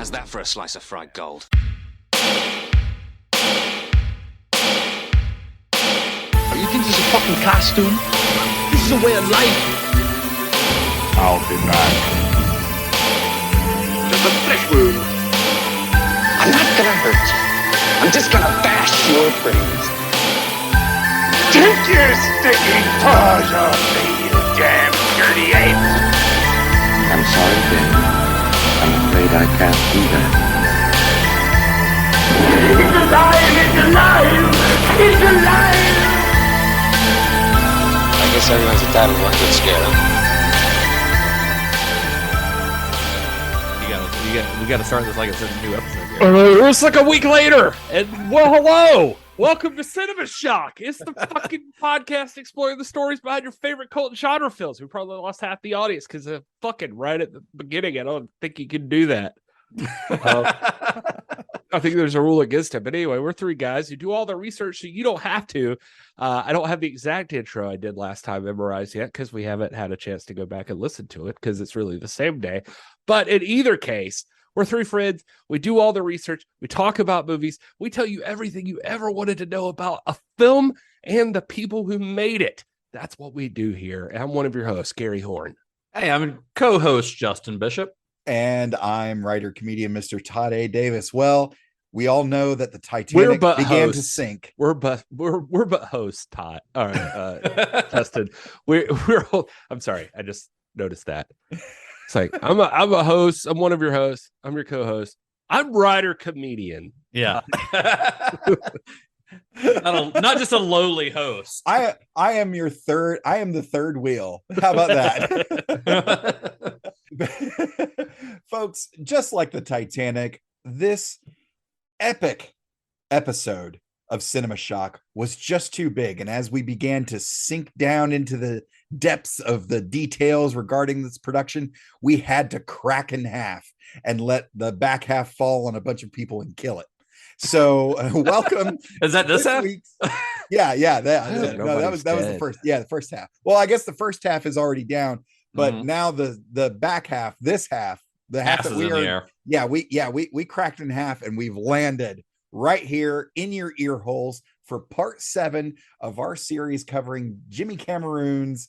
How's that for a slice of fried gold? You think this is a fucking costume? This is a way of life. I'll be back. There's a flesh wound. I'm not gonna hurt you. I'm just gonna bash your brains. Take your sticking paws off me, you damn dirty ape! I'm sorry, Dave. I'm afraid I can't do that. It's alive! It's alive! It's alive! I guess everyone's entitled to one good scare, huh? We got to start this like it's a new episode here. It's like a week later, and well, hello, welcome to Cinema Shock. It's the fucking podcast exploring the stories behind your favorite cult and genre films. We probably lost half the audience because fucking right at the beginning, I don't think you can do that. I think there's a rule against it, but anyway, we're three guys who do all the research, so you don't have to. I don't have the exact intro I did last time memorized yet because we haven't had a chance to go back and listen to it because it's really the same day. But in either case, we're three friends. We do all the research. We talk about movies. We tell you everything you ever wanted to know about a film and the people who made it. That's what we do here. And I'm one of your hosts, Gary Horn. Hey, I'm co-host Justin Bishop. And I'm writer-comedian Mr. Todd A. Davis. Well, we all know that the Titanic began to sink. We're but hosts, Todd. All right, Justin. I'm sorry. I just noticed that. It's like I'm a host. I'm one of your hosts. I'm your co-host. I'm writer-comedian. Yeah. Not just a lowly host. I am your third. I am the third wheel. How about that? Folks, just like the Titanic, this epic episode of Cinema Shock was just too big. And as we began to sink down into the depths of the details regarding this production, we had to crack in half and let the back half fall on a bunch of people and kill it. So welcome. Is that this half? Yeah. That was the first. Yeah, the first half. Well, I guess the first half is already down. But now the back half, the half that we are, we cracked in half and we've landed right here in your ear holes for part 7 of our series covering Jimmy Cameron's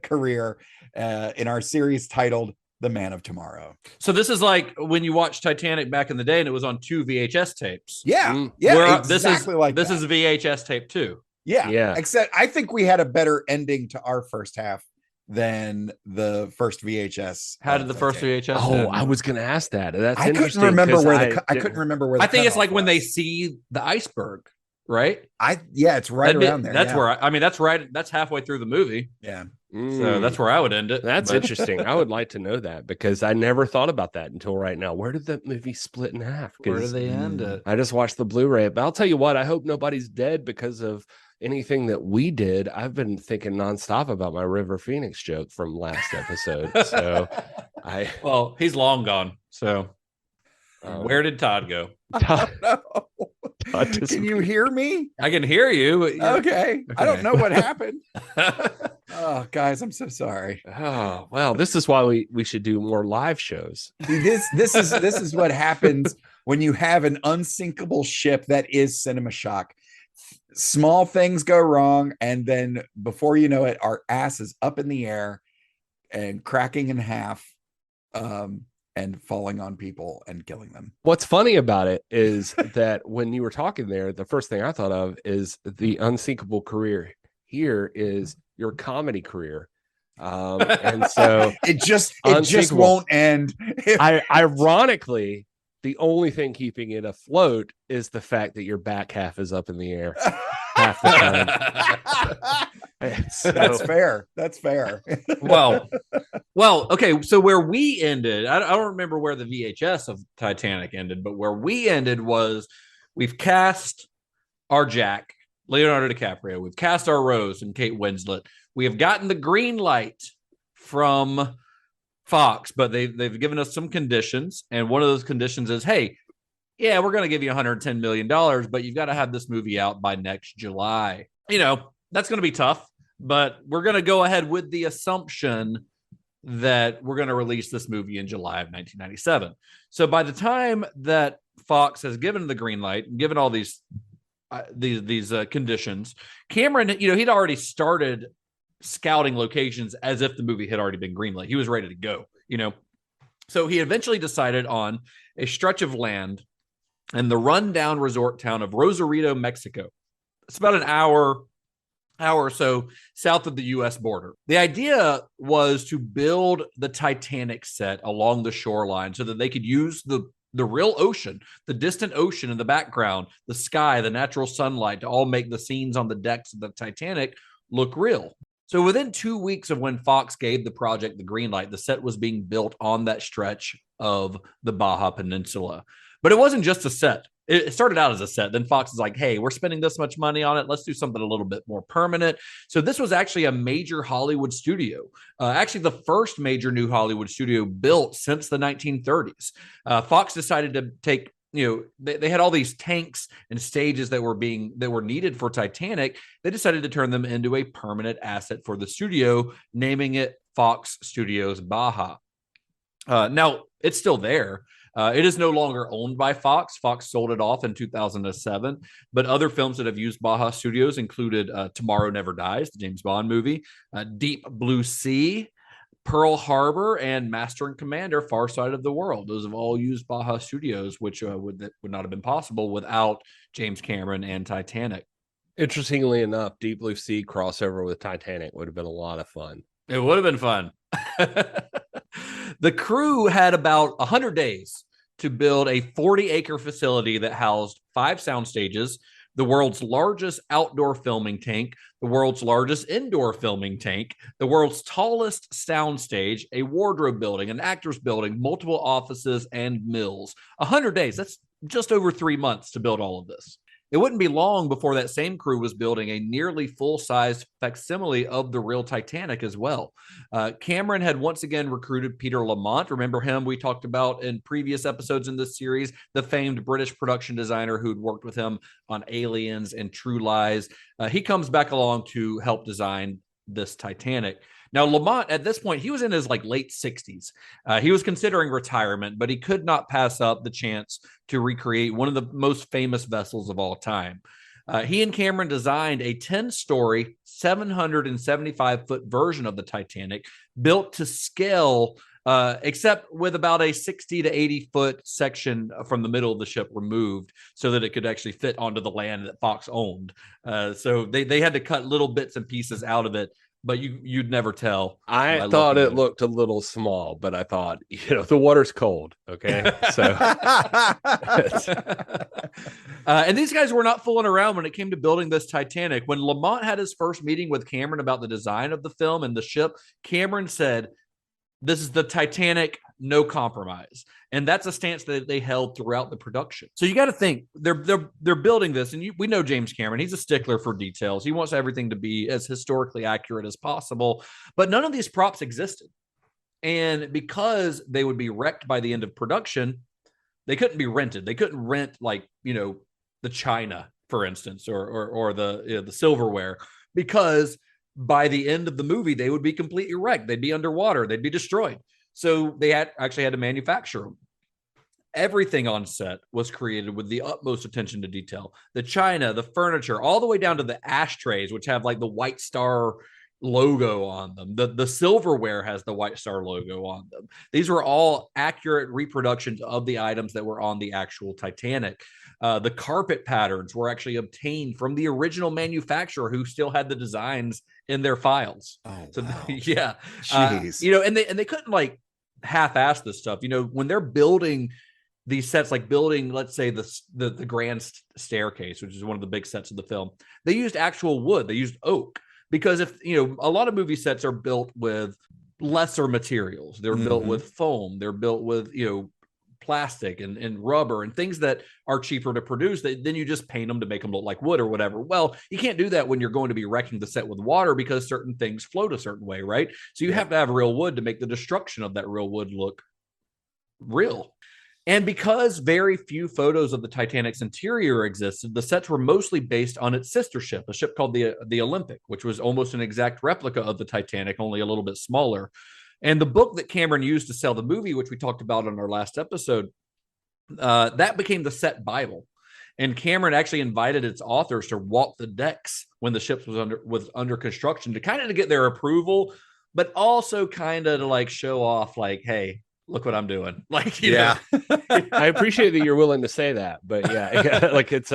career in our series titled The Man of Tomorrow. So this is like when you watched Titanic back in the day and it was on 2 VHS tapes. Yeah, This is VHS tape 2. Yeah. Except I think we had a better ending to our first half than the first VHS. How did the first VHS end? I was going to ask that. That's I couldn't remember where I couldn't remember where. I think it's like when they see the iceberg, right? It's right around there. That's where that's right. That's halfway through the movie. Yeah. So that's where I would end it. That's interesting. I would like to know that because I never thought about that until right now. Where did that movie split in half? Where did they end it? I just watched the Blu-ray, but I'll tell you what, I hope nobody's dead because of anything that we did. I've been thinking nonstop about my River Phoenix joke from last episode. So well, he's long gone. So where did Todd go? Todd can you hear me? I can hear you. Okay. I don't know what happened. Oh, guys, I'm so sorry. Oh, well, this is why we should do more live shows. This is what happens when you have an unsinkable ship that is Cinema Shock. Small things go wrong, and then before you know it, our ass is up in the air and cracking in half, and falling on people and killing them. What's funny about it is that when you were talking there, the first thing I thought of is the unsinkable career here is your comedy career. And so it just won't end. Ironically, the only thing keeping it afloat is the fact that your back half is up in the air half the time. So, that's fair. Well, okay. So where we ended, I don't remember where the VHS of Titanic ended, but where we ended was we've cast our Jack, Leonardo DiCaprio. We've cast our Rose and Kate Winslet. We have gotten the green light from Fox, but they've given us some conditions, and one of those conditions is, hey, yeah, we're going to give you $110 million, but you've got to have this movie out by next July. That's going to be tough, but we're going to go ahead with the assumption that we're going to release this movie in July of 1997. So by the time that Fox has given the green light and given all these conditions, Cameron, he'd already started scouting locations as if the movie had already been greenlit. He was ready to go, So he eventually decided on a stretch of land in the rundown resort town of Rosarito, Mexico. It's about an hour or so south of the U.S. border. The idea was to build the Titanic set along the shoreline so that they could use the real ocean, the distant ocean in the background, the sky, the natural sunlight to all make the scenes on the decks of the Titanic look real. So within 2 weeks of when Fox gave the project the green light, the set was being built on that stretch of the Baja Peninsula. But it wasn't just a set. It started out as a set. Then Fox is like, hey, we're spending this much money on it. Let's do something a little bit more permanent. So this was actually a major Hollywood studio. Actually, the first major new Hollywood studio built since the 1930s. Fox decided to take, they had all these tanks and stages that were needed for Titanic. They decided to turn them into a permanent asset for the studio, naming it Fox Studios Baja. Now, it's still there. It is no longer owned by Fox. Fox sold it off in 2007. But other films that have used Baja Studios included Tomorrow Never Dies, the James Bond movie, Deep Blue Sea, Pearl Harbor, and Master and Commander, Far Side of the World. Those have all used Baja Studios, which would not have been possible without James Cameron and Titanic. Interestingly enough, Deep Blue Sea crossover with Titanic would have been a lot of fun. It would have been fun. The crew had about 100 days to build a 40-acre facility that housed 5 sound stages, the world's largest outdoor filming tank, the world's largest indoor filming tank, the world's tallest sound stage, a wardrobe building, an actor's building, multiple offices, and mills. 100 days. That's just over 3 months to build all of this. It wouldn't be long before that same crew was building a nearly full-size facsimile of the real Titanic as well. Cameron had once again recruited Peter Lamont. Remember him? We talked about in previous episodes in this series, the famed British production designer who'd worked with him on Aliens and True Lies. He comes back along to help design this Titanic. Now, Lamont, at this point, he was in his late 60s. He was considering retirement, but he could not pass up the chance to recreate one of the most famous vessels of all time. He and Cameron designed a 10-story, 775-foot version of the Titanic, built to scale, except with about a 60 to 80-foot section from the middle of the ship removed so that it could actually fit onto the land that Fox owned. So they had to cut little bits and pieces out of it. But you'd never tell. I thought it looked a little small, but I thought, the water's cold. Okay. So, and these guys were not fooling around when it came to building this Titanic. When Lamont had his first meeting with Cameron about the design of the film and the ship, Cameron said, "This is the Titanic, no compromise." And that's a stance that they held throughout the production. So you got to think they're building this, and we know James Cameron. He's a stickler for details. He wants everything to be as historically accurate as possible. But none of these props existed, and because they would be wrecked by the end of production, they couldn't be rented. They couldn't rent the china, for instance, or the silverware, because by the end of the movie they would be completely wrecked. They'd be underwater. They'd be destroyed. So they actually had to manufacture them. Everything on set was created with the utmost attention to detail. The china, the furniture, all the way down to the ashtrays, which have the White Star logo on them. The silverware has the White Star logo on them. These were all accurate reproductions of the items that were on the actual Titanic. The carpet patterns were actually obtained from the original manufacturer who still had the designs in their files. Oh, so wow. Yeah. Jeez. And they couldn't half-ass this stuff. When they're building these sets, building, let's say the grand staircase, which is one of the big sets of the film, they used actual wood. They used oak, because if a lot of movie sets are built with lesser materials. They're built with foam. They're built with plastic and rubber and things that are cheaper to produce. Then you just paint them to make them look like wood or whatever. Well, you can't do that when you're going to be wrecking the set with water, because certain things float a certain way, right? So you have to have real wood to make the destruction of that real wood look real. And because very few photos of the Titanic's interior existed, the sets were mostly based on its sister ship, a ship called the Olympic, which was almost an exact replica of the Titanic, only a little bit smaller. And the book that Cameron used to sell the movie, which we talked about on our last episode, that became the set Bible. And Cameron actually invited its authors to walk the decks when the ship was under construction to kind of get their approval, but also kind of to like show off, like, hey, look what I'm doing. Like, you know. I appreciate that you're willing to say that, but yeah, like it's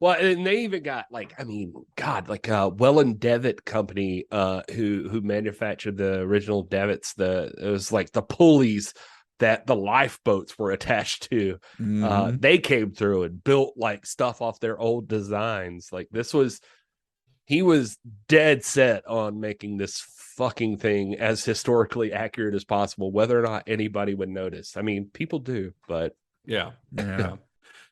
well, and they even got like, I mean, God, like Well and Devitt company, who manufactured the original Devitts. It was like the pulleys that the lifeboats were attached to. They came through and built like stuff off their old designs. Like he was dead set on making this fucking thing as historically accurate as possible, whether or not anybody would notice. I mean, people do, but yeah.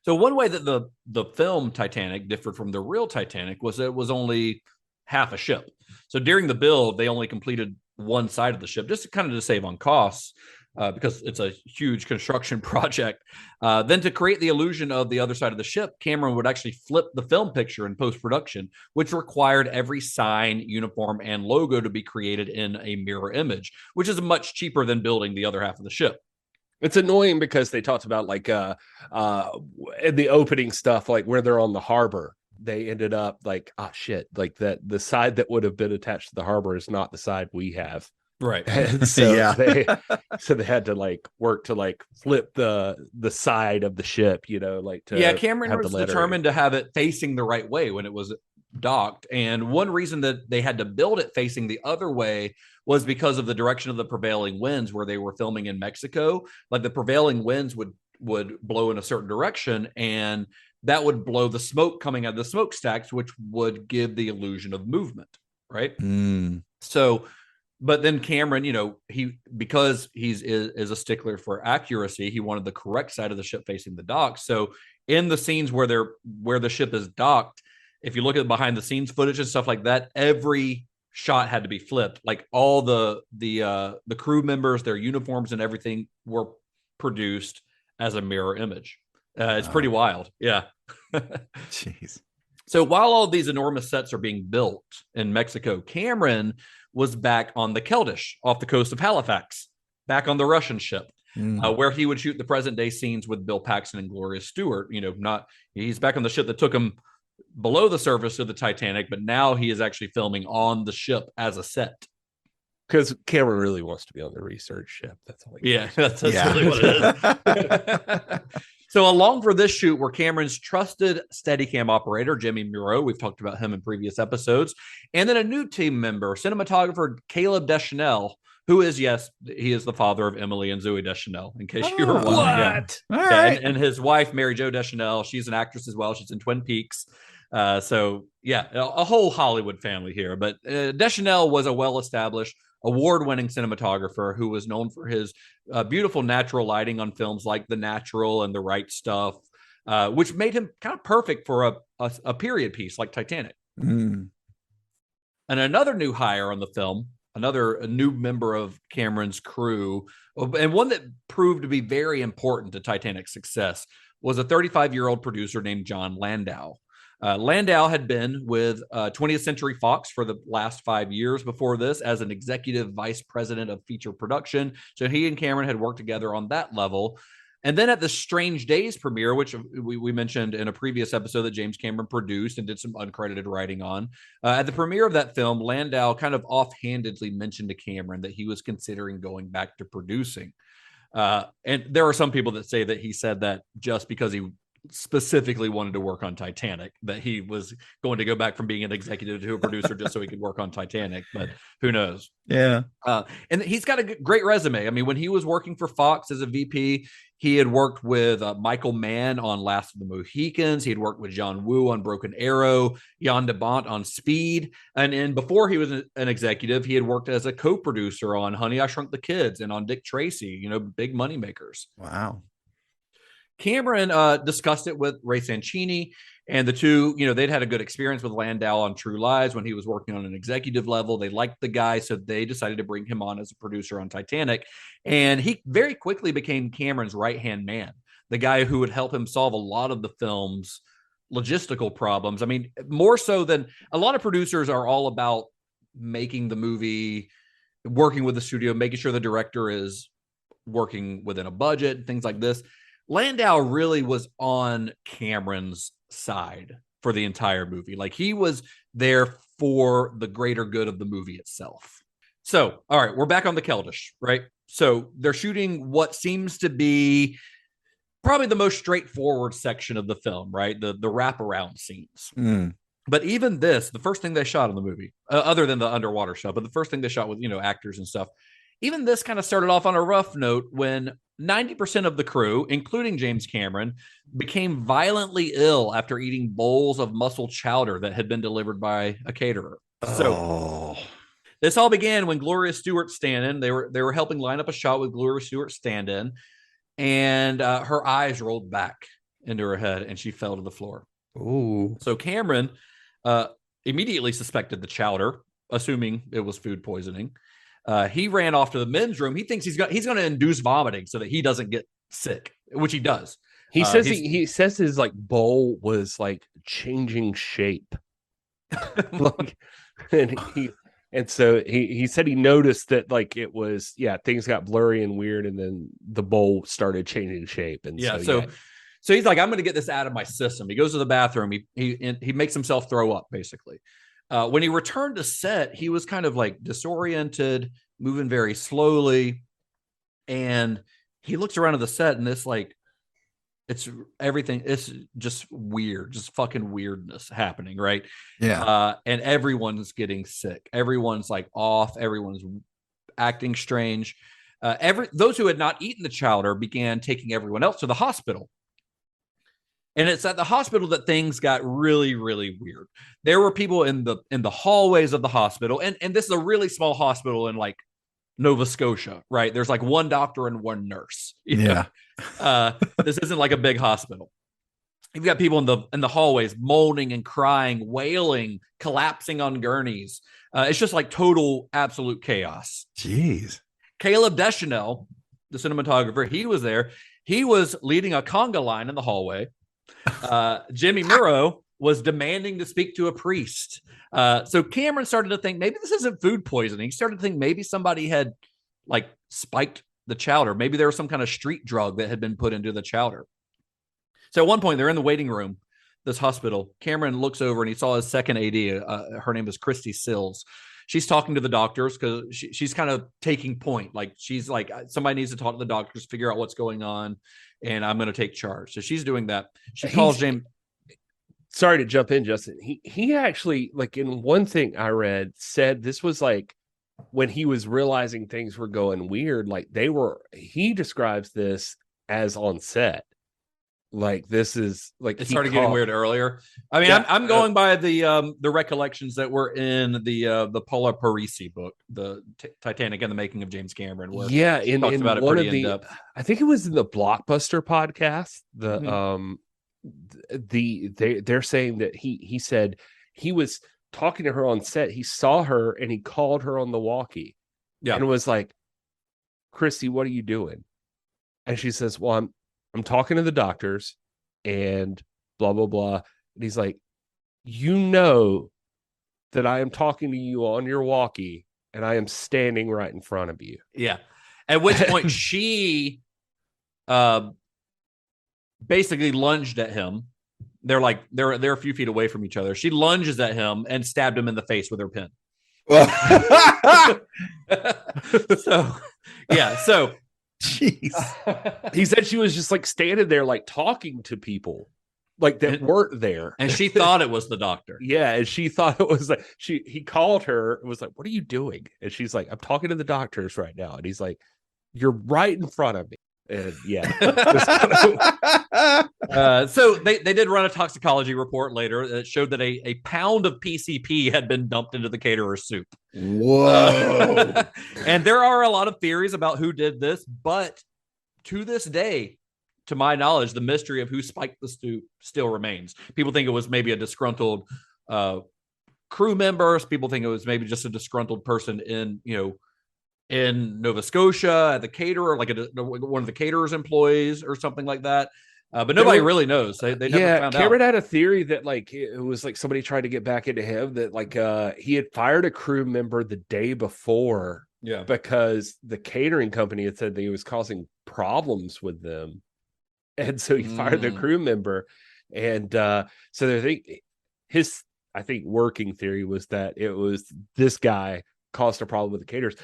So one way that the film Titanic differed from the real Titanic was it was only half a ship. So during the build, they only completed one side of the ship, just to save on costs, because it's a huge construction project. Then to create the illusion of the other side of the ship, Cameron would actually flip the film picture in post-production, which required every sign, uniform, and logo to be created in a mirror image, which is much cheaper than building the other half of the ship. It's annoying because they talked about like in the opening stuff, like where they're on the harbor, they ended up like, shit, like that the side that would have been attached to the harbor is not the side we have. Right. And so they had to like work to like flip the side of the ship, you know, like to Cameron was determined to have it facing the right way when it was docked. And one reason that they had to build it facing the other way was because of the direction of the prevailing winds where they were filming in Mexico. Like the prevailing winds would blow in a certain direction, and that would blow the smoke coming out of the smokestacks, which would give the illusion of movement, right? So, but then Cameron, you know, because he's a stickler for accuracy, he wanted the correct side of the ship facing the dock. So in the scenes where the ship is docked, if you look at behind the scenes footage and stuff like that, every shot had to be flipped. Like all the crew members, their uniforms and everything were produced as a mirror image. It's pretty wild. Yeah. Jeez. So while all these enormous sets are being built in Mexico, Cameron was back on the Keldysh off the coast of Halifax, back on the Russian ship, where he would shoot the present day scenes with Bill Paxton and Gloria Stewart. You know, he's back on the ship that took him below the surface of the Titanic, but now he is actually filming on the ship as a set. Because Cameron really wants to be on the research ship. That's all. That's really what it is. So along for this shoot were Cameron's trusted Steadicam operator, Jimmy Muro. We've talked about him in previous episodes. And then a new team member, cinematographer Caleb Deschanel, who is, yes, he is the father of Emily and Zooey Deschanel, in case you were wondering. What? All right. And his wife, Mary Jo Deschanel, she's an actress as well. She's in Twin Peaks. So, yeah, a whole Hollywood family here. But Deschanel was a well-established, award-winning cinematographer who was known for his beautiful natural lighting on films like The Natural and The Right Stuff, which made him kind of perfect for a period piece like Titanic. And another new hire on the film, a new member of Cameron's crew, and one that proved to be very important to Titanic's success, was a 35-year-old producer named John Landau. Landau had been with 20th Century Fox for the last 5 years before this as an executive vice president of feature production. So he and Cameron had worked together on that level. And then at the Strange Days premiere, which we mentioned in a previous episode that James Cameron produced and did some uncredited writing on, at the premiere of that film, Landau kind of offhandedly mentioned to Cameron that he was considering going back to producing. And there are some people that say that he said that just because he specifically wanted to work on Titanic, that he was going to go back from being an executive to a producer just so he could work on Titanic, but who knows? Yeah. And he's got a great resume. I mean, when he was working for Fox as a VP, he had worked with Michael Mann on Last of the Mohicans. He had worked with John Woo on Broken Arrow, Jan de Bont on Speed. And before he was an executive, he had worked as a co-producer on Honey, I Shrunk the Kids and on Dick Tracy, big money makers. Wow. Cameron discussed it with Ray Sancini, and the two, they'd had a good experience with Landau on True Lies when he was working on an executive level. They liked the guy, so they decided to bring him on as a producer on Titanic. And he very quickly became Cameron's right-hand man, the guy who would help him solve a lot of the film's logistical problems. I mean, more so than a lot of producers are all about making the movie working with the studio, making sure the director is working within a budget, things like this. Landau really was on Cameron's side for the entire movie. Like, he was there for the greater good of the movie itself. So, all right, we're back on the Keldysh, right? So they're shooting what seems to be probably the most straightforward section of the film, right? The wraparound scenes. But even this, the first thing they shot in the movie, other than the underwater shot, but the first thing they shot with, actors and stuff, even this kind of started off on a rough note when 90% of the crew, including James Cameron, became violently ill after eating bowls of mussel chowder that had been delivered by a caterer. So this all began when Gloria Stewart stand-in. They were helping line up a shot with Gloria Stewart stand-in, and her eyes rolled back into her head, and she fell to the floor. Ooh. So Cameron immediately suspected the chowder, assuming it was food poisoning. He ran off to the men's room. He thinks he's going to induce vomiting so that he doesn't get sick, which he does. He says he says his like bowl was like changing shape. And so he said he noticed that like it was, things got blurry and weird, and then the bowl started changing shape. And so he's like, I'm going to get this out of my system. He goes to the bathroom. He makes himself throw up, basically. When he returned to set, he was kind of like disoriented, moving very slowly. And he looks around at the set, and this like, it's everything. It's just weird, just fucking weirdness happening. Right. Yeah. And everyone's getting sick. Everyone's like off. Everyone's acting strange. Those who had not eaten the chowder began taking everyone else to the hospital. And it's at the hospital that things got really, really weird. There were people in the hallways of the hospital. And this is a really small hospital in like Nova Scotia, right? There's like one doctor and one nurse. Yeah. This isn't like a big hospital. You've got people in the hallways moaning and crying, wailing, collapsing on gurneys. It's just like total, absolute chaos. Jeez. Caleb Deschanel, the cinematographer, he was there. He was leading a conga line in the hallway. Jimmy Murrow was demanding to speak to a priest. So Cameron started to think maybe this isn't food poisoning. He started to think maybe somebody had like spiked the chowder. Maybe there was some kind of street drug that had been put into the chowder. So at one point they're in the waiting room, this hospital. Cameron looks over and he saw his second AD. Her name is Christy Sills. She's talking to the doctors because she's kind of taking point. Like she's like, somebody needs to talk to the doctors, figure out what's going on, and I'm going to take charge. So she's doing that. She calls James. Sorry to jump in, Justin. He actually, like in one thing I read, said this was like when he was realizing things were going weird. Like he describes this as on set. Like this is like it started getting weird earlier. I mean, I'm going by the recollections that were in the Paula Parisi book, the Titanic and the Making of James Cameron. Where in about it one pretty of the, in depth. I think it was in the Blockbuster podcast. They're saying that he said he was talking to her on set. He saw her and he called her on the walkie, and was like, "Christy, what are you doing?" And she says, "Well, I'm talking to the doctors and blah, blah, blah." And he's like, "You know that I am talking to you on your walkie and I am standing right in front of you." Yeah. At which point she basically lunged at him. They're like, they're a few feet away from each other. She lunges at him and stabbed him in the face with her pen. So Jeez. He said she was just like standing there, like talking to people like that weren't there. And she thought it was the doctor. Yeah. And she thought it was like, he called her and was like, "What are you doing?" And she's like, "I'm talking to the doctors right now." And he's like, "You're right in front of me." And so they did run a toxicology report later that showed that a pound of PCP had been dumped into the caterer's soup. Whoa. And there are a lot of theories about who did this, but to this day, to my knowledge, the mystery of who spiked the soup still remains. People think it was maybe a disgruntled crew member. People think it was maybe just a disgruntled person in Nova Scotia at the caterer, like one of the caterer's employees or something like that. But nobody really knows. They never found out. Cameron had a theory that like it was like somebody tried to get back into him, that like he had fired a crew member the day before Yeah. Because the catering company had said that he was causing problems with them. And so he fired the crew member. And so his working theory was that it was this guy caused a problem with the caterers.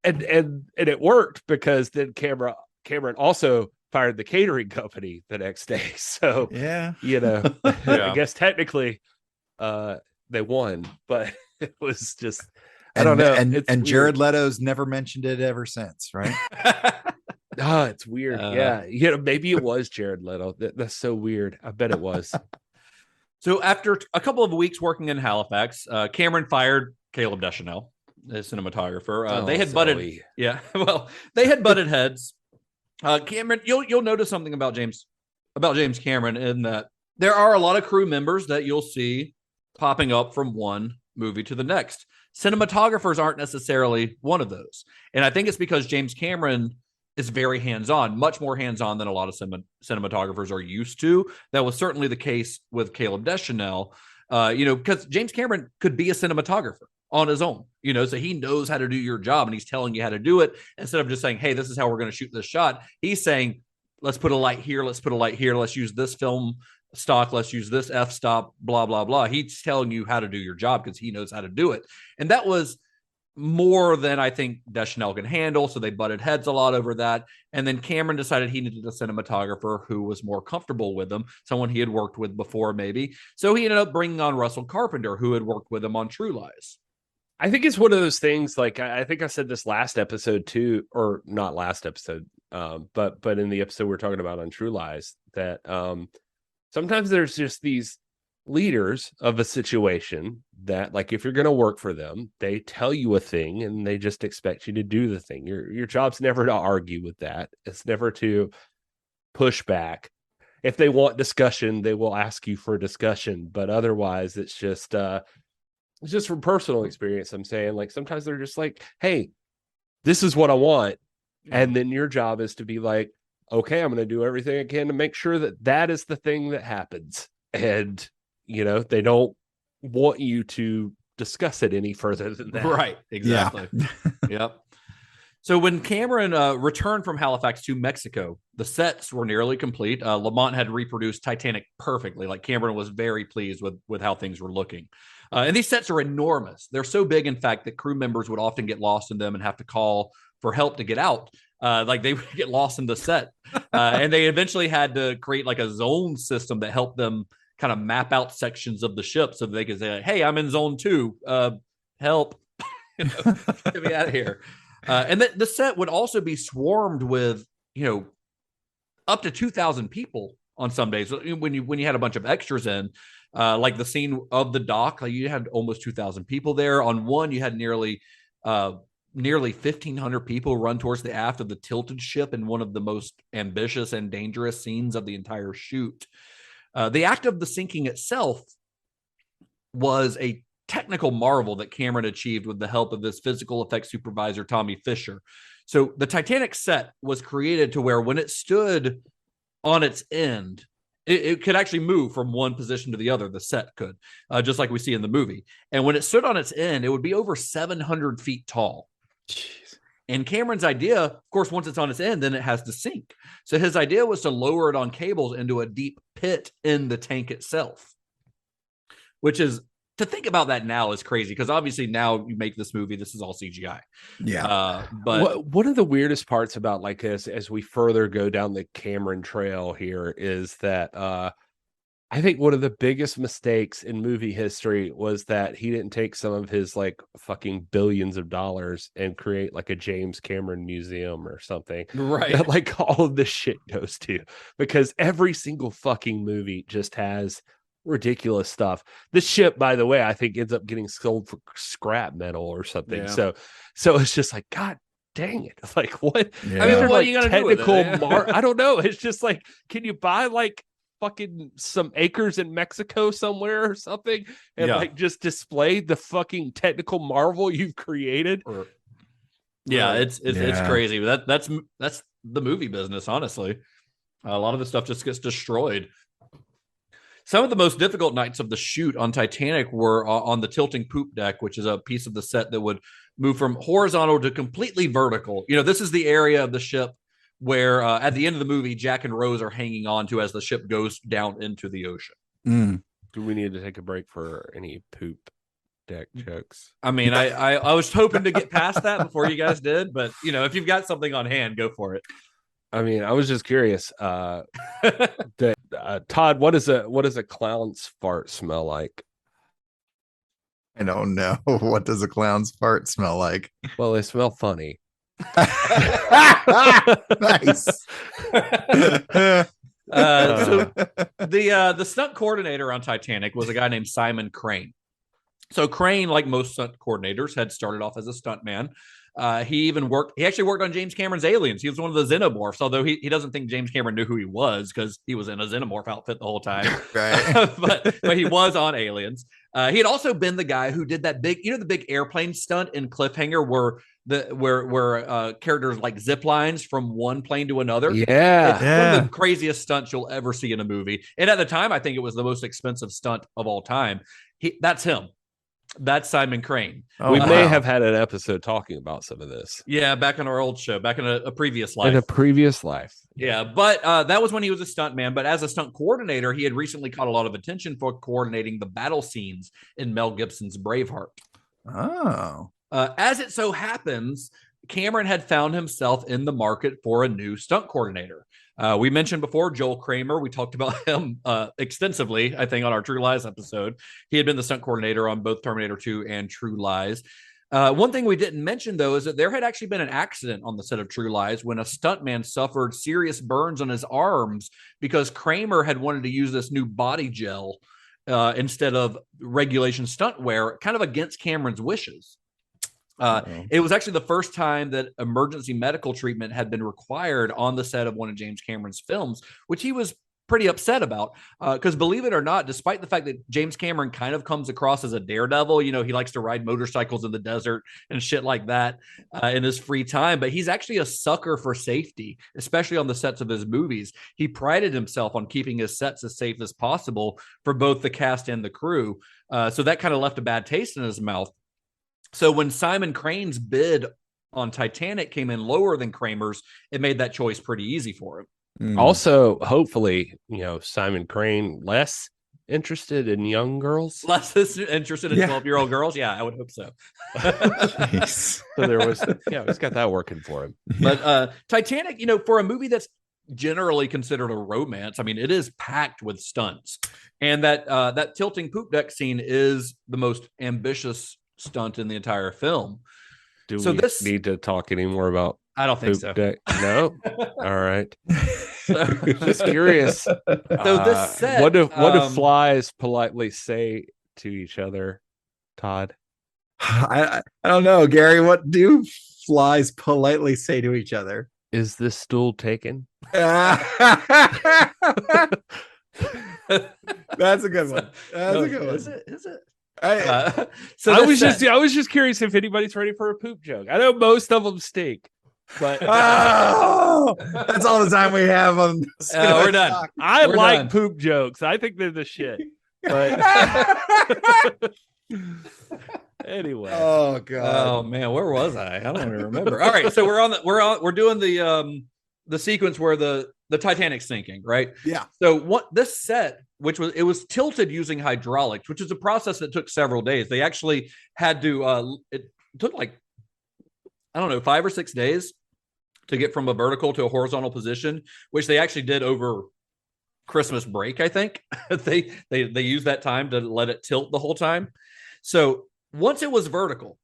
And it worked, because then Cameron also fired the catering company the next day. So yeah, I guess technically they won, but it was just I don't know. And Jared Leto's never mentioned it ever since, right? Oh, it's weird. Yeah. Maybe it was Jared Leto. That's so weird. I bet it was. So after a couple of weeks working in Halifax, Cameron fired Caleb Deschanel, the cinematographer. They had butted. Yeah. Well, they had butted heads. Cameron, you'll notice something about James Cameron, in that there are a lot of crew members that you'll see popping up from one movie to the next. Cinematographers aren't necessarily one of those. And I think it's because James Cameron is very hands-on, much more hands-on than a lot of cinematographers are used to. That was certainly the case with Caleb Deschanel, because James Cameron could be a cinematographer on his own, so he knows how to do your job, and he's telling you how to do it instead of just saying, hey, this is how we're going to shoot this shot. He's saying, let's put a light here. Let's put a light here. Let's use this film stock. Let's use this f-stop, blah, blah, blah. He's telling you how to do your job because he knows how to do it. And that was more than I think Deschanel can handle. So they butted heads a lot over that. And then Cameron decided he needed a cinematographer who was more comfortable with him, someone he had worked with before, maybe. So he ended up bringing on Russell Carpenter, who had worked with him on True Lies. I think it's one of those things, like, I think I said this last episode too, or not last episode, but in the episode we're talking about on True Lies, that sometimes there's just these leaders of a situation that, like, if you're going to work for them, they tell you a thing and they just expect you to do the thing. Your job's never to argue with that. It's never to push back. If they want discussion, they will ask you for discussion, but otherwise it's just from personal experience. I'm saying, like, sometimes they're just like, hey, this is what I want. And then your job is to be like, okay, I'm going to do everything I can to make sure that is the thing that happens. And, they don't want you to discuss it any further than that. Right. Exactly. Yeah. Yep. So when Cameron returned from Halifax to Mexico, the sets were nearly complete. Lamont had reproduced Titanic perfectly. Like, Cameron was very pleased with how things were looking. And these sets are enormous. They're so big, in fact, that crew members would often get lost in them and have to call for help to get out. Like, they would get lost in the set. And they eventually had to create like a zone system that helped them kind of map out sections of the ship so that they could say, like, hey, I'm in zone 2. Help. Get me out of here. And the set would also be swarmed with, up to 2,000 people on some days. When you had a bunch of extras in, like the scene of the dock, like, you had almost 2,000 people there. On one, you had nearly 1,500 people run towards the aft of the tilted ship in one of the most ambitious and dangerous scenes of the entire shoot. The act of the sinking itself was a technical marvel that Cameron achieved with the help of his physical effects supervisor, Tommy Fisher. So the Titanic set was created to where when it stood on its end, it could actually move from one position to the other. The set could, just like we see in the movie. And when it stood on its end, it would be over 700 feet tall. Jeez. And Cameron's idea, of course, once it's on its end, then it has to sink. So his idea was to lower it on cables into a deep pit in the tank itself, which is, to think about that now is crazy, because obviously now you make this movie, this is all CGI. Yeah. But one of the weirdest parts about, like, as we further go down the Cameron trail here is that I think one of the biggest mistakes in movie history was that he didn't take some of his, like, fucking billions of dollars and create like a James Cameron museum or something. Right. That, like, all of this shit goes to, because every single fucking movie just has ridiculous stuff. This ship, by the way, I think ends up getting sold for scrap metal or something. Yeah. So it's just like, God dang it. Like, what? Yeah. I mean, what are you gonna do with it? I don't know. It's just like, can you buy like fucking some acres in Mexico somewhere or something and like just display the fucking technical marvel you've created? It's crazy. That's the movie business, honestly. A lot of the stuff just gets destroyed. Some of the most difficult nights of the shoot on Titanic were on the tilting poop deck, which is a piece of the set that would move from horizontal to completely vertical. This is the area of the ship where at the end of the movie, Jack and Rose are hanging on to as the ship goes down into the ocean. Do we need to take a break for any poop deck jokes? I mean, I was hoping to get past that before you guys did, but if you've got something on hand, go for it. I mean, I was just curious. Todd, what does a clown's fart smell like? I don't know. What does a clown's fart smell like? Well, they smell funny. Nice. So the stunt coordinator on Titanic was a guy named Simon Crane. So Crane, like most stunt coordinators, had started off as a stuntman. He actually worked on James Cameron's Aliens. He was one of the xenomorphs, although he doesn't think James Cameron knew who he was because he was in a xenomorph outfit the whole time. Right. but he was on Aliens. He had also been the guy who did that big, the big airplane stunt in Cliffhanger where characters like zip lines from one plane to another. Yeah. It's one of the craziest stunts you'll ever see in a movie. And at the time, I think it was the most expensive stunt of all time. That's him. That's Simon Crane. We may have had an episode talking about some of this. Yeah, back in our old show, back in a previous life. In a previous life. Yeah, but that was when he was a stunt man. But as a stunt coordinator, he had recently caught a lot of attention for coordinating the battle scenes in Mel Gibson's Braveheart. Oh. As it so happens, Cameron had found himself in the market for a new stunt coordinator. We mentioned before Joel Kramer. We talked about him extensively, I think, on our True Lies episode. He had been the stunt coordinator on both Terminator 2 and True Lies. One thing we didn't mention, though, is that there had actually been an accident on the set of True Lies when a stuntman suffered serious burns on his arms because Kramer had wanted to use this new body gel instead of regulation stunt wear, kind of against Cameron's wishes. It was actually the first time that emergency medical treatment had been required on the set of one of James Cameron's films, which he was pretty upset about. Because believe it or not, despite the fact that James Cameron kind of comes across as a daredevil, he likes to ride motorcycles in the desert and shit like that in his free time, but he's actually a sucker for safety, especially on the sets of his movies. He prided himself on keeping his sets as safe as possible for both the cast and the crew. So that kind of left a bad taste in his mouth. So when Simon Crane's bid on Titanic came in lower than Kramer's, it made that choice pretty easy for him. Also, hopefully, Simon Crane less interested in young girls. Less interested in 12-year-old girls? Yeah, I would hope so. So there was, he's got that working for him. But Titanic, for a movie that's generally considered a romance, I mean, it is packed with stunts. And that tilting poop deck scene is the most ambitious stunt in the entire film. Do we need to talk any more about I don't think so. No. All right. Just curious. So this set, what do flies politely say to each other, Todd? I don't know, Gary. What do flies politely say to each other? Is this stool taken? That's a good one. That's a good one. Is it? So I was just curious if anybody's ready for a poop joke. I know most of them stink, but that's all the time we have on. We're done. I like poop jokes. I think they're the shit. But anyway. Oh god. Oh man, where was I? I don't even remember. All right, so we're doing the sequence where the Titanic's sinking, right? Yeah. So what this set, it was tilted using hydraulics, which is a process that took several days. They actually had to it took 5 or 6 days to get from a vertical to a horizontal position, which they actually did over Christmas break, I think. they used that time to let it tilt the whole time. So once it was vertical,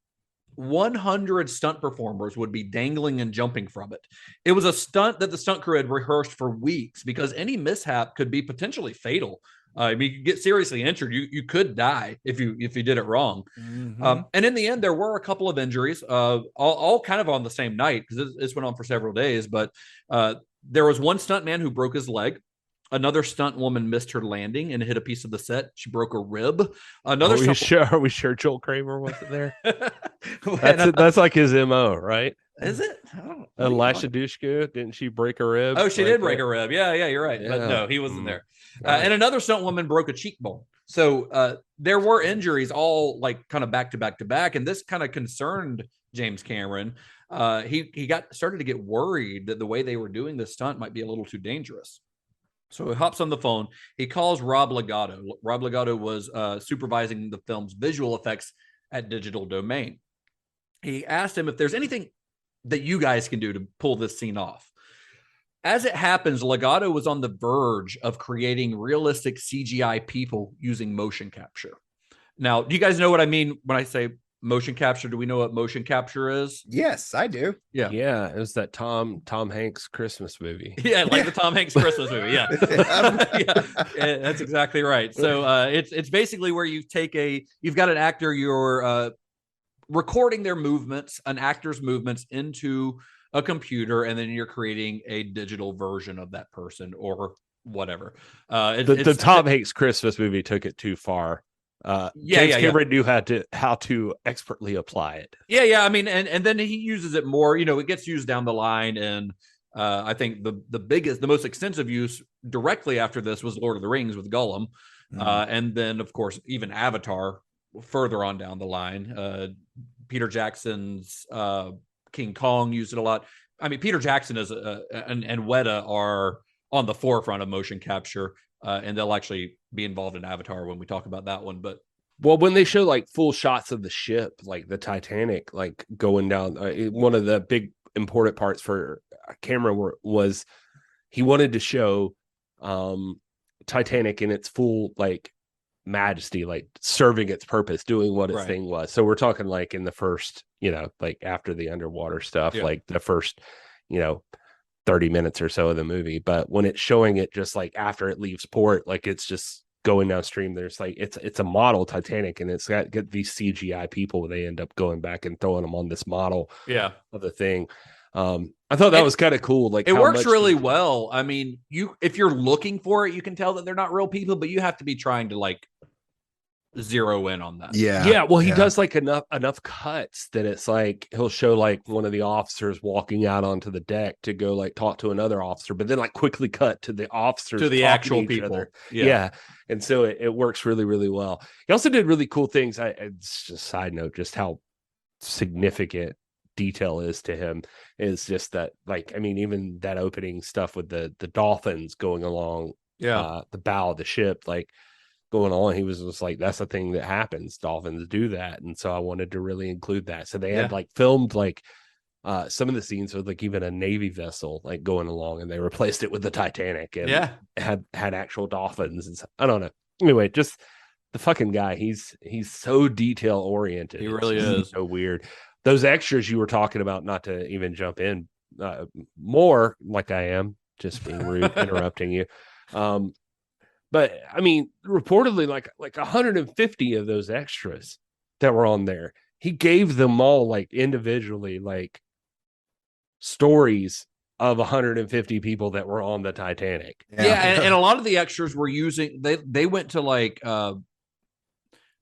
100 stunt performers would be dangling and jumping from it. It was a stunt that the stunt crew had rehearsed for weeks because any mishap could be potentially fatal. You could get seriously injured. You could die if you did it wrong. Mm-hmm. And in the end, there were a couple of injuries, all kind of on the same night because this went on for several days. But there was one stuntman who broke his leg. Another stunt woman missed her landing and hit a piece of the set. She broke a rib. Are we sure Joel Kramer wasn't there? That's like his MO, right? Is it? Lasha Dushku, didn't she break a rib? Oh, she did break a rib. Yeah, you're right. Yeah. But no, he wasn't there. And another stunt woman broke a cheekbone. So there were injuries all like kind of back to back to back. And this kind of concerned James Cameron. He got started to get worried that the way they were doing this stunt might be a little too dangerous. So he hops on the phone. He calls Rob Legato. Rob Legato was supervising the film's visual effects at Digital Domain. He asked him if there's anything that you guys can do to pull this scene off. As it happens, Legato was on the verge of creating realistic CGI people using motion capture. Now, do you guys know what I mean when I say motion capture? Do we know what motion capture is? Yes, I do. Yeah. It was that Tom Hanks Christmas movie. Yeah, like the Tom Hanks Christmas movie. Yeah. Yeah, that's exactly right. So it's basically where you've got an actor, you're recording their movements, an actor's movements into a computer, and then you're creating a digital version of that person or whatever. The Tom Hanks Christmas movie took it too far. James Cameron knew how to expertly apply it. Yeah. I mean, and then he uses it more. It gets used down the line, and I think the most extensive use directly after this was Lord of the Rings with Gollum, and then of course even Avatar further on down the line. Peter Jackson's King Kong used it a lot. I mean, Peter Jackson and Weta are on the forefront of motion capture, and they'll actually be involved in Avatar when we talk about that one. But when they show like full shots of the ship, like the Titanic, like going down, one of the big important parts for Cameron was he wanted to show Titanic in its full like majesty, like serving its purpose, doing what its thing was. So we're talking like in the first, like after the underwater stuff, like the first, 30 minutes or so of the movie. But when it's showing it just like after it leaves port, like it's just going downstream, there's like it's a model Titanic, and it's got these CGI people. They end up going back and throwing them on this model of the thing. I thought that was kind of cool. Like it works really well. I mean, if you're looking for it, you can tell that they're not real people, but you have to be trying to like zero in on that. Yeah. Well, he does like enough cuts that it's like he'll show like one of the officers walking out onto the deck to go like talk to another officer, but then like quickly cut to the officers, to the actual people. Yeah. And so it works really, really well. He also did really cool things. It's just a side note, just how significant detail is to him is just that, like, I mean, even that opening stuff with the dolphins going along the bow of the ship, like going on, he was just like, that's the thing that happens, dolphins do that. And so I wanted to really include that. So they had like filmed like some of the scenes with like even a Navy vessel like going along, and they replaced it with the Titanic and had actual dolphins. And so, I don't know, anyway, just the fucking guy, he's so detail oriented. He really is. So weird. Those extras you were talking about, not to even jump in more like I am, just being rude, interrupting you. But I mean, reportedly, like 150 of those extras that were on there, he gave them all like individually, like stories of 150 people that were on the Titanic. And a lot of the extras were using, they went to like,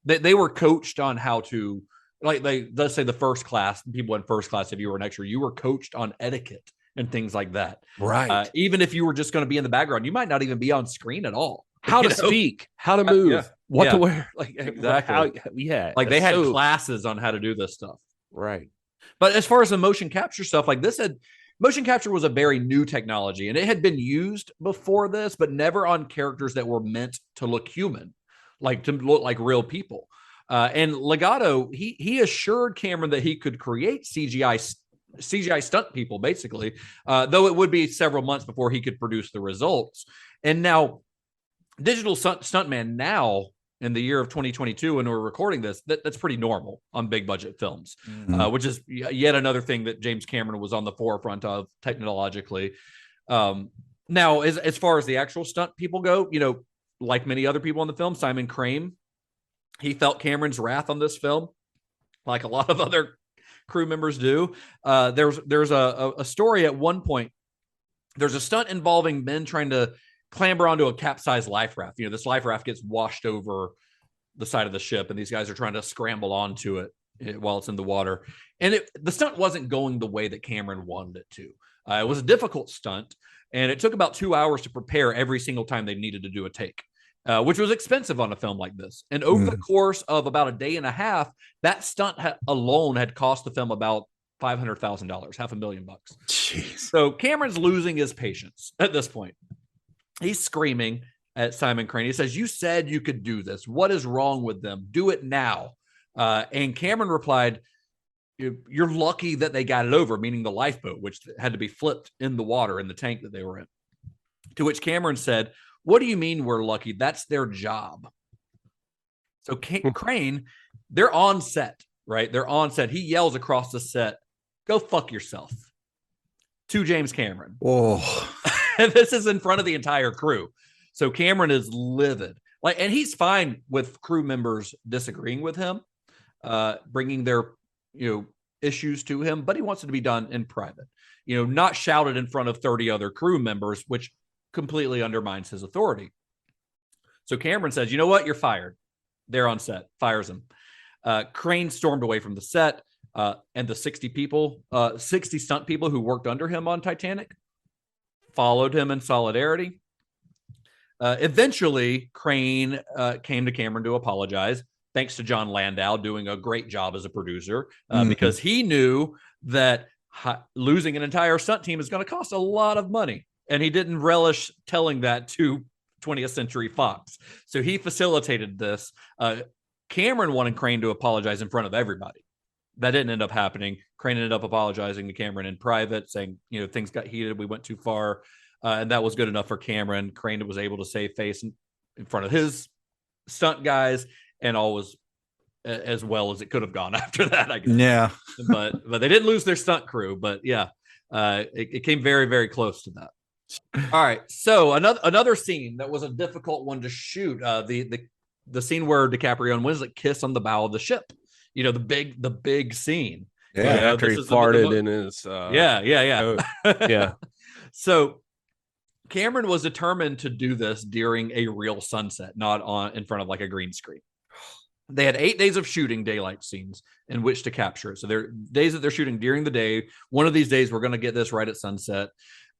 they were coached on how to, like, let's say the first class, people in first class, if you were an extra, you were coached on etiquette and things like that. Right. Even if you were just going to be in the background, you might not even be on screen at all. How to speak, how to move, what to wear. Like, exactly. Like they had classes on how to do this stuff. Right. But as far as the motion capture stuff, like this motion capture was a very new technology, and it had been used before this, but never on characters that were meant to look human, like to look like real people. And Legato, he assured Cameron that he could create CGI stunt people, basically, though it would be several months before he could produce the results. And now, digital stuntman now in the year of 2022, when we're recording this, that's pretty normal on big budget films, which is yet another thing that James Cameron was on the forefront of technologically. Now, as far as the actual stunt people go, like many other people in the film, Simon Crane, he felt Cameron's wrath on this film, like a lot of other crew members do. There's a story at one point. There's a stunt involving men trying to clamber onto a capsized life raft. This life raft gets washed over the side of the ship, and these guys are trying to scramble onto it while it's in the water. And the stunt wasn't going the way that Cameron wanted it to. It was a difficult stunt, and it took about 2 hours to prepare every single time they needed to do a take. which was expensive on a film like this. And over the course of about a day and a half, that stunt alone had cost the film about $500,000, $500,000. Jeez. So Cameron's losing his patience at this point. He's screaming at Simon Crane. He says, "You said you could do this. What is wrong with them? Do it now." And Cameron replied, "You're lucky that they got it over," meaning the lifeboat, which had to be flipped in the water in the tank that they were in. To which Cameron said, "What do you mean we're lucky? That's their job." So Crane, they're on set, right? They're on set. He yells across the set, "Go fuck yourself," to James Cameron. Oh, And this is in front of the entire crew. So Cameron is livid. And he's fine with crew members disagreeing with him, bringing their, issues to him, but he wants it to be done in private, not shouted in front of 30 other crew members, which completely undermines his authority. So Cameron says, "You know what? You're fired." They're on set, fires him. Crane stormed away from the set, and the 60 stunt people who worked under him on Titanic followed him in solidarity. Eventually, Crane came to Cameron to apologize, thanks to John Landau doing a great job as a producer, because he knew that losing an entire stunt team is going to cost a lot of money. And he didn't relish telling that to 20th Century Fox. So he facilitated this. Cameron wanted Crane to apologize in front of everybody. That didn't end up happening. Crane ended up apologizing to Cameron in private, saying, things got heated. We went too far. And that was good enough for Cameron. Crane was able to save face in front of his stunt guys, and all was as well as it could have gone after that, I guess. Yeah. but they didn't lose their stunt crew. But yeah, it came very, very close to that. All right. So another scene that was a difficult one to shoot, the scene where DiCaprio and Winslet kiss on the bow of the ship. The big scene. Yeah, after he farted in his yeah. So Cameron was determined to do this during a real sunset, not in front of like a green screen. They had 8 days of shooting daylight scenes in which to capture it. So they're days that they're shooting during the day. One of these days, we're going to get this right at sunset.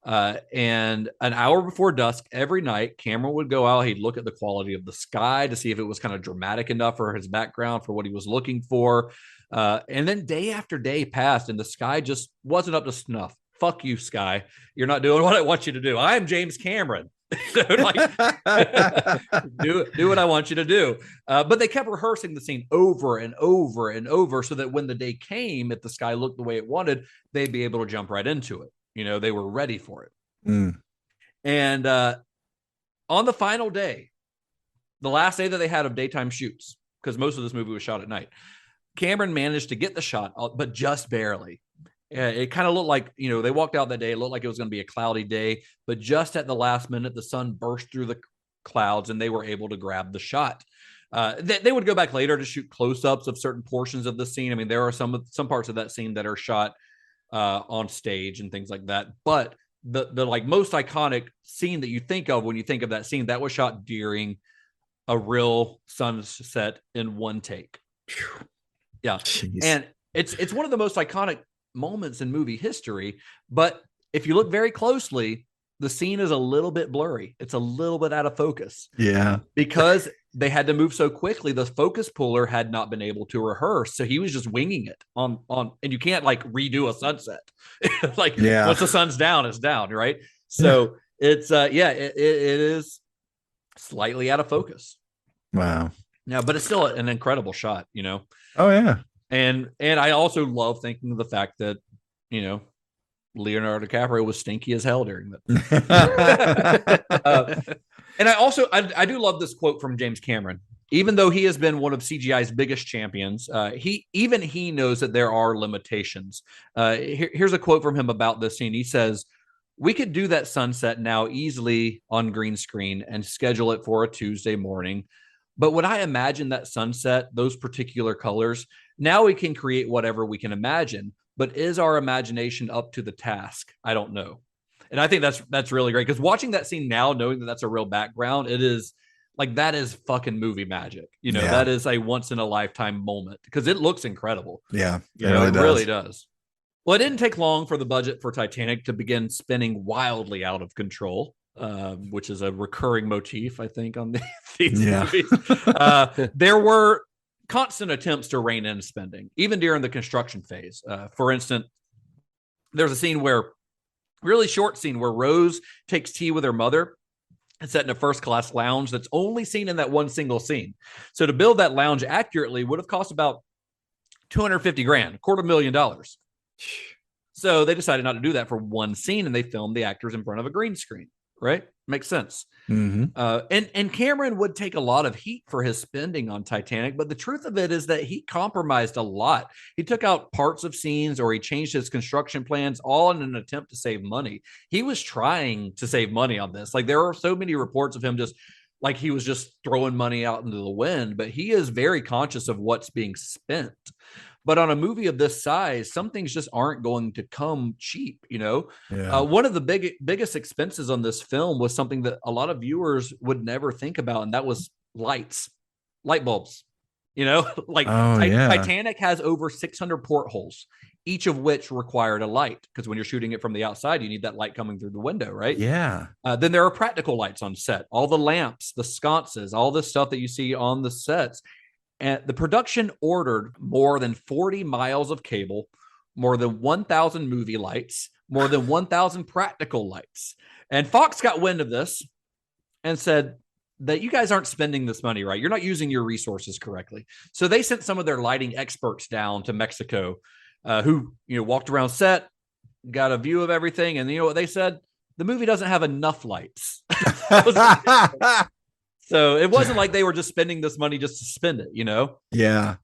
And an hour before dusk every night, Cameron would go out. He'd look at the quality of the sky to see if it was kind of dramatic enough for his background, for what he was looking for. And then day after day passed, and the sky just wasn't up to snuff. Fuck you, sky. You're not doing what I want you to do. I'm James Cameron. do what I want you to do. But they kept rehearsing the scene over and over and over, so that when the day came, if the sky looked the way it wanted, they'd be able to jump right into it. They were ready for it. And on the final day, the last day that they had of daytime shoots, because most of this movie was shot at night, Cameron managed to get the shot, but just barely. It kind of looked like, they walked out that day. It looked like it was going to be a cloudy day, but just at the last minute, the sun burst through the clouds and they were able to grab the shot. They would go back later to shoot close-ups of certain portions of the scene. I mean, there are some parts of that scene that are shot on stage and things like that. But the like most iconic scene that you think of when you think of that scene, that was shot during a real sunset in one take. Yeah. Jeez. And it's one of the most iconic moments in movie history. But if you look very closely, the scene is a little bit blurry. It's a little bit out of focus. Yeah. Because they had to move so quickly. The focus puller had not been able to rehearse. So he was just winging it on, and you can't like redo a sunset. Once the sun's down, it's down. Right. So it's, it is slightly out of focus. Wow. Yeah. But it's still an incredible shot, Oh yeah. And I also love thinking of the fact that, Leonardo DiCaprio was stinky as hell during that. And I do love this quote from James Cameron. Even though he has been one of CGI's biggest champions, he knows that there are limitations. Here's a quote from him about this scene. He says, "We could do that sunset now easily on green screen and schedule it for a Tuesday morning. But when I imagine that sunset, those particular colors, now we can create whatever we can imagine. But is our imagination up to the task? I don't know." And I think that's really great, because watching that scene now, knowing that that's a real background, it is like, that is fucking movie magic. That is a once in a lifetime moment, because it looks incredible. Yeah, it really does. Well, it didn't take long for the budget for Titanic to begin spinning wildly out of control. which is a recurring motif, I think, on these movies. There were constant attempts to rein in spending, even during the construction phase. For instance, there's a scene really short scene where Rose takes tea with her mother and set in a first-class lounge that's only seen in that one single scene. So to build that lounge accurately would have cost about $250,000, $250,000. So they decided not to do that for one scene, and they filmed the actors in front of a green screen. Right? Makes sense. And Cameron would take a lot of heat for his spending on Titanic, but the truth of it is that he compromised a lot. He took out parts of scenes, or he changed his construction plans, all in an attempt to save money. He was trying to save money on this. Like, there are so many reports of him just like he was just throwing money out into the wind, but he is very conscious of what's being spent. But on a movie of this size, some things just aren't going to come cheap, you know? One of the biggest expenses on this film was something that a lot of viewers would never think about, and that was light bulbs. You know, like Titanic has over 600 portholes, each of which required a light, because when you're shooting it from the outside, you need that light coming through the window, right? Yeah. Then there are practical lights on set, all the lamps, the sconces, all the stuff that you see on the sets. And the production ordered more than 40 miles of cable, more than 1,000 movie lights, more than 1,000 practical lights. And Fox got wind of this and said that you guys aren't spending this money right. You're not using your resources correctly. So they sent some of their lighting experts down to Mexico, who, you know, walked around set, got a view of everything. And you know what they said? The movie doesn't have enough lights. So it wasn't like they were just spending this money just to spend it, you know? Yeah.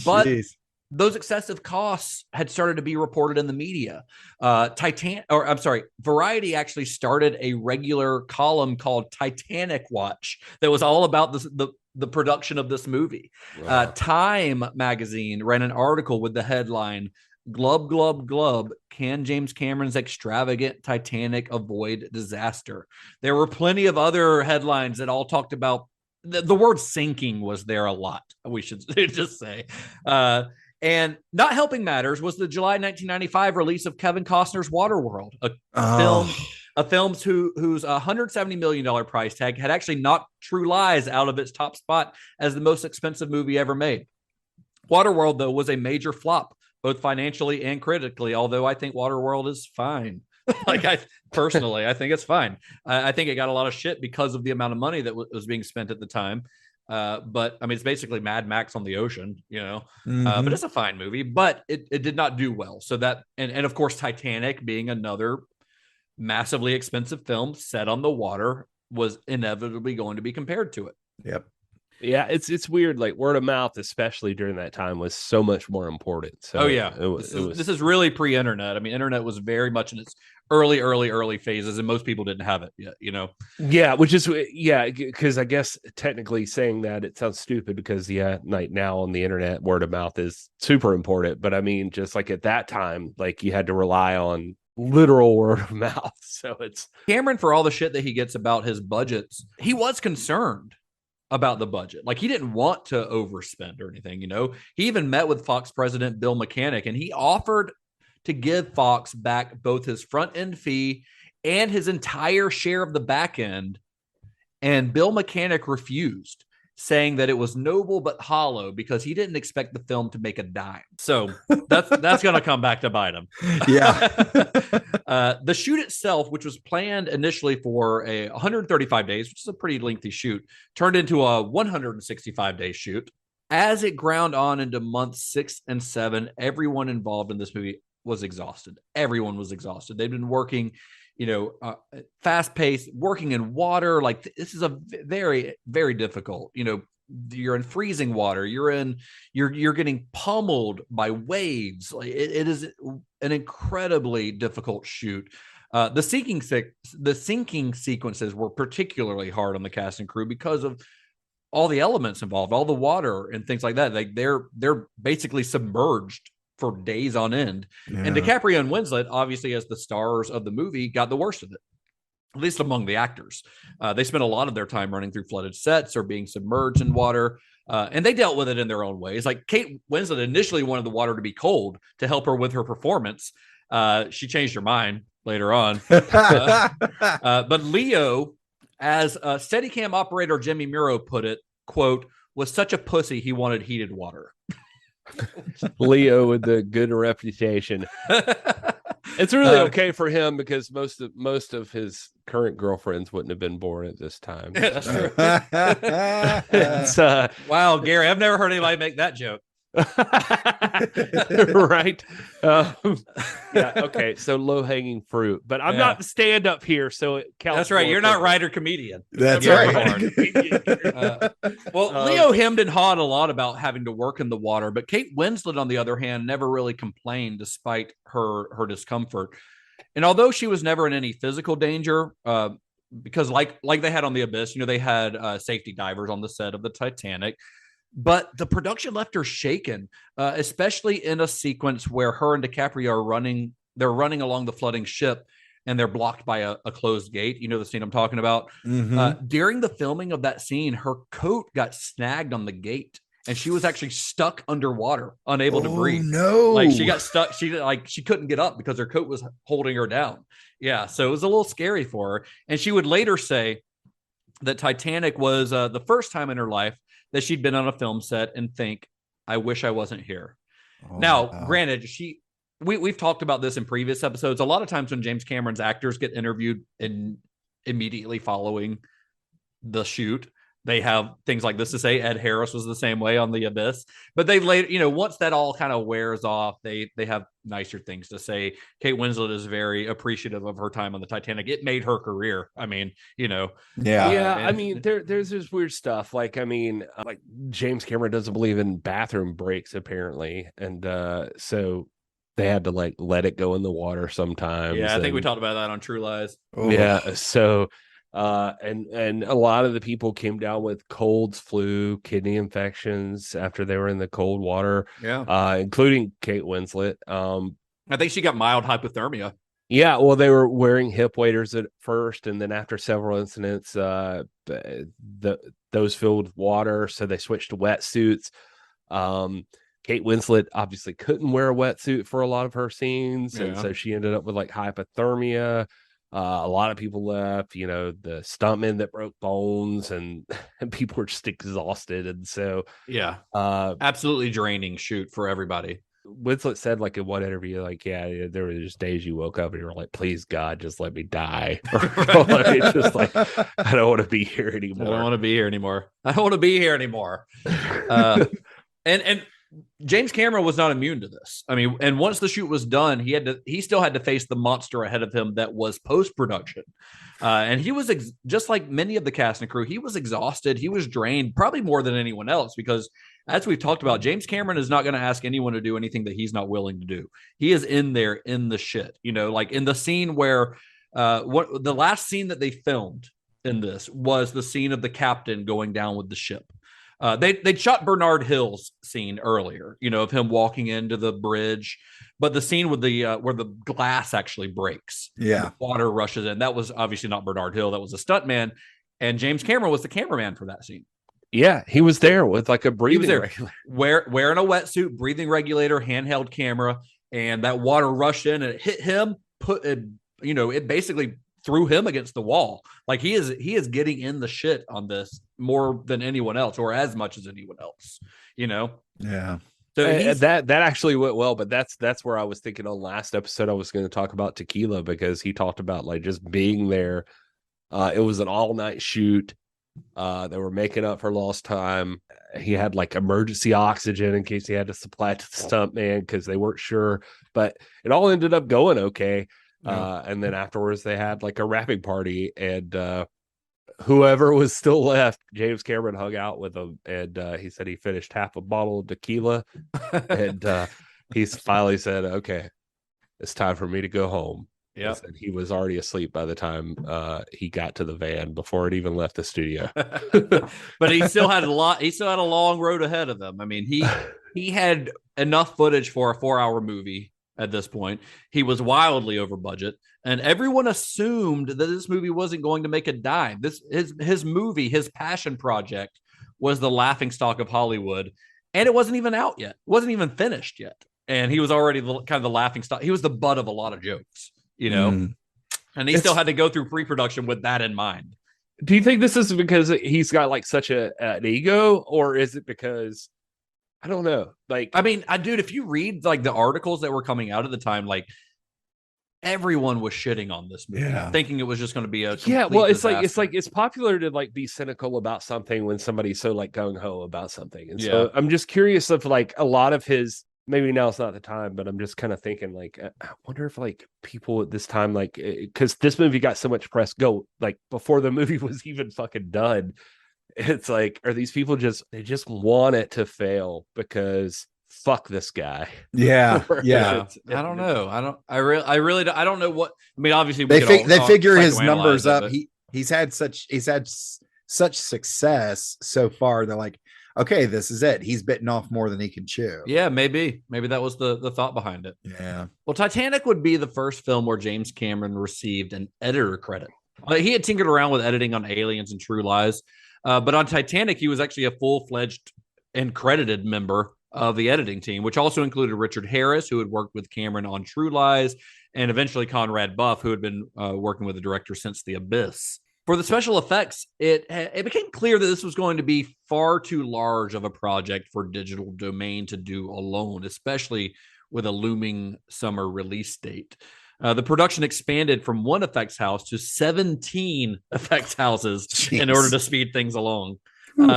But those excessive costs had started to be reported in the media. Variety actually started a regular column called Titanic Watch that was all about the production of this movie. Wow. Time magazine ran an article with the headline, "Glub, glub, glub, can James Cameron's extravagant Titanic avoid disaster?" There were plenty of other headlines that all talked about the word sinking was there a lot, we should just say. And not helping matters was the July 1995 release of Kevin Costner's Waterworld, a film whose $170 million price tag had actually knocked True Lies out of its top spot as the most expensive movie ever made. Waterworld, though, was a major flop, both financially and critically, although I think Waterworld is fine. I think it's fine. I think it got a lot of shit because of the amount of money that was being spent at the time. But I mean, it's basically Mad Max on the ocean, you know, but it's a fine movie, but it did not do well. So that, and of course, Titanic being another massively expensive film set on the water was inevitably going to be compared to it. Yep. Yeah, it's weird. Like, word of mouth, especially during that time, was so much more important. So this is really pre-internet. I mean, internet was very much in its early phases, and most people didn't have it yet, you know? Yeah, which is, because I guess technically saying that, it sounds stupid because, like now on the internet, word of mouth is super important. But I mean, just like at that time, like you had to rely on literal word of mouth. So it's Cameron, for all the shit that he gets about his budgets, he was concerned about the budget. Like, he didn't want to overspend or anything, you know? He even met with Fox president Bill Mechanic, and he offered to give Fox back both his front end fee and his entire share of the back end. And Bill Mechanic refused, saying that it was noble but hollow because he didn't expect the film to make a dime. So that's going to come back to bite him. Yeah. The shoot itself, which was planned initially for 135 days, which is a pretty lengthy shoot, turned into a 165-day shoot. As it ground on into months 6 and 7, everyone involved in this movie was exhausted. Everyone was exhausted. They'd been working, you know, fast paced, working in water. Like, this is a very, very difficult, you know, you're in freezing water. You're getting pummeled by waves. Like, it is an incredibly difficult shoot. The sinking sequences were particularly hard on the cast and crew because of all the elements involved, all the water and things like that. Like, they're basically submerged for days on end. Yeah. And DiCaprio and Winslet, obviously as the stars of the movie, got the worst of it, at least among the actors. They spent a lot of their time running through flooded sets or being submerged in water, and they dealt with it in their own ways. Like, Kate Winslet initially wanted the water to be cold to help her with her performance. She changed her mind later on. But Leo, as Steadicam operator Jimmy Muro put it, quote, was such a pussy he wanted heated water. Leo with the good reputation. It's really okay for him because most of his current girlfriends wouldn't have been born at this time. Yeah, that's true. Wow, Gary, I've never heard anybody make that joke. Right. Yeah. Okay. So low hanging fruit, but I'm not the stand up here, so it counts. That's right. You're not writer comedian. That's right. Leo hemmed and hawed a lot about having to work in the water, but Kate Winslet, on the other hand, never really complained despite her discomfort. And although she was never in any physical danger, because like they had on The Abyss, they had safety divers on the set of the Titanic. But the production left her shaken, especially in a sequence where her and DiCaprio are running. They're running along the flooding ship, and they're blocked by a closed gate. You know the scene I'm talking about. Mm-hmm. During the filming of that scene, her coat got snagged on the gate, and she was actually stuck underwater, unable to breathe. No, like she got stuck. She couldn't get up because her coat was holding her down. Yeah, so it was a little scary for her. And she would later say that Titanic was the first time in her life that she'd been on a film set and think, I wish I wasn't here. Granted, we've talked about this in previous episodes. A lot of times when James Cameron's actors get interviewed immediately following the shoot, they have things like this to say. Ed Harris was the same way on The Abyss, but they later, once that all kind of wears off, they have nicer things to say. Kate Winslet is very appreciative of her time on the Titanic. It made her career. I mean, I mean, there's this weird stuff. Like James Cameron doesn't believe in bathroom breaks apparently, and so they had to let it go in the water sometimes. Yeah, I think we talked about that on True Lies. Yeah, so. And a lot of the people came down with colds, flu, kidney infections after they were in the cold water. Yeah. Including Kate Winslet. I think she got mild hypothermia. Yeah, well, they were wearing hip waders at first, and then after several incidents, those filled with water, so they switched to wetsuits. Kate Winslet obviously couldn't wear a wetsuit for a lot of her scenes, and so she ended up with hypothermia. A lot of people left, the stuntmen that broke bones, and people were just exhausted. And so, absolutely draining shoot for everybody. Winslet said in one interview, there were just days you woke up and you were like, please God, just let me die. Just I don't want to be here anymore. I don't want to be here anymore. And James Cameron was not immune to this. I mean, and once the shoot was done, he still had to face the monster ahead of him that was post-production. And he was just like many of the cast and crew, he was exhausted. He was drained, probably more than anyone else, because as we've talked about, James Cameron is not going to ask anyone to do anything that he's not willing to do. He is in there in the shit, like in the scene where the last scene that they filmed in this was the scene of the captain going down with the ship. They'd shot Bernard Hill's scene earlier, of him walking into the bridge, but the scene with the where the glass actually breaks, the water rushes in. That was obviously not Bernard Hill. That was a stuntman, and James Cameron was the cameraman for that scene. Yeah, he was there with a breathing regulator, wearing a wetsuit, breathing regulator, handheld camera, and that water rushed in and it hit him. It basically threw him against the wall. Like he is getting in the shit on this more than anyone else, or as much as anyone else. Yeah. So that actually went well, but that's where I was thinking on last episode I was going to talk about Tequila, because he talked about just being there. It was an all-night shoot. They were making up for lost time. He had emergency oxygen in case he had to supply it to the stuntman because they weren't sure, but it all ended up going okay. And then afterwards they had a wrapping party, and whoever was still left, James Cameron hung out with him, and he said he finished half a bottle of tequila, and he finally said, okay, it's time for me to go home. Yeah, he was already asleep by the time he got to the van before it even left the studio. But he still had a long road ahead of him. I mean, he had enough footage for a 4-hour movie. At this point, he was wildly over budget, and everyone assumed that this movie wasn't going to make a dime. His movie, his passion project, was the laughingstock of Hollywood, and it wasn't even out yet. It wasn't even finished yet, and he was already kind of the laughingstock. He was the butt of a lot of jokes, you know, and he still had to go through pre-production with that in mind. Do you think this is because he's got like such an ego, or is it because I don't know? Like, I mean, dude, if you read like the articles that were coming out at the time, like everyone was shitting on this movie, thinking it was just going to be a well, it's disaster. like it's popular to like be cynical about something when somebody's so like gung ho about something, and so I'm just curious if like a lot of his. Maybe now it's not the time, but I'm just kind of thinking like, I wonder if like people at this time, like, because this movie got so much press like before the movie was even fucking done. It's like, are these people they just want it to fail because fuck this guy? Yeah. I don't know. I really don't, I don't know what. I mean, obviously they figure his numbers up. He's had such success so far. They're like, okay, this is it. He's bitten off more than he can chew. Yeah, maybe that was the thought behind it. Yeah. Well, Titanic would be the first film where James Cameron received an editor credit. He had tinkered around with editing on Aliens and True Lies, but on Titanic, he was actually a full-fledged and credited member of the editing team, which also included Richard Harris, who had worked with Cameron on True Lies, and eventually Conrad Buff, who had been working with the director since The Abyss. For the special effects, it became clear that this was going to be far too large of a project for Digital Domain to do alone, especially with a looming summer release date. The production expanded from one effects house to 17 effects houses in order to speed things along,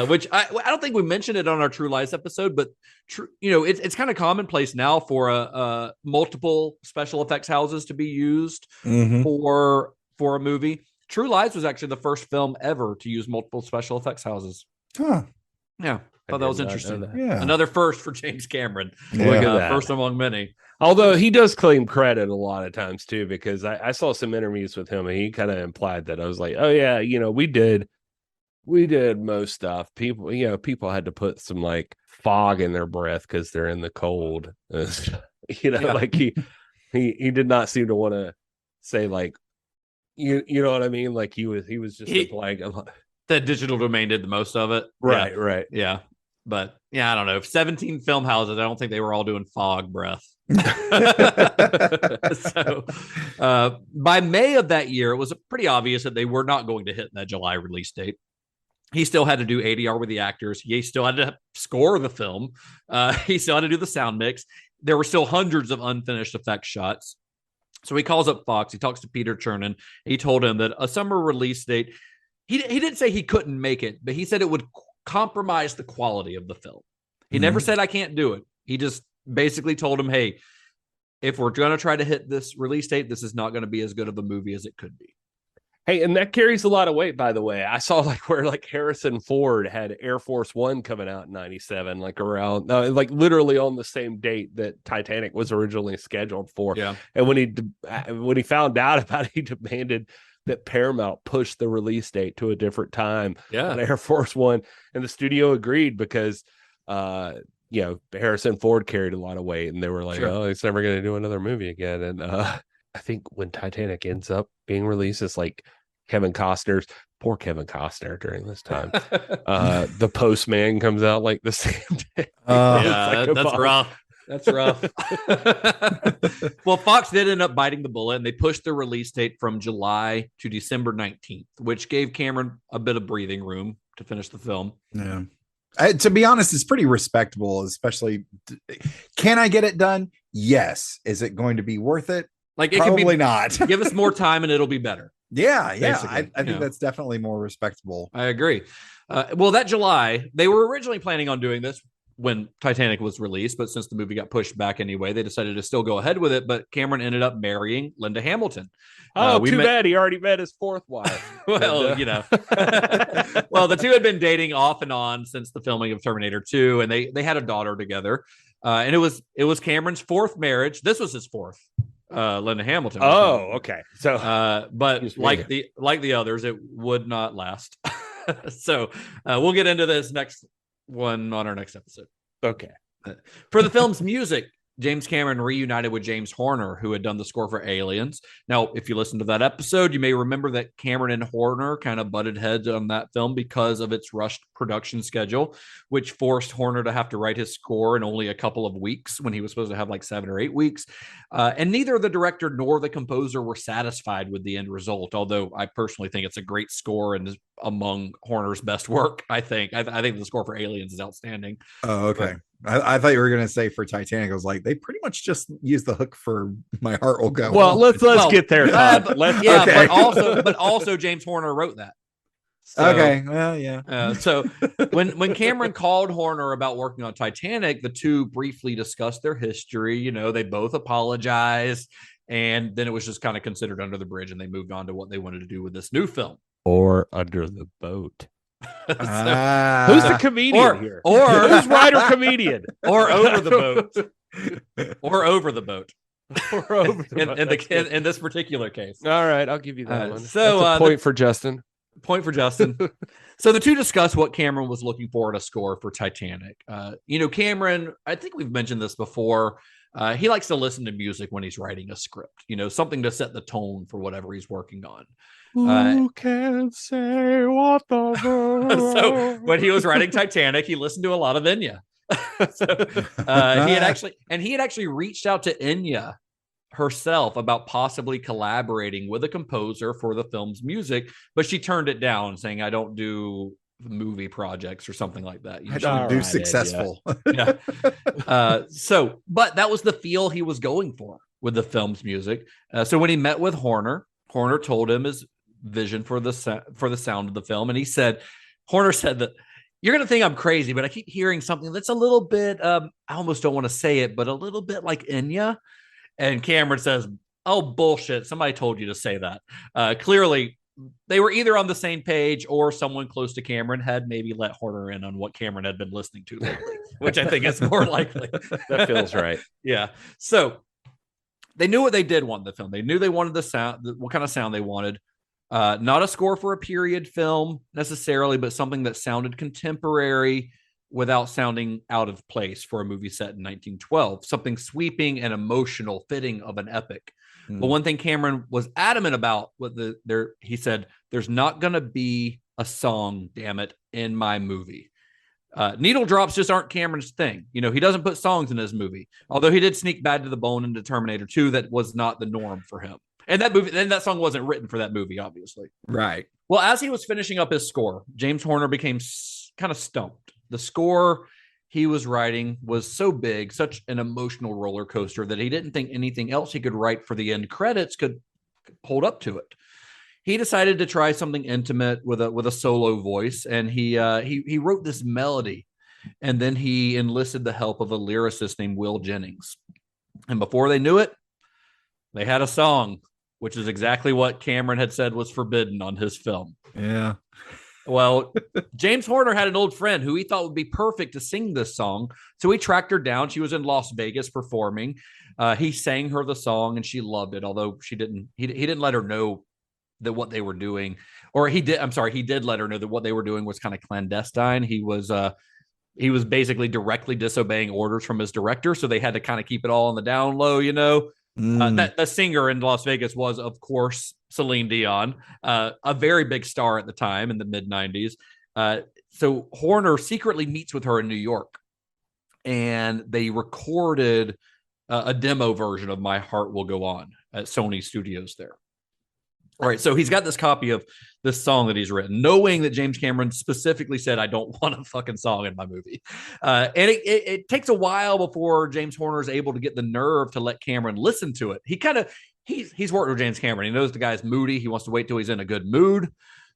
which I don't think we mentioned it on our True Lies episode, but it's kind of commonplace now for multiple special effects houses to be used for a movie. True Lies was actually the first film ever to use multiple special effects houses. Huh. Yeah. Thought that was interesting. Yeah. Another first for James Cameron. Yeah. Look at that. First among many. Although he does claim credit a lot of times too, because I saw some interviews with him and he kind of implied that. I was like, oh yeah, we did most stuff. People had to put some like fog in their breath because they're in the cold. Like he did not seem to want to say like, you know what I mean? Like he was just implying a lot. The Digital Domain did the most of it. Right. Yeah. But yeah, I don't know. 17 film houses, I don't think they were all doing fog breath. So by May of that year, it was pretty obvious that they were not going to hit that July release date. He still had to do ADR with the actors. He still had to score the film. He still had to do the sound mix. There were still hundreds of unfinished effects shots. So he calls up Fox. He talks to Peter Chernin. He told him that a summer release date, he didn't say he couldn't make it, but he said it would compromise the quality of the film. He never said, I can't do it. He just basically told him, hey, if we're going to try to hit this release date, this is not going to be as good of a movie as it could be. Hey, and that carries a lot of weight, by the way. I saw like where like Harrison Ford had Air Force One coming out in 97, like around like literally on the same date that Titanic was originally scheduled for. Yeah. And when he found out about it, he demanded that Paramount push the release date to a different time on Air Force One. And the studio agreed because Harrison Ford carried a lot of weight and they were like, oh, he's never going to do another movie again. And I think when Titanic ends up being released, it's like poor Kevin Costner during this time. The Postman comes out like the same day. That's rough. That's rough. Well, Fox did end up biting the bullet and they pushed the release date from July to December 19th, which gave Cameron a bit of breathing room to finish the film. Yeah. To be honest, it's pretty respectable, especially. Can I get it done? Yes. Is it going to be worth it? Like, it probably can be, not. Give us more time and it'll be better. Yeah. I think that's definitely more respectable. I agree. Well, that July, they were originally planning on doing this when Titanic was released, but since the movie got pushed back anyway, they decided to still go ahead with it. But Cameron ended up marrying Linda Hamilton. Too bad. He already met his fourth wife. Well, well, the two had been dating off and on since the filming of Terminator 2, and they had a daughter together. And it was Cameron's fourth marriage. This was his fourth. Linda Hamilton. Oh, okay. So, but like the others, it would not last. So we'll get into this next one on our next episode. Okay. For the film's music, James Cameron reunited with James Horner, who had done the score for Aliens. Now, if you listen to that episode, you may remember that Cameron and Horner kind of butted heads on that film because of its rushed production schedule, which forced Horner to have to write his score in only a couple of weeks when he was supposed to have like 7 or 8 weeks. And neither the director nor the composer were satisfied with the end result, although I personally think it's a great score and is among Horner's best work, I think. I think the score for Aliens is outstanding. Oh, okay. I thought you were going to say for Titanic. I was like, they pretty much just used the hook for My Heart Will Go Well, On. let's get there, Todd. Okay. but also James Horner wrote that. So, okay. Well, yeah. So when Cameron called Horner about working on Titanic, the two briefly discussed their history. You know, they both apologized, and then it was just kind of considered under the bridge, and they moved on to what they wanted to do with this new film. Or Under the Boat. So, who's the comedian here? Or who's writer comedian? Or Over the Boat. Or Over the Boat. Or Over the Boat. In this particular case. All right, I'll give you that one. So that's a point for Justin. Point for Justin. So the two discussed what Cameron was looking for in a score for Titanic. Cameron, I think we've mentioned this before. He likes to listen to music when he's writing a script, something to set the tone for whatever he's working on. Who can say what the So when he was writing Titanic, he listened to a lot of Enya. He had actually reached out to Enya herself about possibly collaborating with a composer for the film's music, but she turned it down, saying, "I don't do movie projects or something like that. I don't do successful." Yeah. But that was the feel he was going for with the film's music. So when he met with Horner told him his vision for the sound of the film, and Horner said that, "You're going to think I'm crazy, but I keep hearing something that's a little bit, I almost don't want to say it, but a little bit like Enya." And Cameron says, "Oh, bullshit. Somebody told you to say that." Clearly, they were either on the same page or someone close to Cameron had maybe let Horner in on what Cameron had been listening to lately, which I think is more likely. That feels right. Yeah. So they knew what they did want in the film. They knew they wanted the sound, what kind of sound they wanted. Not a score for a period film necessarily, but something that sounded contemporary without sounding out of place for a movie set in 1912. Something sweeping and emotional, fitting of an epic. But one thing Cameron was adamant about, he said, "There's not going to be a song, damn it, in my movie." Needle drops just aren't Cameron's thing. He doesn't put songs in his movie. Although he did sneak Bad to the Bone into Terminator 2, that was not the norm for him. And that song wasn't written for that movie, obviously. Right. Well, as he was finishing up his score, James Horner became kind of stumped. The score he was writing was so big, such an emotional roller coaster, that he didn't think anything else he could write for the end credits could hold up to it. He decided to try something intimate with a solo voice, and he wrote this melody, and then he enlisted the help of a lyricist named Will Jennings. And before they knew it, they had a song, which is exactly what Cameron had said was forbidden on his film. Yeah. Well, James Horner had an old friend who he thought would be perfect to sing this song. So he tracked her down. She was in Las Vegas performing. He sang her the song and she loved it, although he didn't let her know that what they were doing, or he did let her know that what they were doing was kind of clandestine. He was basically directly disobeying orders from his director. So they had to kind of keep it all on the down low, That the singer in Las Vegas was, of course, Celine Dion, a very big star at the time in the mid-90s. So Horner secretly meets with her in New York, and they recorded a demo version of My Heart Will Go On at Sony Studios there. All right, so he's got this copy of this song that he's written, knowing that James Cameron specifically said, "I don't want a fucking song in my movie." And it takes a while before James Horner is able to get the nerve to let Cameron listen to it. He's worked with James Cameron. He knows the guy's moody. He wants to wait till he's in a good mood.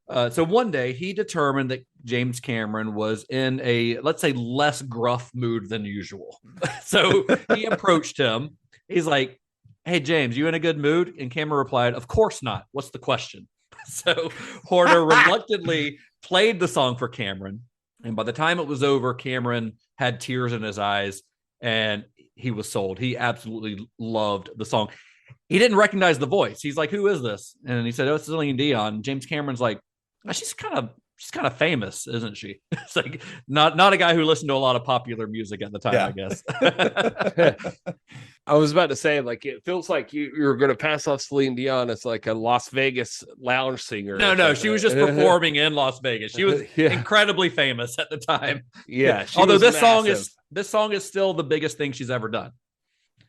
So one day he determined that James Cameron was in a, let's say, less gruff mood than usual. So he approached him. He's like, "Hey, James, you in a good mood?" And Cameron replied, "Of course not. What's the question?" So Horner reluctantly played the song for Cameron. And by the time it was over, Cameron had tears in his eyes and he was sold. He absolutely loved the song. He didn't recognize the voice. He's like, "Who is this?" And he said, "Oh, it's Celine Dion." James Cameron's like, "She's kind of she's kind of famous, isn't she? It's like not a guy who listened to a lot of popular music at the time, I guess. I was about to say, like, it feels like you're going to pass off Celine Dion as like a Las Vegas lounge singer. No, she was just performing in Las Vegas. She was incredibly famous at the time. Yeah, although this song is still the biggest thing she's ever done.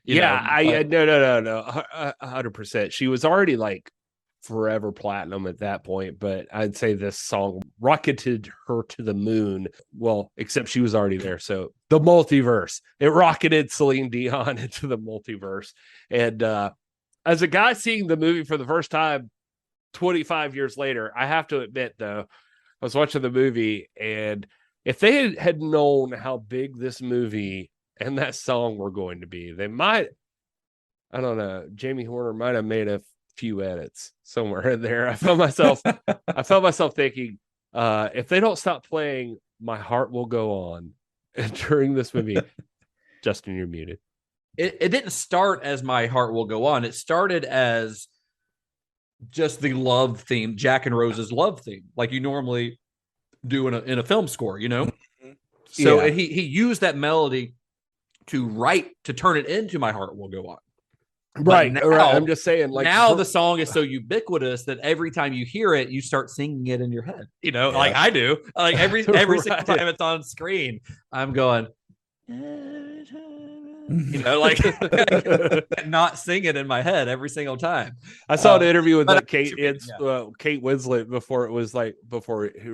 No, 100%. She was already like forever platinum at that point, but I'd say this song rocketed her to the moon. Well, except she was already there. So the multiverse, it rocketed Celine Dion into the multiverse. And as a guy seeing the movie for the first time 25 years later, I have to admit, though, I was watching the movie, and if they had known how big this movie and that song were going to be, they might, I don't know, Jamie Horner might have made a few edits somewhere in there. I felt myself thinking, if they don't stop playing My Heart Will Go On during this movie, Justin, you're muted. It didn't start as My Heart Will Go On. It started as just the love theme, Jack and Rose's love theme, like you normally do in a film score, you know? So he used that melody to turn it into My Heart Will Go On. Right. I'm just saying, like, now the song is so ubiquitous that every time you hear it, you start singing it in your head. You know, like I do. Like every single time it's on screen, I'm going, you know, like not sing it in my head every single time. I saw an interview with Kate Winslet before he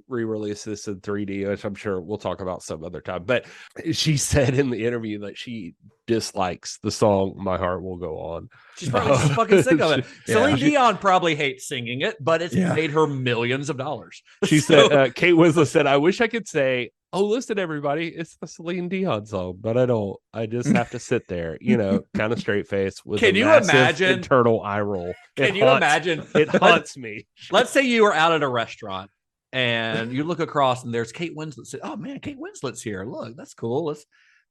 re-released this in 3D, which I'm sure we'll talk about some other time. But she said in the interview that she dislikes the song My Heart Will Go On. She's probably just fucking sick of it. Celine Dion probably hates singing it, but it's made her millions of dollars. She said, Kate Winslet said, I wish I could say, oh, listen, everybody, it's the Celine Dion song, but I don't. I just have to sit there, you know, kind of straight face with Can a you massive imagine internal eye roll. Can you imagine? It haunts me. Let's say you were out at a restaurant and you look across and there's Kate Winslet. Say, oh man, Kate Winslet's here. Look, that's cool.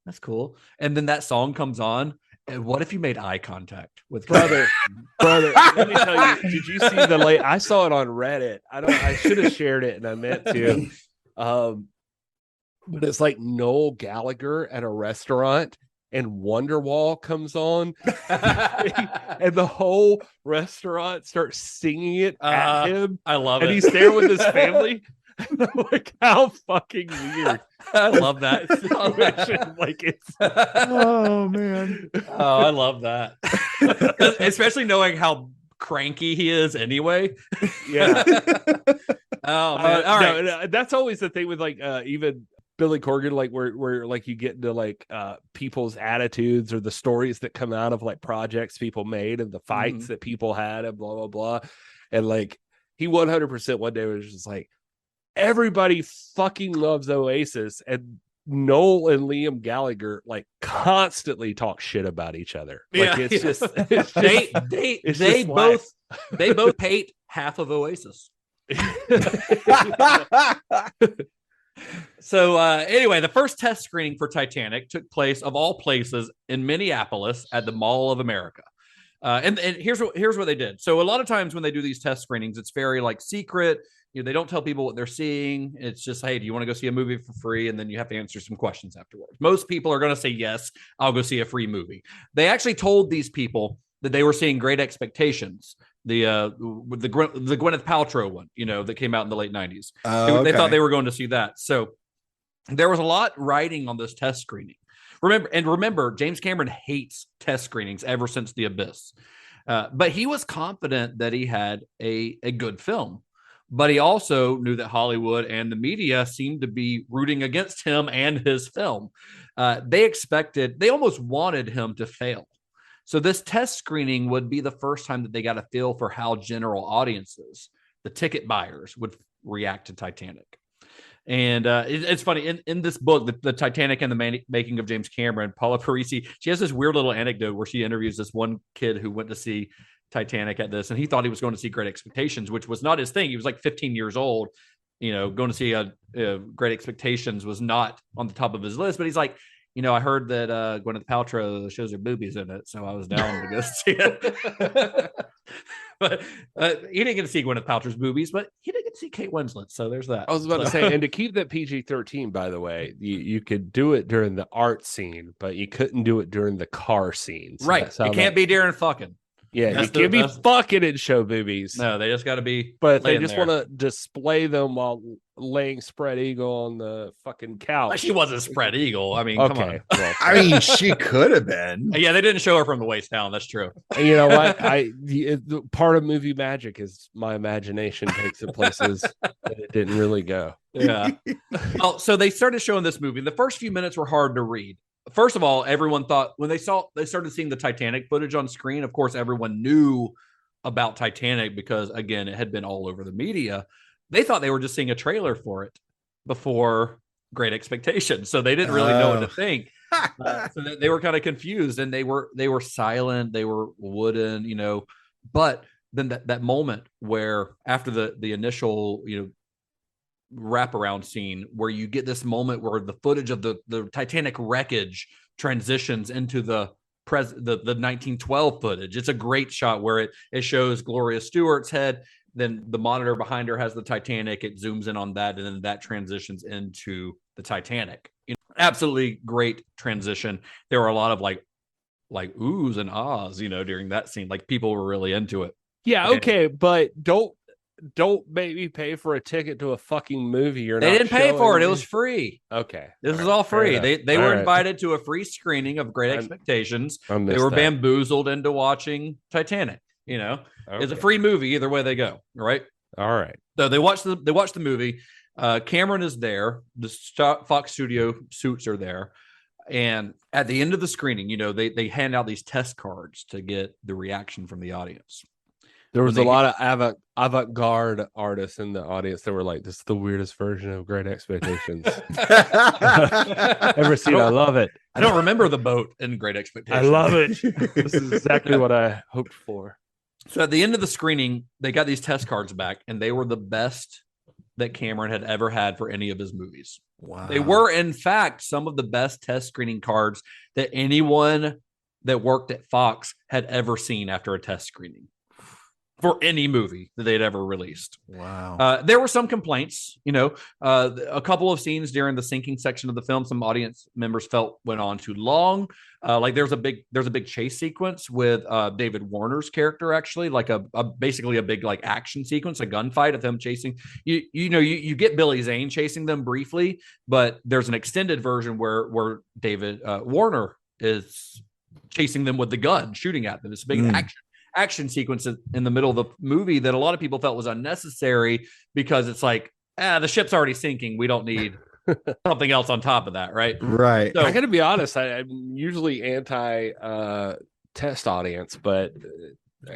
That's cool. And then that song comes on. And what if you made eye contact with brother? Let me tell you. Did you see the late? I saw it on Reddit. I should have shared it, and I meant to. But it's like Noel Gallagher at a restaurant, and Wonderwall comes on, and the whole restaurant starts singing it at him. I love it. And he's there with his family. Like, how fucking weird. I love that. Like, it's oh man. Oh, I love that. Especially knowing how cranky he is anyway. Yeah. Oh man. All right. No, that's always the thing with like even Billy Corgan, like where like you get into like people's attitudes or the stories that come out of like projects people made and the fights that people had and blah blah blah. And like he 100% one day was just like, everybody fucking loves Oasis, and Noel and Liam Gallagher like constantly talk shit about each other. Like they both hate half of Oasis. So anyway, the first test screening for Titanic took place, of all places, in Minneapolis at the Mall of America. And here's what they did. So a lot of times when they do these test screenings, it's very like secret. You know, they don't tell people what they're seeing. It's just, hey, do you want to go see a movie for free? And then you have to answer some questions afterwards. Most people are going to say, yes, I'll go see a free movie. They actually told these people that they were seeing Great Expectations, the Gwyneth Paltrow one, you know, that came out in the late 90s. They thought they were going to see that. So there was a lot riding on this test screening. Remember, James Cameron hates test screenings ever since The Abyss. But he was confident that he had a good film. But he also knew that Hollywood and the media seemed to be rooting against him and his film. They almost wanted him to fail. So this test screening would be the first time that they got a feel for how general audiences, the ticket buyers, would react to Titanic. And it's funny, in this book, the Titanic and the Making of James Cameron, Paula Parisi, she has this weird little anecdote where she interviews this one kid who went to see Titanic at this, and he thought he was going to see Great Expectations, which was not his thing. He was like 15 years old, you know, going to see a Great Expectations was not on the top of his list. But he's like, you know, I heard that Gwyneth Paltrow shows her boobies in it, so I was down to go see it. But he didn't get to see Gwyneth Paltrow's boobies, but he didn't get to see Kate Winslet. So there's that. I was about to say, and to keep that PG-13, by the way, you could do it during the art scene, but you couldn't do it during the car scene. So right. It can't be during fucking. Yeah, you can't be fucking and show boobies. No, they just got to be. But if they just want to display them while laying spread eagle on the fucking couch. She wasn't spread eagle. I mean, come on. Well, I mean, she could have been. Yeah, they didn't show her from the waist down. That's true. And you know what? The part of movie magic is my imagination takes it places that it didn't really go. Yeah. Well, so they started showing this movie. The first few minutes were hard to read. First of all, everyone thought when they started seeing the Titanic footage on screen, of course, everyone knew about Titanic because, again, it had been all over the media. They thought they were just seeing a trailer for it before Great Expectations. So they didn't really know what to think. So they were kind of confused, and they were silent. They were wooden, but then that moment where after the initial, wraparound scene where you get this moment where the footage of the Titanic wreckage transitions into the 1912 footage. It's a great shot where it shows Gloria Stewart's head, then the monitor behind her has the Titanic, it zooms in on that, and then that transitions into the Titanic. Absolutely great transition. There were a lot of like oohs and ahs, during that scene. Like people were really into it. Yeah, okay, but don't make me pay for a ticket to a fucking movie. They didn't pay for it. It was free. Okay. This is all free. They were invited to a free screening of Great Expectations. They were bamboozled into watching Titanic. It's a free movie either way they go. Right. All right. So they watched the movie. Cameron is there. The Fox Studio suits are there. And at the end of the screening, they hand out these test cards to get the reaction from the audience. There was a lot of avant-garde artists in the audience that were like, this is the weirdest version of Great Expectations. Ever seen? I love it. I don't remember the boat in Great Expectations. I love it. This is exactly what I hoped for. So at the end of the screening, they got these test cards back, and they were the best that Cameron had ever had for any of his movies. Wow. They were, in fact, some of the best test screening cards that anyone that worked at Fox had ever seen after a test screening for any movie that they'd ever released. Wow. There were some complaints, a couple of scenes during the sinking section of the film, some audience members felt went on too long. Like there's a big chase sequence with David Warner's character, actually, like basically a big like action sequence, a gunfight of them chasing. You get Billy Zane chasing them briefly, but there's an extended version where David Warner is chasing them with the gun, shooting at them. It's a big action sequence in the middle of the movie that a lot of people felt was unnecessary because it's like, the ship's already sinking. We don't need something else on top of that, right? Right. So, I got to be honest. I'm usually anti test audience, but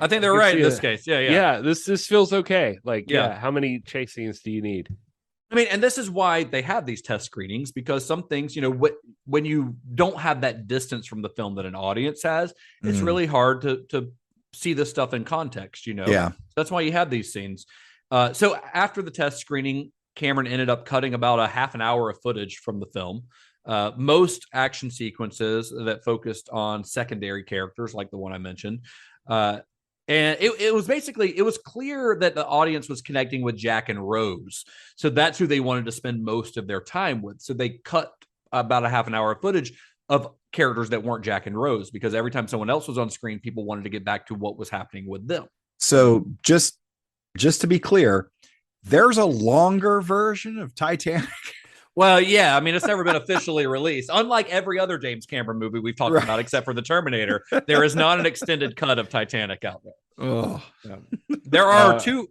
I think they're right in this case. Yeah. This feels okay. Like, how many chase scenes do you need? I mean, and this is why they have these test screenings, because some things, when you don't have that distance from the film that an audience has, it's really hard to see this stuff in context, Yeah. That's why you have these scenes. So after the test screening, Cameron ended up cutting about a half an hour of footage from the film. Most action sequences that focused on secondary characters, like the one I mentioned. And it was clear that the audience was connecting with Jack and Rose. So that's who they wanted to spend most of their time with. So they cut about a half an hour of footage of characters that weren't Jack and Rose, because every time someone else was on screen, people wanted to get back to what was happening with them. So just to be clear, there's a longer version of Titanic. Well, yeah, I mean, it's never been officially released. Unlike every other James Cameron movie we've talked about, except for The Terminator, there is not an extended cut of Titanic out there. Oh, there are two.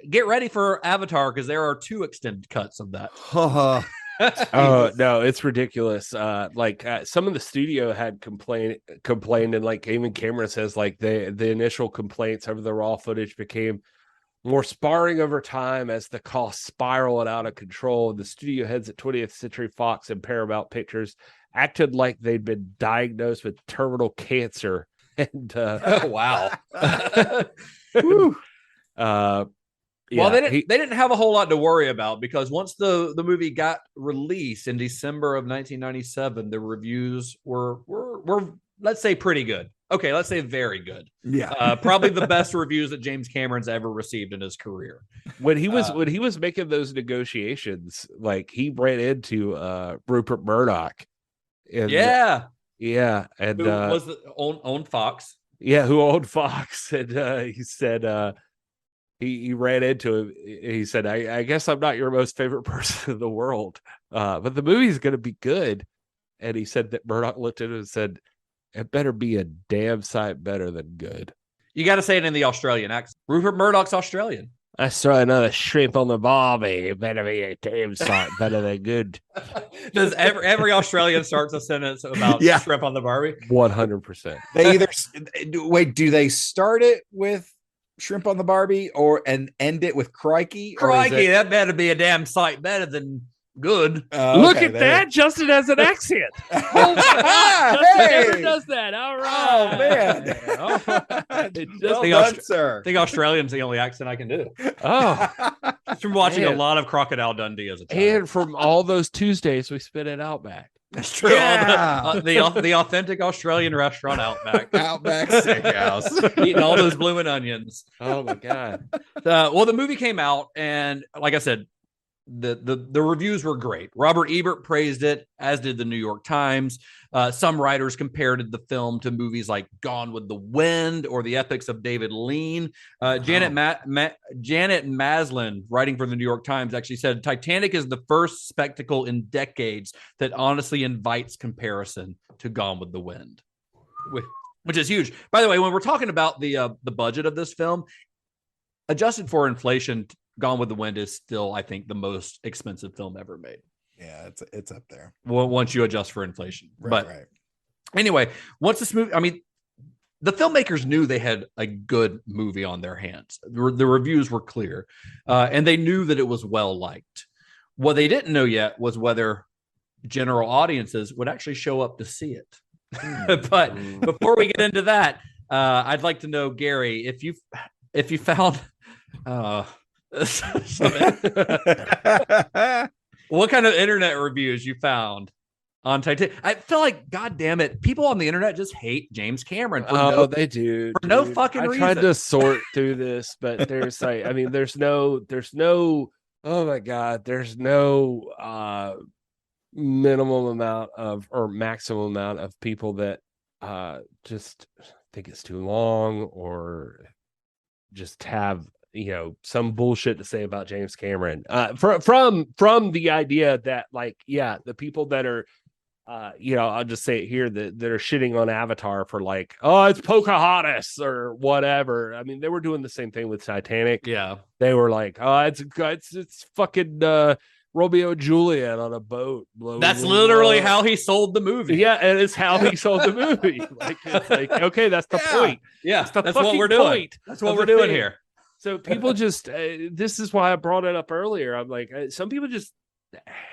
Get ready for Avatar, because there are two extended cuts of that. Oh no, it's ridiculous. Some of the studio had complained, and like even Cameron says, like the initial complaints over the raw footage became more sparring over time as the costs spiraled out of control. The studio heads at 20th Century Fox and Paramount Pictures acted like they'd been diagnosed with terminal cancer. And wow. Well, they didn't have a whole lot to worry about, because once the movie got released in December of 1997, the reviews were let's say pretty good. Okay, let's say very good. Yeah. Probably the best reviews that James Cameron's ever received in his career. When he was making those negotiations, like he ran into Rupert Murdoch. And, yeah. And who was the owned Fox. Yeah, who owned Fox. And he said he ran into him. He said, I guess I'm not your most favorite person in the world. But the movie's gonna be good. And he said that Murdoch looked at him and said, it better be a damn sight better than good. You got to say it in the Australian accent. Rupert Murdoch's Australian. I saw another shrimp on the barbie. It better be a damn sight better than good. Does every Australian starts a sentence about shrimp on the barbie? 100%. They either do they start it with shrimp on the barbie and end it with crikey? Crikey, that better be a damn sight better than good. Look at that. Justin has an accent. Oh my God. Justin never does that. All right. Oh man. Sir. I think Australian's the only accent I can do. Oh. Just from watching a lot of Crocodile Dundee as a child. And from all those Tuesdays we spent at Outback. That's true. Yeah. The authentic Australian restaurant Outback. Outback Steakhouse. Eating all those blooming onions. Oh my God. Well, the movie came out, and like I said, the reviews were great. Robert Ebert praised it, as did the New York Times. Some writers compared the film to movies like Gone with the Wind or the epics of David Lean. Janet Maslin, writing for the New York Times, actually said Titanic is the first spectacle in decades that honestly invites comparison to Gone with the Wind, which is huge. By the way, when we're talking about the budget of this film, adjusted for inflation, Gone with the Wind is still, I think, the most expensive film ever made. Yeah, it's up there. Well, once you adjust for inflation. Right. Anyway, once this movie, I mean, the filmmakers knew they had a good movie on their hands. The reviews were clear, and they knew that it was well liked. What they didn't know yet was whether general audiences would actually show up to see it. But before we get into that, I'd like to know, Gary, if you found what kind of internet reviews you found on Titanic? I feel like, God damn it, people on the internet just hate James Cameron. They do for no fucking reason. I tried to sort through this, but there's like, I mean, there's no. Oh my God, there's no minimum amount of or maximum amount of people that just think it's too long or just have some bullshit to say about James Cameron. From the idea that, like, yeah, the people that are I'll just say it here, that are shitting on Avatar for like, oh, it's Pocahontas or whatever. I mean, they were doing the same thing with Titanic. Yeah. They were like, oh, it's fucking Romeo and Juliet on a boat. That's literally how he sold the movie. Yeah, and it's how he sold the movie. Like, it's like, okay, that's the point. Yeah, that's what we're doing. That's what we're doing here. So people just, this is why I brought it up earlier. I'm like, some people just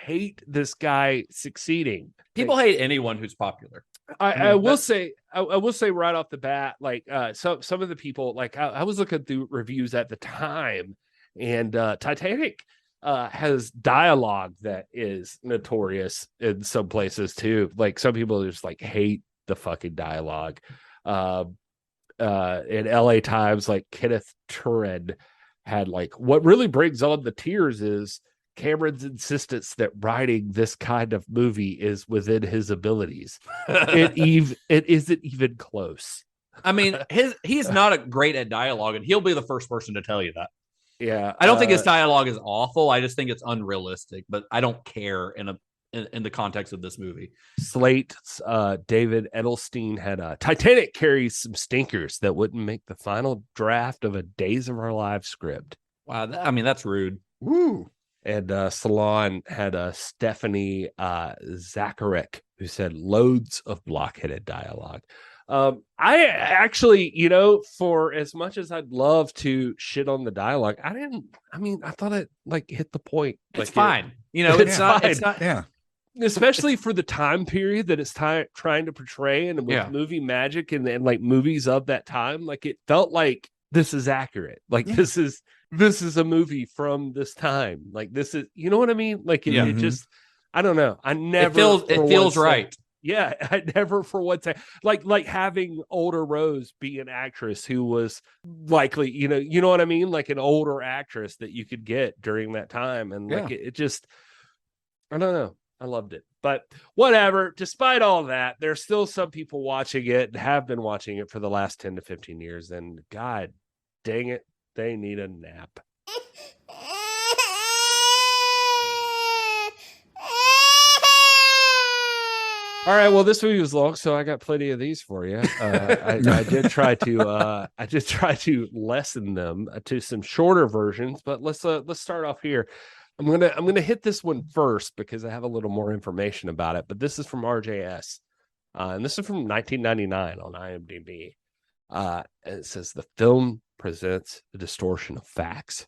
hate this guy succeeding. People hate anyone who's popular. I will say right off the bat, like some of the people, like I was looking through reviews at the time, and Titanic has dialogue that is notorious in some places too. Like some people just like hate the fucking dialogue. In LA Times, like Kenneth Turan had like, what really brings on the tears is Cameron's insistence that writing this kind of movie is within his abilities. It isn't even close. I mean, he's not great at dialogue, and he'll be the first person to tell you that. Yeah, I don't think his dialogue is awful. I just think it's unrealistic, but I don't care in the context of this movie. Slate's David Edelstein had Titanic carries some stinkers that wouldn't make the final draft of a Days of Our Lives script. Wow, that's rude. Woo. And Salon had Stephanie Zacharek, who said loads of blockheaded dialogue. I actually, for as much as I'd love to shit on the dialogue, I thought it like hit the point. It's fine. It's not. Yeah. Especially for the time period that it's trying to portray, and with movie magic and like movies of that time, like it felt like this is accurate. Like this is a movie from this time. Like this is, you know what I mean? Like it just, I don't know. I never. It feels right. Yeah, I never for one time like having older Rose be an actress who was likely, you know what I mean, like an older actress that you could get during that time, and like it just, I don't know, I loved it. But whatever, despite all that, there's still some people watching it and have been watching it for the last 10 to 15 years, and God dang it, they need a nap. All right, well, this movie was long, so I got plenty of these for you. I did try to lessen them to some shorter versions, but let's start off here. I'm gonna hit this one first because I have a little more information about it. But this is from RJS, and this is from 1999 on IMDb. And it says the film presents a distortion of facts.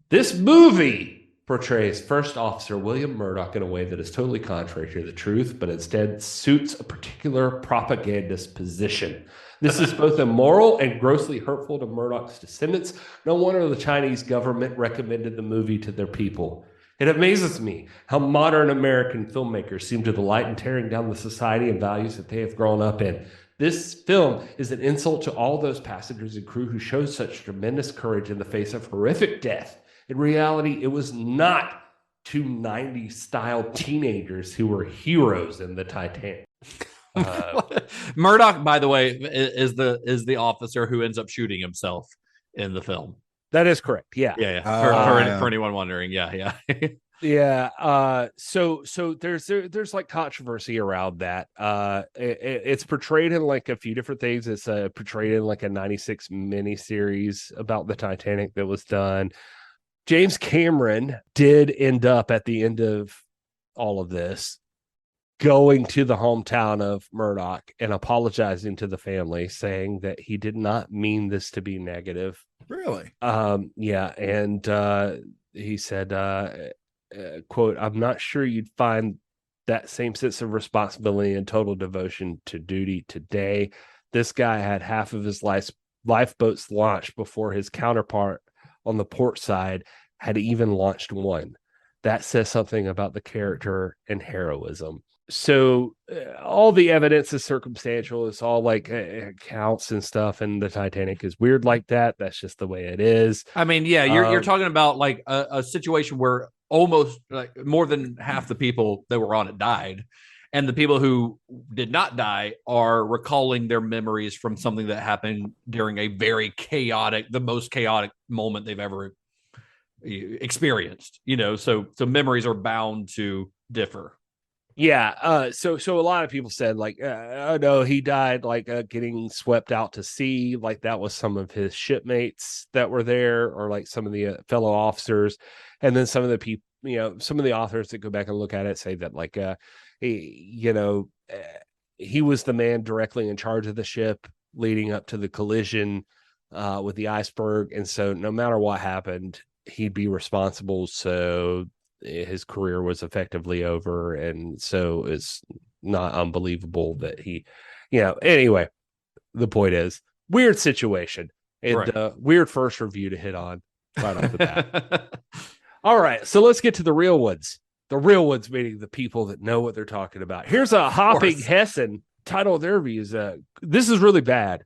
This movie portrays First Officer William Murdoch in a way that is totally contrary to the truth, but instead suits a particular propagandist position. This is both immoral and grossly hurtful to Murdoch's descendants. No wonder the Chinese government recommended the movie to their people. It amazes me how modern American filmmakers seem to delight in tearing down the society and values that they have grown up in. This film is an insult to all those passengers and crew who showed such tremendous courage in the face of horrific death. In reality, it was not two 90s style teenagers who were heroes in the Titanic. Murdoch, by the way, is the officer who ends up shooting himself in the film. That is correct. Yeah. For anyone wondering. Yeah. Yeah. So there's like controversy around that. It's portrayed in like a few different things. It's portrayed in like a 96 miniseries about the Titanic that was done. James Cameron did end up at the end of all of this going to the hometown of Murdoch and apologizing to the family, saying that he did not mean this to be negative. Really? Yeah. And he said, quote, "I'm not sure you'd find that same sense of responsibility and total devotion to duty today. This guy had half of his lifeboats launched before his counterpart on the port side had even launched one. That says something about the character and heroism." So all the evidence is circumstantial. It's all like accounts and stuff, and the Titanic is weird like that. That's just the way it is. I mean, yeah, you're talking about like a situation where almost like more than half the people that were on it died, and the people who did not die are recalling their memories from something that happened during a very chaotic, the most chaotic moment they've ever experienced. So memories are bound to differ. Yeah. So a lot of people said like, oh no, he died like getting swept out to sea. Like that was some of his shipmates that were there, or like some of the fellow officers. And then some of the people, some of the authors that go back and look at it say that like, he was the man directly in charge of the ship leading up to the collision with the iceberg. And so no matter what happened, he'd be responsible. So his career was effectively over, and so it's not unbelievable that he, anyway, the point is weird situation and right. Weird first review to hit on right off the bat. All right, so let's get to the real ones. The real ones meaning the people that know what they're talking about. Here's a hopping Hessen. Title of their review is "This is really bad.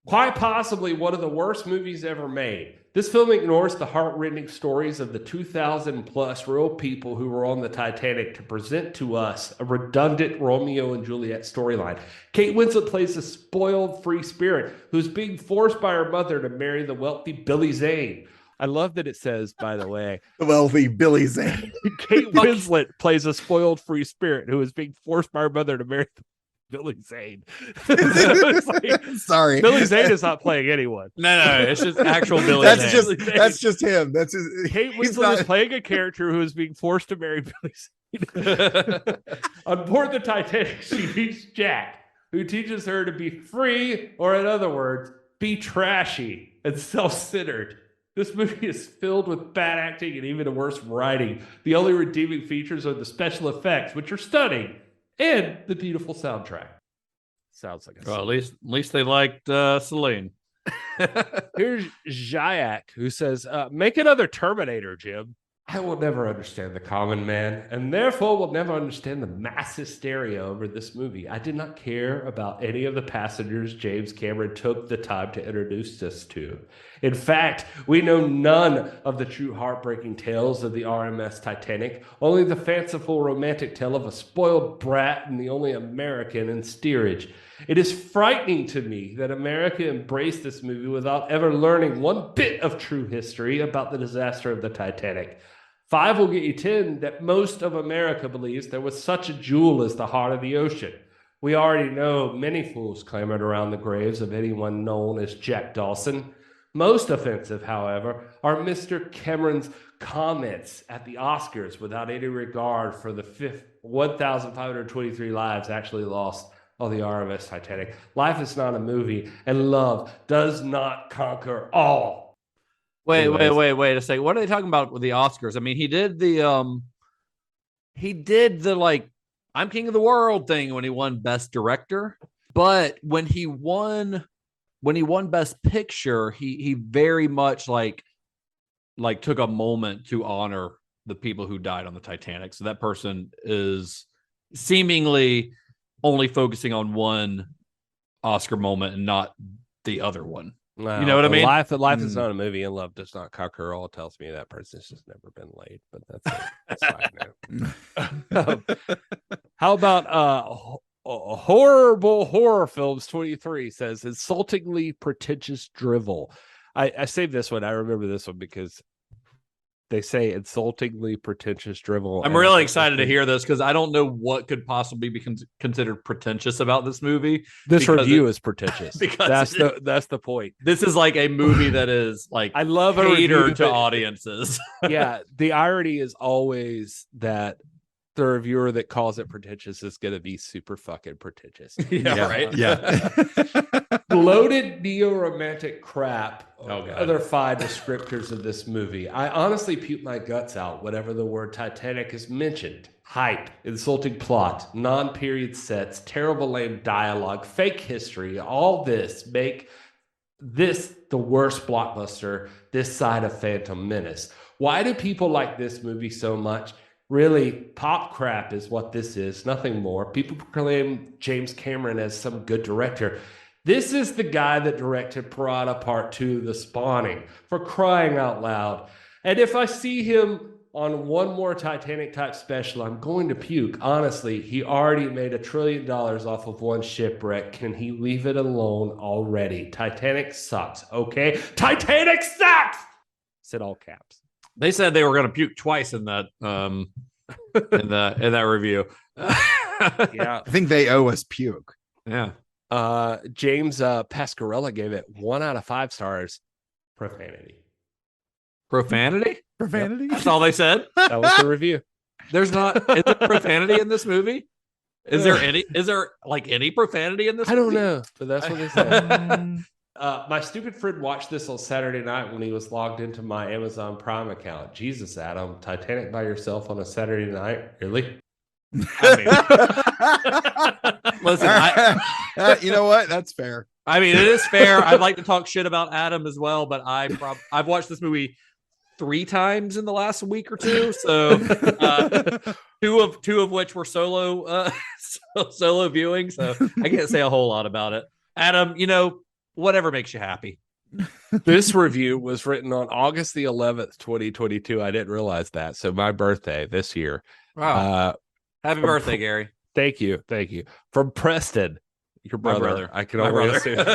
Quite possibly one of the worst movies ever made. This film ignores the heart-rending stories of the 2,000-plus real people who were on the Titanic to present to us a redundant Romeo and Juliet storyline. Kate Winslet plays a spoiled free spirit who's being forced by her mother to marry the wealthy Billy Zane." I love that it says, by the way, the wealthy Billy Zane. Kate Winslet plays a spoiled free spirit who is being forced by her mother to marry Billy Zane. Like, sorry, Billy Zane is not playing anyone. No, it's just actual Billy Zane. That's just him. That's his. Kate Winslet is playing a character who is being forced to marry Billy Zane. On board the Titanic, she meets Jack, who teaches her to be free, or in other words, be trashy and self-centered. This movie is filled with bad acting and even worse writing. The only redeeming features are the special effects, which are stunning, and the beautiful soundtrack. Sounds like at least they liked Celine. Here's Jayak, who says, "Make another Terminator, Jim. I will never understand the common man, and therefore will never understand the mass hysteria over this movie. I did not care about any of the passengers James Cameron took the time to introduce us to. In fact, we know none of the true heartbreaking tales of the RMS Titanic, only the fanciful romantic tale of a spoiled brat and the only American in steerage. It is frightening to me that America embraced this movie without ever learning one bit of true history about the disaster of the Titanic. 5 will get you 10 that most of America believes there was such a jewel as the heart of the ocean. We already know many fools clamored around the graves of anyone known as Jack Dawson. Most offensive, however, are Mr. Cameron's comments at the Oscars without any regard for the 1,523 lives actually lost on the RMS Titanic. Life is not a movie, and love does not conquer all. Wait a second. What are they talking about with the Oscars? I mean, he did the like I'm King of the World thing when he won Best Director, but when he won Best Picture, he very much like took a moment to honor the people who died on the Titanic. So that person is seemingly only focusing on one Oscar moment and not the other one. Well, you know what I mean? Life is not a movie, and love does not conquer all. Tells me that person's just never been laid, but that's fine. How about horrible horror films 23 says insultingly pretentious drivel. I saved this one. I remember this one because they say insultingly pretentious drivel. I'm really excited to hear this because I don't know what could possibly be considered pretentious about this movie. This review is pretentious. Because that's the point. This is like a movie that is like I love catered to audiences. Yeah, the irony is always that the reviewer that calls it pretentious is going to be super fucking pretentious. Right. Yeah. Bloated neo-romantic crap. God. Other 5 descriptors of this movie. I honestly puke my guts out whenever the word Titanic is mentioned. Hype, insulting plot, non-period sets, terrible lame dialogue, fake history. All this make this the worst blockbuster this side of Phantom Menace. Why do people like this movie so much? Really, pop crap is what this is, nothing more. People proclaim James Cameron as some good director. This is the guy that directed Piranha Part 2, The Spawning, for crying out loud. And if I see him on one more Titanic-type special, I'm going to puke. Honestly, he already made $1 trillion off of one shipwreck. Can he leave it alone already? Titanic sucks, okay? Titanic sucks! Said all caps. They said they were going to puke twice in that in that review. Yeah, I think they owe us puke. Yeah. James Pascarella gave it 1 out of 5 stars. Profanity. Profanity? Profanity? That's all they said? That was the review. Is there profanity in this movie? Is there any profanity in this I don't movie? know, but that's what they said. My stupid friend watched this on Saturday night when he was logged into my Amazon Prime account. Jesus, Adam, Titanic by yourself on a Saturday night? Really? I mean, listen, you know what? That's fair. I mean, it is fair. I'd like to talk shit about Adam as well, but I've watched this movie 3 times in the last week or two. So two of which were solo viewing. So I can't say a whole lot about it. Adam, whatever makes you happy. This review was written on August the 11th, 2022. I didn't realize that. So my birthday this year. Wow. Happy birthday, Gary. Thank you. From Preston, your brother. I can only assume.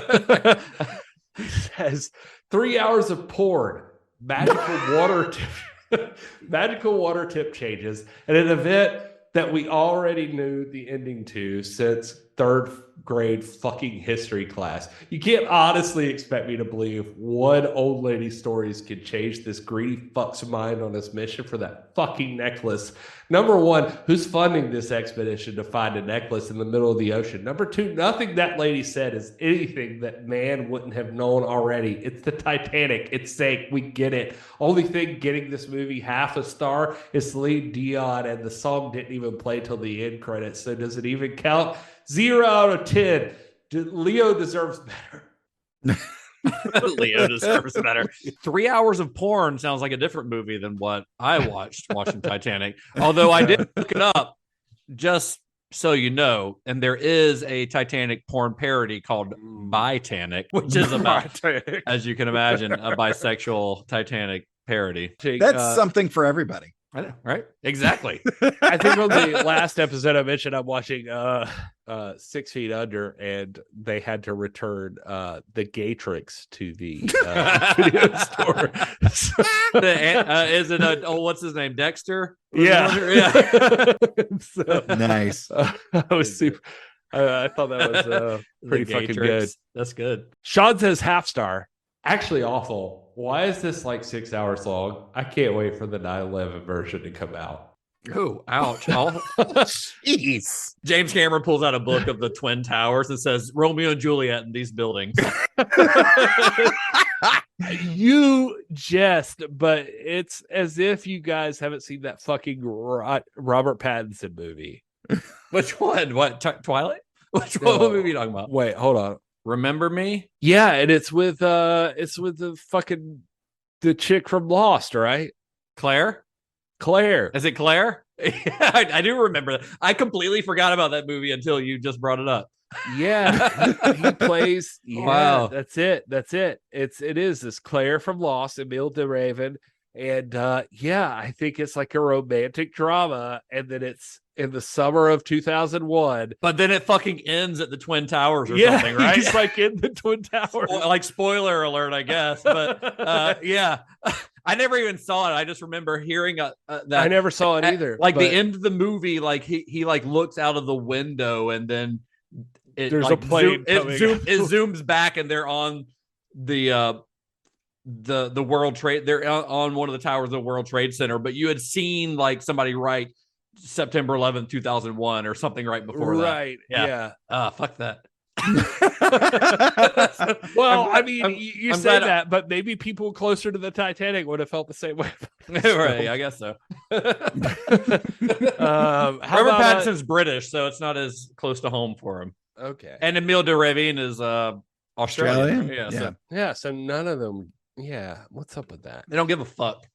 He says 3 hours of porn, magical water tip changes, and an event that we already knew the ending to since 3rd grade fucking history class. You can't honestly expect me to believe one old lady stories could change this greedy fuck's mind on his mission for that fucking necklace. Number 1, who's funding this expedition to find a necklace in the middle of the ocean? Number 2, nothing that lady said is anything that man wouldn't have known already. It's the Titanic. It's sank. We get it. Only thing getting this movie half a star is Celine Dion, and the song didn't even play till the end credits. So does it even count? 0 out of 10. Leo deserves better. Leo deserves better. 3 hours of porn sounds like a different movie than what I watched watching Titanic. Although I did look it up, just so you know, and there is a Titanic porn parody called Bitanic, which is about, as you can imagine, a bisexual Titanic parody. That's something for everybody. I know, right? Exactly. I think on the last episode I mentioned I'm watching 6 Feet Under, and they had to return the Gatrix to the video store. Is it what's his name? Dexter? Yeah. So, nice. I was super. I thought that was pretty fucking good. That's good. Sean says half star. Actually awful. Why is this like 6 hours long? I can't wait for the 9/11 version to come out. Oh, ouch. Jeez. James Cameron pulls out a book of the Twin Towers and says, Romeo and Juliet in these buildings. You jest, but it's as if you guys haven't seen that fucking Robert Pattinson movie. Which one? What? Twilight? What movie are you talking about? Wait, hold on. Remember Me? Yeah, and it's with the chick from Lost, right? Claire. Is it Claire? Yeah, I do remember that. I completely forgot about that movie until you just brought it up. Yeah, he plays. Yeah, wow, that's it. It is this Claire from Lost, Emile de Raven, and yeah, I think it's like a romantic drama, and then it's in the summer of 2001. But then it fucking ends at the Twin Towers or something, right? He's like in the Twin Towers. Like spoiler alert, I guess. But yeah, I never even saw it. I just remember hearing that. I never saw it either. Like the end of the movie, like he like looks out of the window and then there's a plane. It zooms back and they're on the World Trade. They're on one of the towers of the World Trade Center. But you had seen like somebody write September 11th, 2001 or something right before that. Right. Yeah. Fuck that. Well, I mean, you say that, but maybe people closer to the Titanic would have felt the same way. Right, I guess so. Robert Pattinson's British, so it's not as close to home for him. Okay. And Emile de Raven is Australian. Yeah. So none of them. Yeah. What's up with that? They don't give a fuck.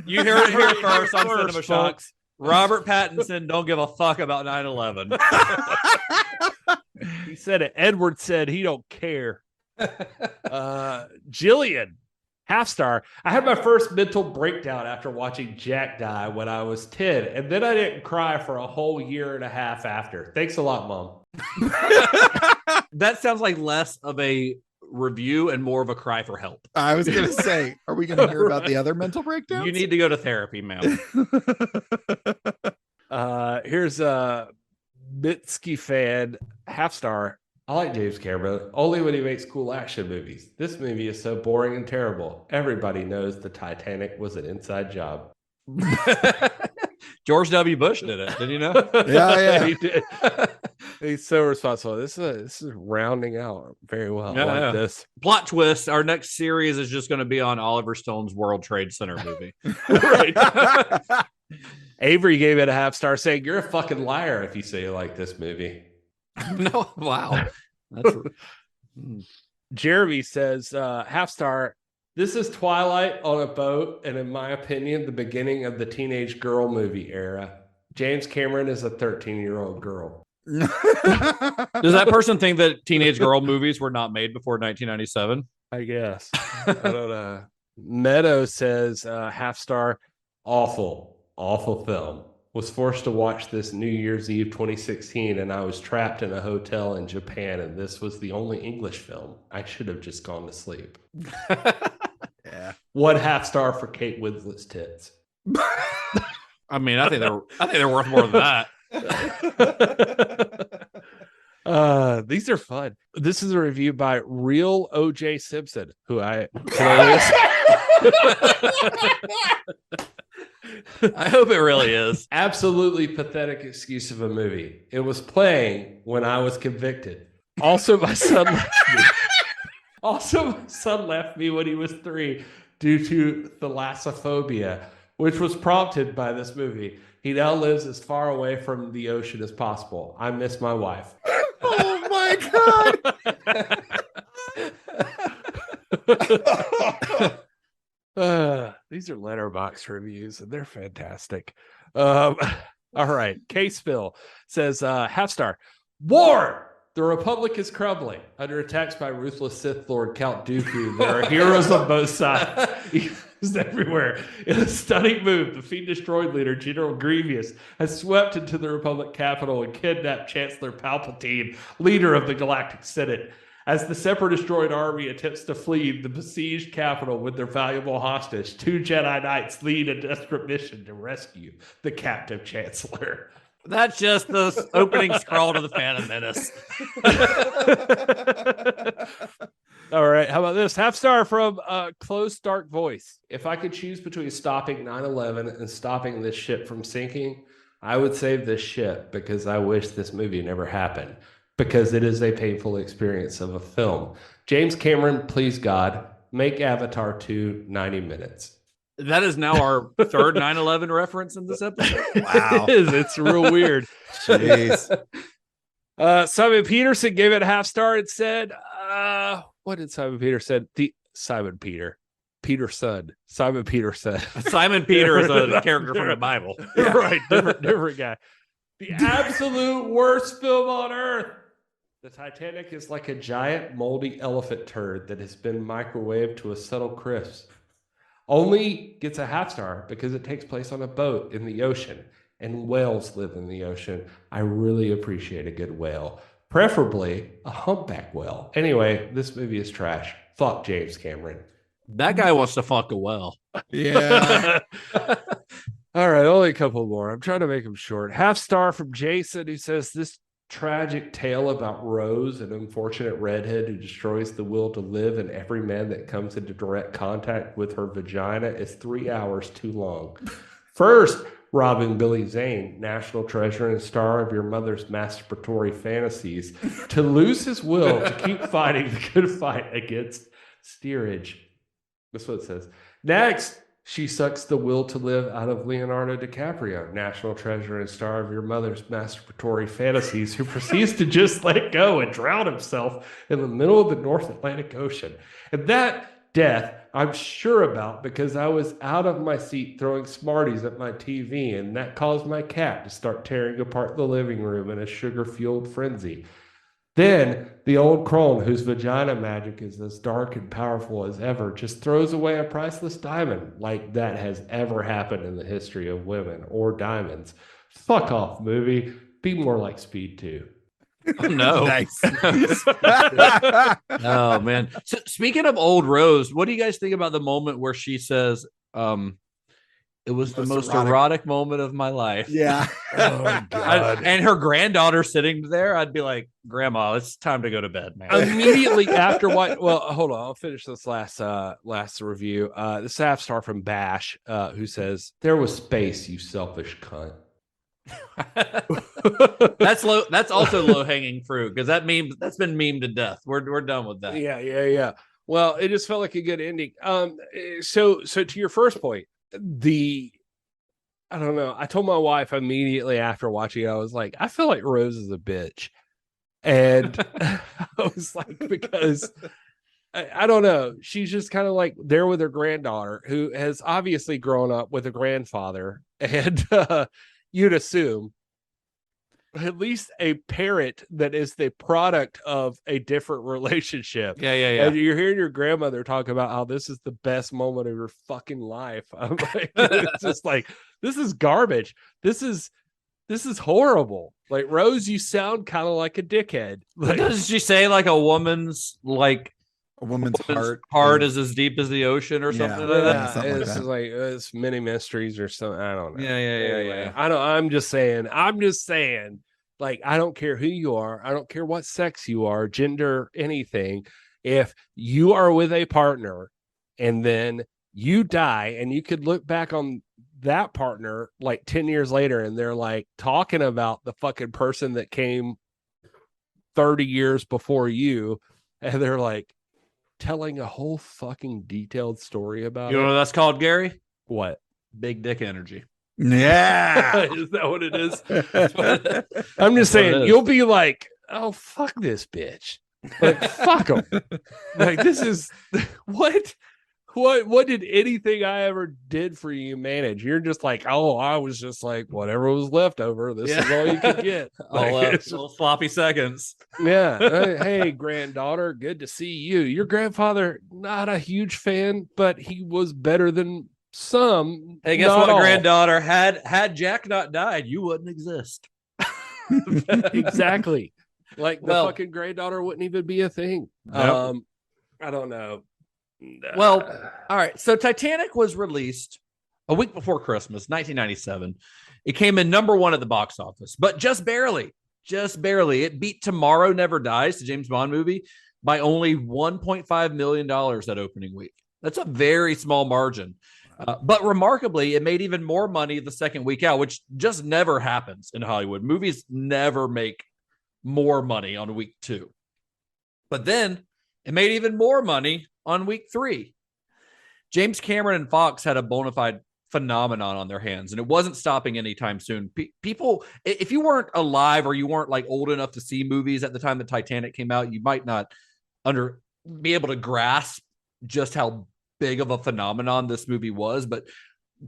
You hear it here first on Cinema Shocks. Robert Pattinson don't give a fuck about 9/11. He said it. Edward said he don't care. Jillian, half star. I had my first mental breakdown after watching Jack die when I was 10, and then I didn't cry for a whole year and a half after. Thanks a lot, Mom. That sounds like less of a review and more of a cry for help. I was gonna say, are we gonna hear about the other mental breakdowns? You need to go to therapy, ma'am. Here's a Mitski fan, half star. I like James Cameron only when he makes cool action movies. This movie is so boring and terrible. Everybody knows the Titanic was an inside job. George W. Bush did it. Did you know? Yeah. He did. He's so responsible. This is rounding out very well. I like this. Plot twist. Our next series is just going to be on Oliver Stone's World Trade Center movie. Right. Avery gave it a half star, saying, "You're a fucking liar if you say you like this movie." No, wow. That's... Jeremy says, half star. This is Twilight on a boat, and in my opinion, the beginning of the teenage girl movie era. James Cameron is a 13-year-old girl. Does that person think that teenage girl movies were not made before 1997? I guess. I don't know. Meadow says, half star, awful film. Was forced to watch this New Year's Eve 2016, and I was trapped in a hotel in Japan, and this was the only English film. I should have just gone to sleep. Yeah. 1 half star for Kate Winslet's tits. I mean, I think they're worth more than that. These are fun. This is a review by Real OJ Simpson, who I hope it really is. Absolutely pathetic excuse of a movie. It was playing when I was convicted. Also, my son left me when he was 3 due to thalassophobia, which was prompted by this movie. He now lives as far away from the ocean as possible. I miss my wife. Oh my These are letterbox reviews and they're fantastic. All right. Case Phil says half star. War. The Republic is crumbling under attacks by ruthless Sith Lord Count Dooku. There are heroes on both sides. He's everywhere. In a stunning move, the fiend-destroyed leader, General Grievous, has swept into the Republic capital and kidnapped Chancellor Palpatine, leader of the Galactic Senate. As the Separatist droid army attempts to flee the besieged capital with their valuable hostage, 2 Jedi Knights lead a desperate mission to rescue the captive Chancellor. That's just the opening scroll to the Phantom Menace. All right. How about this? Half star from Close Dark Voice. If I could choose between stopping 9/11 and stopping this ship from sinking, I would save this ship because I wish this movie never happened because it is a painful experience of a film. James Cameron, please God, make Avatar 2 90 minutes. That is now our third 9/11 reference in this episode. Wow. It is. It's real weird. Jeez. Simon Peterson gave it a half star and said, what did Simon Peter said? Simon Peterson. Simon Peterson. Simon Peter is a character from the Bible. Yeah. Right. Different guy. The absolute worst film on earth. The Titanic is like a giant moldy elephant turd that has been microwaved to a subtle crisp. Only gets a half star because it takes place on a boat in the ocean and whales live in the ocean. I really appreciate a good whale, preferably a humpback whale. Anyway, this movie is trash. Fuck James Cameron. That guy wants to fuck a whale. Yeah. All right, only a couple more. I'm trying to make them short. Half star from Jason, who says this tragic tale about Rose, an unfortunate redhead who destroys the will to live, and every man that comes into direct contact with her vagina is 3 hours too long. First, robbing Billy Zane, national treasure and star of your mother's masturbatory fantasies, to lose his will to keep fighting the good fight against steerage. That's what it says. Next, she sucks the will to live out of Leonardo DiCaprio, national treasure and star of your mother's masturbatory fantasies, who proceeds to just let go and drown himself in the middle of the North Atlantic Ocean. And that death I'm sure about because I was out of my seat throwing Smarties at my TV, and that caused my cat to start tearing apart the living room in a sugar-fueled frenzy. Then the old crone, whose vagina magic is as dark and powerful as ever, just throws away a priceless diamond like that has ever happened in the history of women or diamonds. Fuck off, movie. Be more like Speed 2. Oh, no. Nice. Oh, man. So, speaking of old Rose, what do you guys think about the moment where she says, it was the most erotic moment of my life? Yeah. Oh, God. And her granddaughter sitting there, I'd be like, Grandma, it's time to go to bed, man. Immediately after what? Well, hold on. I'll finish this last review. This half star from Bash, who says, "There was space, you selfish cunt." That's low. That's also low hanging fruit because that's been memed to death. We're done with that. Yeah. Well, it just felt like a good ending. So to your first point, I don't know. I told my wife immediately after watching it, I was like, I feel like Rose is a bitch. And I was like, because I don't know. She's just kind of like there with her granddaughter who has obviously grown up with a grandfather. And you'd assume at least a parent that is the product of a different relationship. Yeah. And you're hearing your grandmother talk about how this is the best moment of your fucking life. I'm like, it's just like, this is garbage. This is horrible. Like, Rose, you sound kind of like a dickhead. Like, does she say like a woman's heart is as deep as the ocean or something like that? Something it's like like it's many mysteries or something. I don't know. Yeah. Anyway, I'm just saying. Like, I don't care who you are. I don't care what sex you are, gender, anything. If you are with a partner and then you die, and you could look back on that partner like 10 years later, and they're like talking about the fucking person that came 30 years before you, and they're like telling a whole fucking detailed story about You know what that's called, Gary? What? Big dick energy. Yeah. Is that what it is? I'm just saying, you'll be like, oh, fuck this bitch. Like, fuck them. Like, this is what did anything I ever did for you manage? You're just like, oh, I was just like, whatever was left over. This is all you could get. Like, all sloppy seconds. Yeah. Hey, granddaughter, good to see you. Your grandfather, not a huge fan, but he was better than some. Hey, guess what, granddaughter? Had Jack not died, you wouldn't exist. Exactly. Like the fucking granddaughter wouldn't even be a thing. Nope. I don't know. Well, all right. So Titanic was released a week before Christmas, 1997. It came in number 1 at the box office, but just barely. It beat Tomorrow Never Dies, the James Bond movie, by only $1.5 million that opening week. That's a very small margin. But remarkably, it made even more money the second week out, which just never happens in Hollywood. Movies never make more money on week 2. But then it made even more money on week 3. James Cameron and Fox had a bona fide phenomenon on their hands, and it wasn't stopping anytime soon. People, if you weren't alive or you weren't like old enough to see movies at the time that Titanic came out, you might not be able to grasp just how big of a phenomenon this movie was. But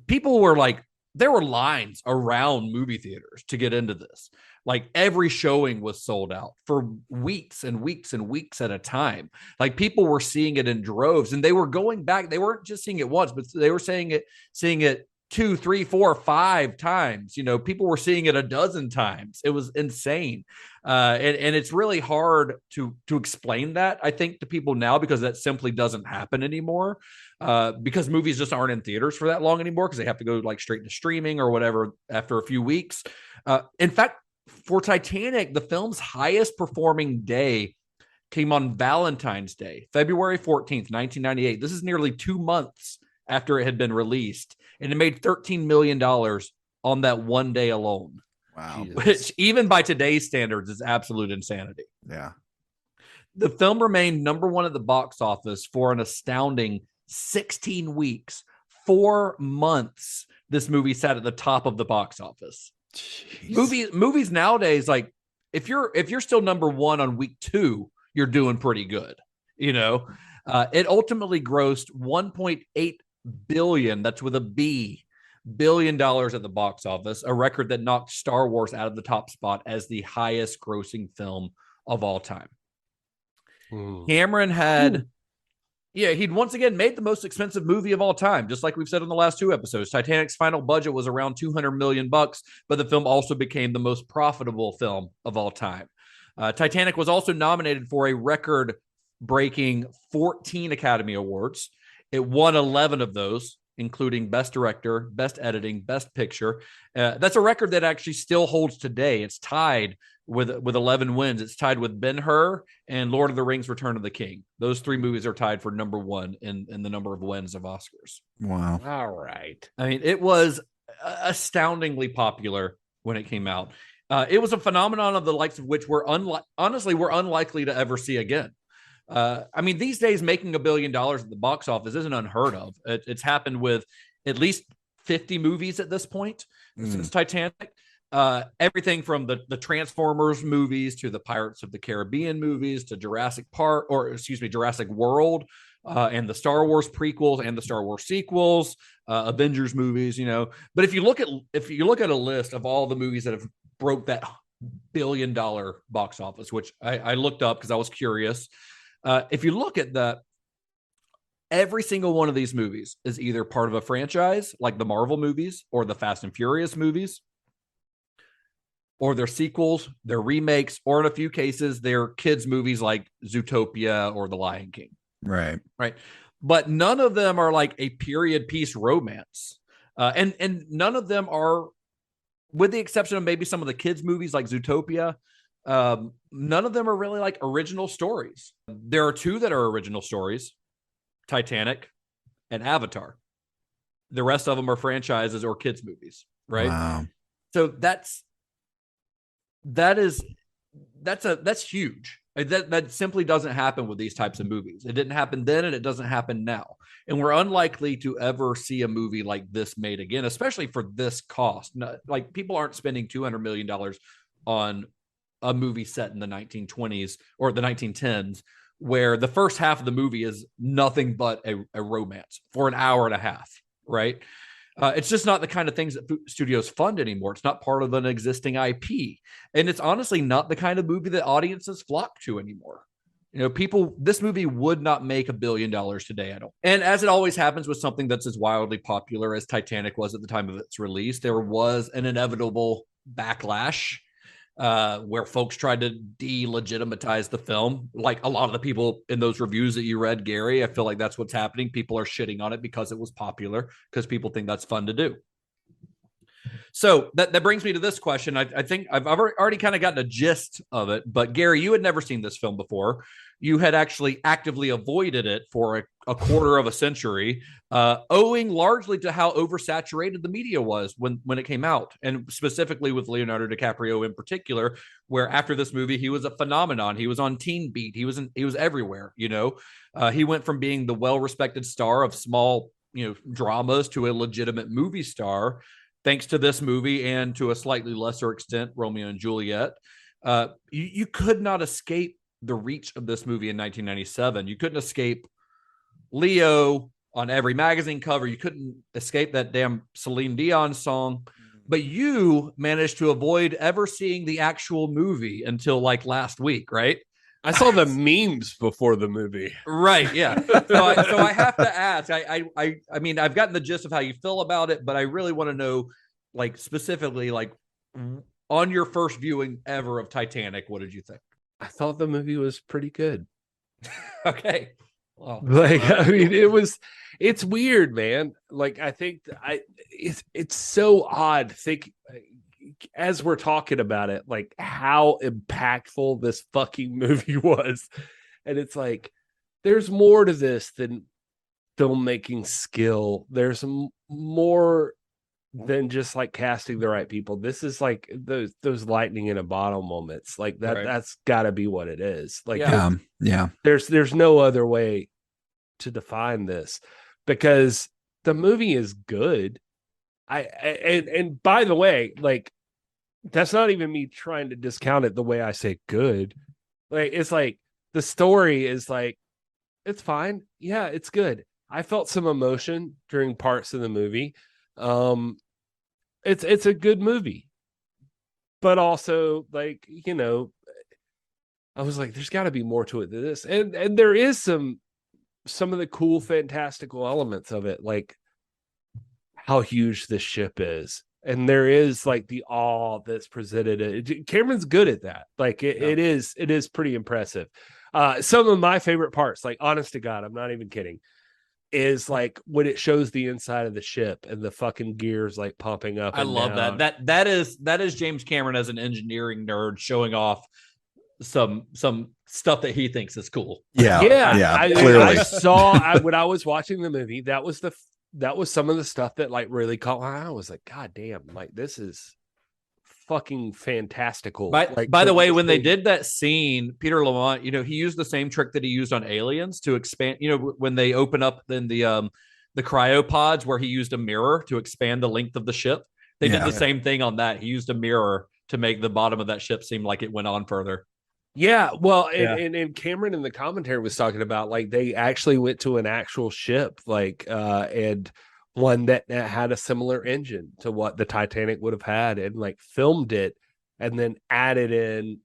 people were like, there were lines around movie theaters to get into this. Like every showing was sold out for weeks and weeks and weeks at a time. Like people were seeing it in droves, and they were going back. They weren't just seeing it once, but they were seeing it 2, 3, 4, 5 times. You know, people were seeing it a dozen times. It was insane. And it's really hard to explain that, I think, to people now, because that simply doesn't happen anymore. Because movies just aren't in theaters for that long anymore, because they have to go like straight to streaming or whatever after a few weeks. In fact, for Titanic, the film's highest performing day came on Valentine's Day, February 14th, 1998. This is nearly 2 months after it had been released, and it made $13 million on that one day alone. Wow. Which even by today's standards is absolute insanity. Yeah. The film remained number 1 at the box office for an astounding 16 weeks, 4 months. This movie sat at the top of the box office. Movies nowadays, like if you're still number 1 on week 2, you're doing pretty good. You know, it ultimately grossed $1.8 billion. That's with a B, $billion at the box office, a record that knocked Star Wars out of the top spot as the highest grossing film of all time. Cameron had, he'd once again made the most expensive movie of all time, just like we've said in the last 2 episodes. Titanic's final budget was around $200 million, but the film also became the most profitable film of all time. Titanic was also nominated for a record-breaking 14 Academy Awards. It won 11 of those, including Best Director, Best Editing, Best Picture. That's a record that actually still holds today. It's tied with 11 wins. It's tied with Ben-Hur and Lord of the Rings: Return of the King. Those 3 movies are tied for number 1 in the number of wins of Oscars. Wow. All right. I mean, it was astoundingly popular when it came out. It was a phenomenon of the likes of which we're unlikely to ever see again. I mean, these days, making $1 billion at the box office isn't unheard of. It's happened with at least 50 movies at this point since Titanic. Everything from the Transformers movies to the Pirates of the Caribbean movies to Jurassic World, and the Star Wars prequels and the Star Wars sequels, Avengers movies, you know. But if you look at a list of all the movies that have broke that $1 billion box office, which I looked up because I was curious. If you look at that, every single one of these movies is either part of a franchise like the Marvel movies or the Fast and Furious movies, or they're sequels, they're remakes, or in a few cases, they're kids' movies like Zootopia or The Lion King. Right. But none of them are like a period piece romance. And none of them are, with the exception of maybe some of the kids' movies like Zootopia, none of them are really like original stories. There are 2 that are original stories, Titanic and Avatar. The rest of them are franchises or kids' movies, right? Wow. So that's huge. That simply doesn't happen with these types of movies. It didn't happen then, and it doesn't happen now. And we're unlikely to ever see a movie like this made again, especially for this cost. Like, people aren't spending $200 million on a movie set in the 1920s or the 1910s, where the first half of the movie is nothing but a romance for an hour and a half, right? It's just not the kind of things that studios fund anymore. It's not part of an existing IP. And it's honestly not the kind of movie that audiences flock to anymore. This movie would not make $1 billion today, I don't. And as it always happens with something that's as wildly popular as Titanic was at the time of its release, there was an inevitable backlash where folks tried to delegitimize the film. Like a lot of the people in those reviews that you read, Gary, I feel like that's what's happening. People are shitting on it because it was popular, because people think that's fun to do. So that brings me to this question. I think I've already kind of gotten a gist of it, but Gary, you had never seen this film before. You had actually actively avoided it for a quarter of a century, owing largely to how oversaturated the media was when it came out, and specifically with Leonardo DiCaprio in particular, where after this movie, he was a phenomenon. He was on Teen Beat. He was everywhere. He went from being the well-respected star of small, dramas to a legitimate movie star, thanks to this movie and to a slightly lesser extent, Romeo and Juliet. You could not escape the reach of this movie in 1997. You couldn't escape Leo on every magazine cover. You couldn't escape that damn Celine Dion song, but you managed to avoid ever seeing the actual movie until like last week, right? I saw the memes before the movie. Right. Yeah. So I have to ask, I mean, I've gotten the gist of how you feel about it, but I really want to know, like, specifically, like, on your first viewing ever of Titanic, what did you think? I thought the movie was pretty good. Okay. Well, I mean, it's weird, man. Like, I think it's so odd. Think as we're talking about it, like how impactful this fucking movie was. And it's like, there's more to this than filmmaking skill. There's more than just like casting the right people. This is like those lightning in a bottle moments. Like that, right. That's gotta be what it is. Like, yeah. There's no other way to define this, because the movie is good. And by the way, like, that's not even me trying to discount it the way I say good. Like, it's like the story is like, it's fine. Yeah, it's good. I felt some emotion during parts of the movie. It's a good movie, but also, like, I was like, there's got to be more to it than this, and there is some of the cool, fantastical elements of it, like how huge this ship is, and there is like the awe that's presented. Cameron's good at that. Like it is pretty impressive. Some of my favorite parts, like, honest to God, I'm not even kidding, is like when it shows the inside of the ship and the fucking gears like popping up. I love down. that is James Cameron as an engineering nerd showing off some stuff that he thinks is cool. Yeah. Clearly. I saw when I was watching the movie, that was some of the stuff that like really caught my eye. I was like, God damn, like, this is fucking fantastical. By the way, when they did that scene, Peter Lamont, he used the same trick that he used on Aliens to expand, when they open up then the cryopods, where he used a mirror to expand the length of the ship. They did the same thing on that. He used a mirror to make the bottom of that ship seem like it went on further. Yeah, well, and Cameron in the commentary was talking about, like, they actually went to an actual ship, like, and one that had a similar engine to what the Titanic would have had, and like filmed it and then added in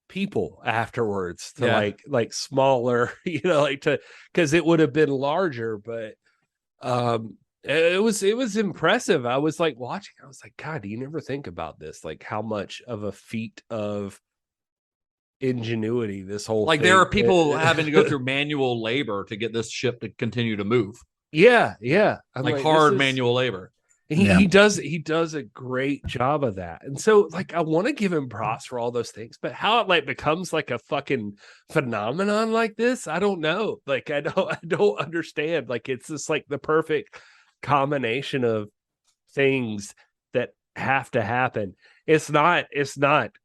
people afterwards to like smaller, because it would have been larger, but it was impressive. I was like watching, I was like, God, do you never think about this? Like how much of a feat of ingenuity this whole thing. There are people having to go through manual labor to get this ship to continue to move. Yeah. I'm like hard manual labor. He does a great job of that. And so, like, I want to give him props for all those things, but how it like becomes like a fucking phenomenon like this, I don't know. Like, I don't understand. Like, it's just like the perfect combination of things that have to happen. It's not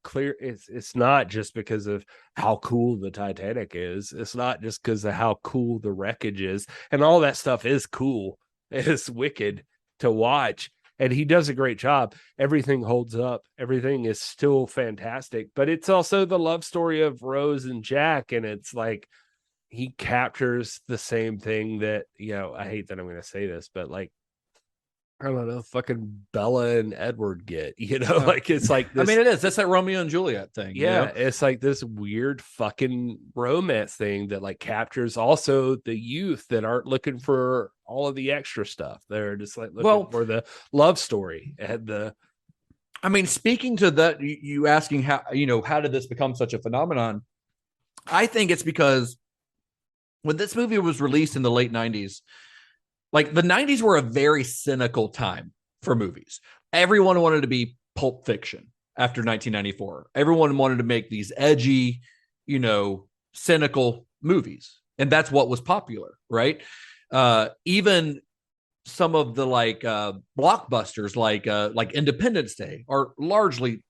clear. It's not just because of how cool the Titanic is. It's not just because of how cool the wreckage is, and all that stuff is cool. It's wicked to watch. and he does a great job. Everything holds up. Everything is still fantastic, but it's also the love story of Rose and Jack, and it's like he captures the same thing that, you know, I hate that I'm going to say this, but like, I don't know, fucking Bella and Edward get, you know, like it's like this, I mean, it is. That's that Romeo and Juliet thing. Yeah, you know? it's like this weird fucking romance thing that like captures also the youth that aren't looking for all of the extra stuff. They're just like looking for the love story and the. I mean, speaking to that, you asking how, you know, how did this become such a phenomenon? I think it's because when this movie was released in the late 90s, like the 90s were a very cynical time for movies. Everyone wanted to be Pulp Fiction after 1994. Everyone wanted to make these edgy, you know, cynical movies. And that's what was popular, right? Even some of the like blockbusters like Independence Day are largely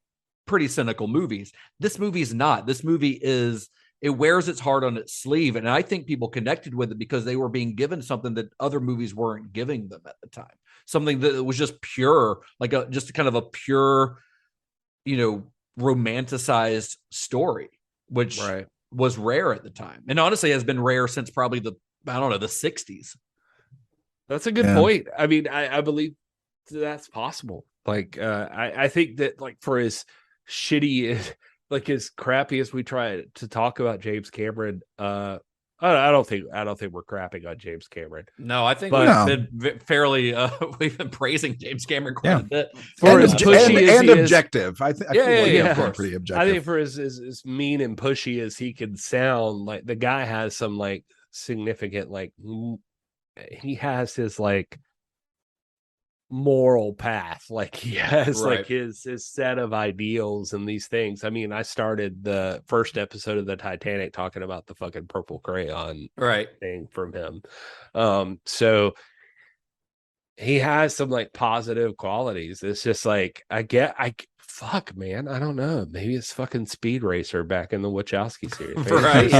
pretty cynical movies. This movie is not. This movie is, it wears its heart on its sleeve. And I think people connected with it because they were being given something that other movies weren't giving them at the time. Something that was just pure, like just kind of a pure, you know, romanticized story, which was rare at the time. And honestly has been rare since probably the 60s. That's a good point. I mean, I believe that's possible. Like, I think that like for as shitty, like as crappy as we try to talk about James Cameron, I don't think we're crapping on James Cameron. No, I think we've been fairly we've been praising James Cameron quite a bit. For as pushy and objective. I think pretty objective. I think for as mean and pushy as he can sound, like the guy has some like significant, like he has his like moral path, like he has like his set of ideals and these things. I mean, I started the first episode of the Titanic talking about the fucking purple crayon thing from him. So he has some like positive qualities. It's just like fuck, man, I don't know. Maybe it's fucking Speed Racer back in the Wachowski series. Right? It's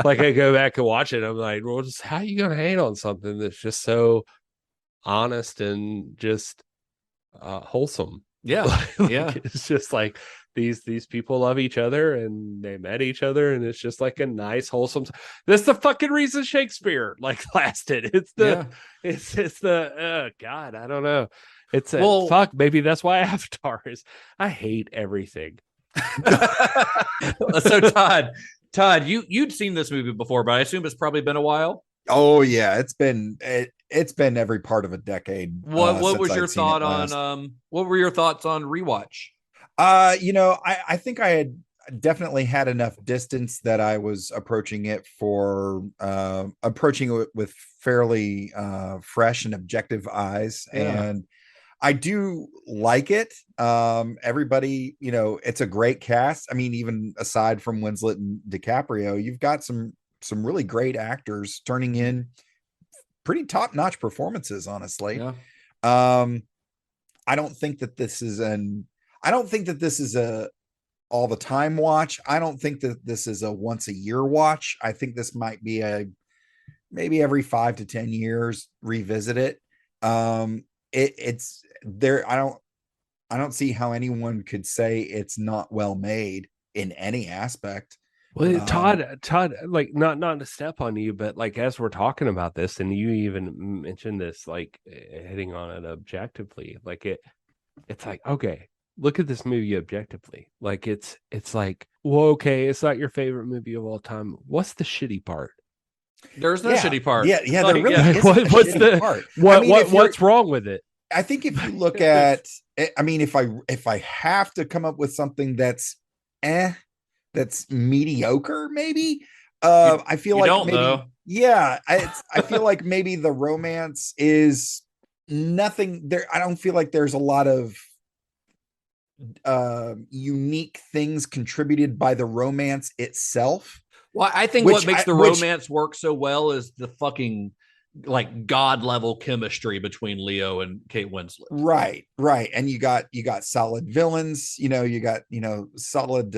like I go back and watch it. I'm like, well, just how you gonna hate on something that's just so honest and just wholesome? It's just like these people love each other and they met each other, and it's just like a nice wholesome. That's the fucking reason Shakespeare like lasted. It's the God, I don't know. It's fuck, maybe that's why Avatar is. I hate everything. So Todd, you'd seen this movie before, but I assume it's probably been a while. Oh yeah, it's been every part of a decade. What was your thought on what were your thoughts on rewatch? You know, I think I had definitely had enough distance that I was approaching it with fairly fresh and objective eyes. And I do like it. Everybody, you know, it's a great cast. I mean, even aside from Winslet and DiCaprio, you've got some really great actors turning in pretty top-notch performances, honestly. I don't think that this is a all the time watch. I don't think that this is a once a year watch. I think this might be maybe every 5 to 10 years revisit it. It's there. I don't see how anyone could say it's not well made in any aspect. Well, Todd, like not to step on you, but like as we're talking about this, and you even mentioned this, like hitting on it objectively, like it's like, okay, look at this movie objectively. Like it's like, well, okay, it's not your favorite movie of all time. What's the shitty part? There's no shitty part. Yeah, there really is what's the part. What's wrong with it? I think if you look at, I mean, if I have to come up with something that's mediocre, maybe. I feel like I feel like maybe the romance is nothing there. I don't feel like there's a lot of unique things contributed by the romance itself. Well, I think what makes the romance work so well is the fucking like god level chemistry between Leo and Kate Winslet. Right. And you got solid villains, you got solid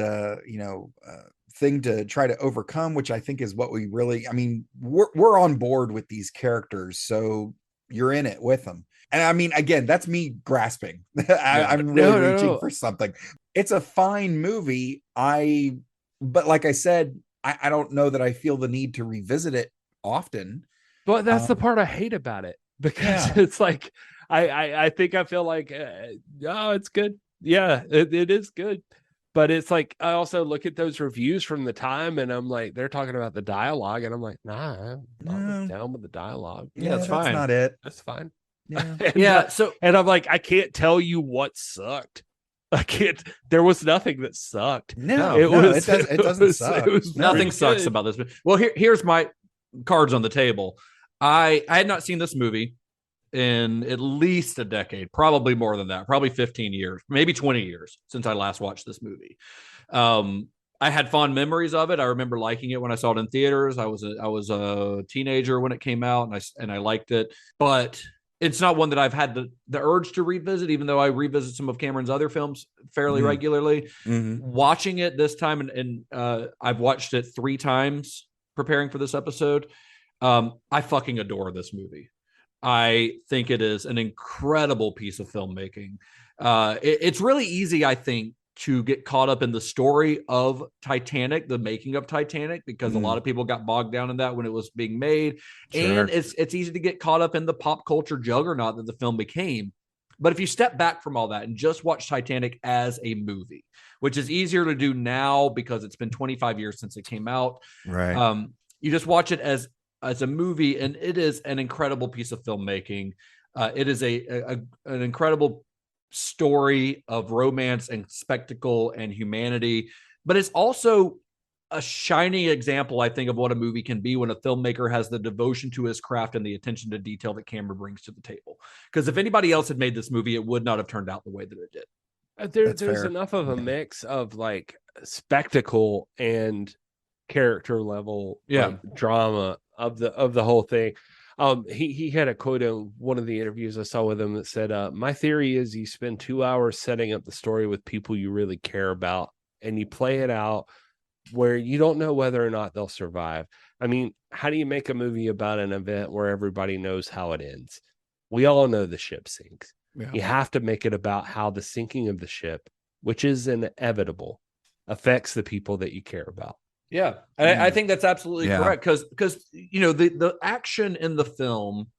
thing to try to overcome, which I think is what we really, I mean, we're on board with these characters, so you're in it with them. And I mean, again, that's me grasping. I'm really reaching for something. It's a fine movie. But like I said, I don't know that I feel the need to revisit it often. But that's the part I hate about it, because it's like I think I feel like oh, it's good. Yeah, it is good. But it's like I also look at those reviews from the time, and I'm like, they're talking about the dialogue, and I'm like, nah, I'm down with the dialogue. Yeah, that's fine. That's not it. That's fine. Yeah. And I'm like, I can't tell you what sucked. I can't. There was nothing that sucked. It doesn't suck. Nothing sucks about this. Well, here's my cards on the table. I had not seen this movie in at least a decade, probably more than that, probably 15 years, maybe 20 years since I last watched this movie. I had fond memories of it. I remember liking it when I saw it in theaters. I was a teenager when it came out, and I liked it, but it's not one that I've had the urge to revisit, even though I revisit some of Cameron's other films fairly regularly. Watching it this time, and I've watched it 3 times preparing for this episode. I fucking adore this movie. I think it is an incredible piece of filmmaking. It's really easy, I think, to get caught up in the story of Titanic, the making of Titanic, because a lot of people got bogged down in that when it was being made. Sure. And it's easy to get caught up in the pop culture juggernaut that the film became. But if you step back from all that and just watch Titanic as a movie, which is easier to do now because it's been 25 years since it came out. Right. You just watch it as a movie, and it is an incredible piece of filmmaking. It is an incredible story of romance and spectacle and humanity, but it's also a shining example, I think, of what a movie can be when a filmmaker has the devotion to his craft and the attention to detail that Cameron brings to the table. Because if anybody else had made this movie, it would not have turned out the way that it did. There's enough of a mix of like spectacle and character level drama of the whole thing. He had a quote in one of the interviews I saw with him that said, my theory is you spend 2 hours setting up the story with people you really care about, and you play it out where you don't know whether or not they'll survive. I mean, how do you make a movie about an event where everybody knows how it ends? We all know the ship sinks. Yeah. You have to make it about how the sinking of the ship, which is inevitable, affects the people that you care about. Yeah, I think that's absolutely correct, because you know the action in the film,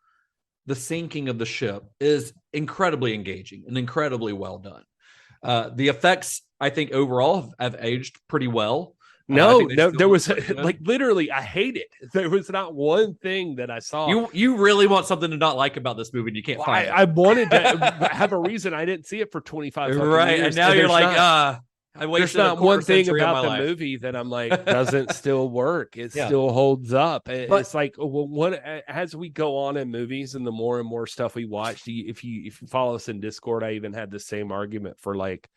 the sinking of the ship, is incredibly engaging and incredibly well done. The effects, I think, overall have aged pretty well. No, there was like literally, I hate it. There was not one thing that I saw. You really want something to not like about this movie, and you can't find it. I wanted to have a reason. I didn't see it for 25 right, years. And now you're like, there's not one thing about the movie that I'm like doesn't still work. It still holds up. It's like, well, what as we go on in movies and the more and more stuff we watch, if you follow us in Discord, I even had the same argument for like,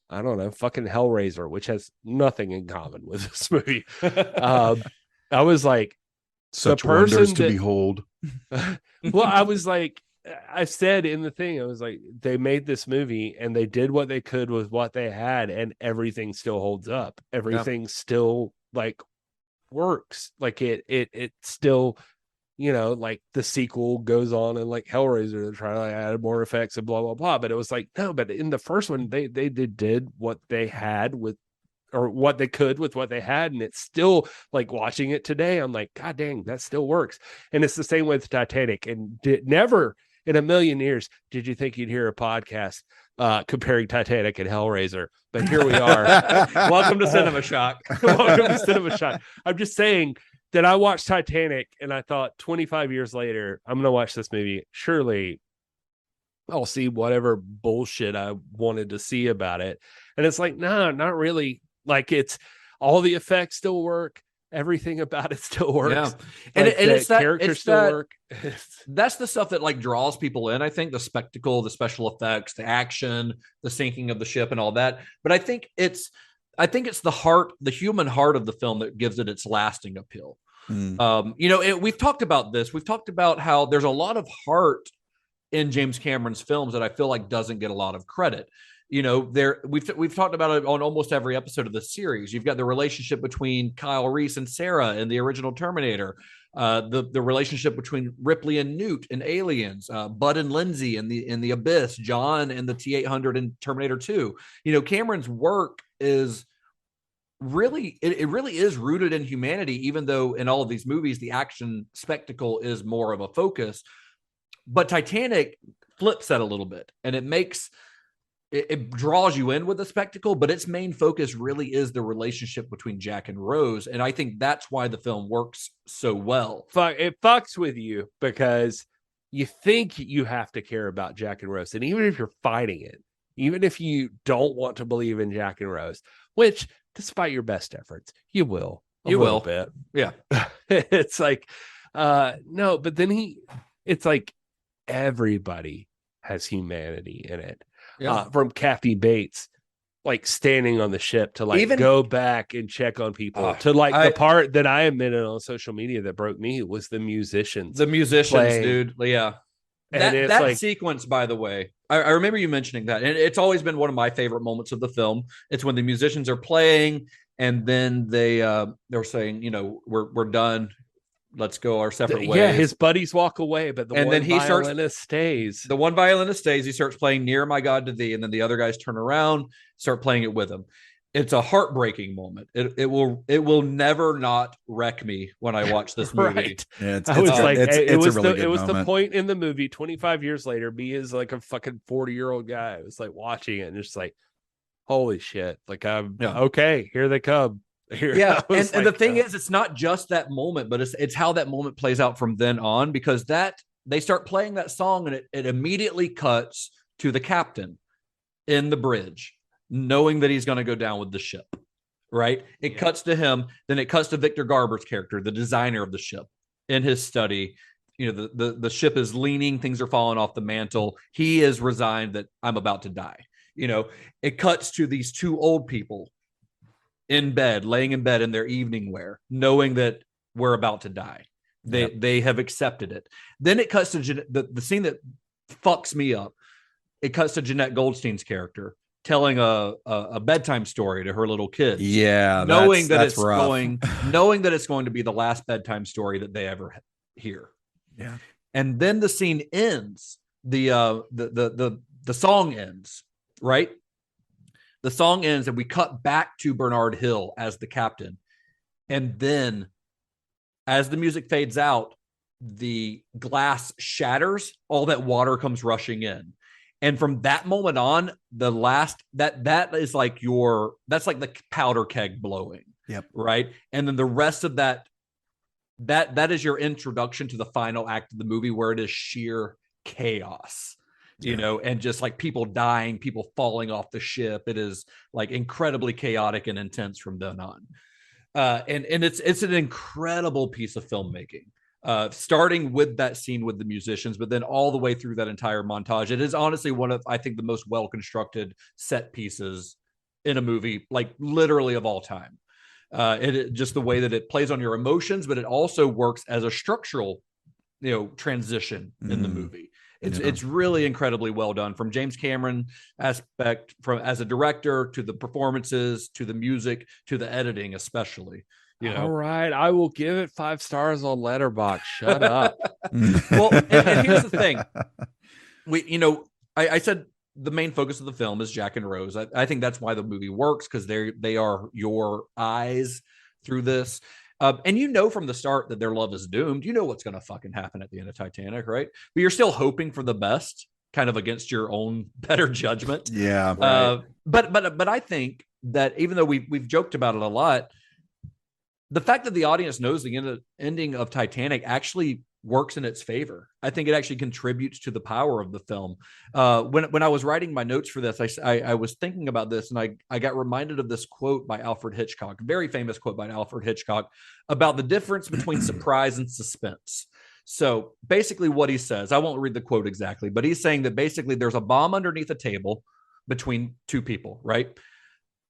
I don't know, fucking Hellraiser, which has nothing in common with this movie. I was like, such wonders to behold. Well, I was like, I said in the thing, I was like, they made this movie and they did what they could with what they had, and everything still holds up. Everything still like works. Like it still, you know, like the sequel goes on and like Hellraiser, they're trying to like add more effects and blah blah blah. But it was like, no, but in the first one, they did what they had with, or what they could with what they had, and it's still like watching it today, I'm like, god dang, that still works. And it's the same with Titanic. And never in a million years did you think you'd hear a podcast comparing Titanic and Hellraiser, but here we are. Welcome to Cinema Shock. Welcome to Cinema Shock. I'm just saying that I watched Titanic and I thought 25 years later, I'm going to watch this movie. Surely I'll see whatever bullshit I wanted to see about it. And it's like, no, not really. Like, it's all the effects still work. Everything about it still works. Yeah. And, like, and it's that characters still work. That's the stuff that like draws people in. I think the spectacle, the special effects, the action, the sinking of the ship and all that. But I think it's the heart, the human heart of the film that gives it its lasting appeal. You know, we've talked about this. We've talked about how there's a lot of heart in James Cameron's films that I feel like doesn't get a lot of credit. You know, we've talked about it on almost every episode of the series. You've got the relationship between Kyle Reese and Sarah in the original Terminator. the relationship between Ripley and Newt and Aliens, Bud and Lindsay in the Abyss, John and the T-800 in Terminator 2. Cameron's work is really, it really is rooted in humanity, even though in all of these movies, the action spectacle is more of a focus. But Titanic flips that a little bit, and it draws you in with the spectacle, but its main focus really is the relationship between Jack and Rose. And I think that's why the film works so well. It fucks with you because you think you have to care about Jack and Rose. And even if you're fighting it, even if you don't want to believe in Jack and Rose, which despite your best efforts, you will. A little bit. Yeah. It's like, no, but then it's like everybody has humanity in it. Yeah. From Kathy Bates, like standing on the ship to like go back and check on people, to like the part that I admitted on social media that broke me was the musicians. Playing. Dude. Yeah. And that sequence, by the way, I remember you mentioning that. And it's always been one of my favorite moments of the film. It's when the musicians are playing and then they're saying, we're done. Let's go our separate ways. Yeah, his buddies walk away, but the one violinist stays. The one violinist stays. He starts playing Near My God to Thee, and then the other guys turn around, start playing it with him. It's a heartbreaking moment. It will never not wreck me when I watch this movie. Right. Yeah, it was the point in the movie 25 years later. Me as like a fucking 40-year-old guy. I was like watching it and just like, holy shit! Like okay, here they come. And the thing is, it's not just that moment, but it's how that moment plays out from then on, because they start playing that song and it immediately cuts to the captain in the bridge, knowing that he's going to go down with the ship, right? It cuts to him. Then it cuts to Victor Garber's character, the designer of the ship, in his study. The ship is leaning. Things are falling off the mantle. He is resigned that I'm about to die. It cuts to these two old people laying in bed in their evening wear, knowing that we're about to die. They have accepted it. Then it cuts to the scene that fucks me up. It cuts to Jeanette Goldstein's character telling a bedtime story to her little kids. Yeah, knowing that it's going to be the last bedtime story that they ever hear. Yeah. And then the scene ends. The song ends, right? The song ends and we cut back to Bernard Hill as the captain. And then as the music fades out, the glass shatters, all that water comes rushing in. And from that moment on, the last that is like that's like the powder keg blowing. Yep. Right. And then the rest of that is your introduction to the final act of the movie, where it is sheer chaos. And just like people dying, people falling off the ship. It is like incredibly chaotic and intense from then on. And it's an incredible piece of filmmaking, starting with that scene with the musicians, but then all the way through that entire montage. It is honestly one of, I think, the most well-constructed set pieces in a movie, like literally of all time. It just the way that it plays on your emotions, but it also works as a structural, transition in the movie. It's really incredibly well done, from James Cameron aspect, as a director, to the performances, to the music, to the editing, especially. All right, I will give it 5 stars on Letterboxd. Shut up. Well, and here's the thing. I said the main focus of the film is Jack and Rose. I think that's why the movie works, because they are your eyes through this. And from the start that their love is doomed. What's going to fucking happen at the end of Titanic, right? But you're still hoping for the best, kind of against your own better judgment. Yeah. Right. But I think that even though we've joked about it a lot, the fact that the audience knows the ending of Titanic actually works in its favor. I think it actually contributes to the power of the film. When I was writing my notes for this, I was thinking about this, and I got reminded of this quote by Alfred Hitchcock, a very famous quote by Alfred Hitchcock, about the difference between surprise and suspense. So basically what he says, I won't read the quote exactly, but he's saying that basically there's a bomb underneath a table between two people, right?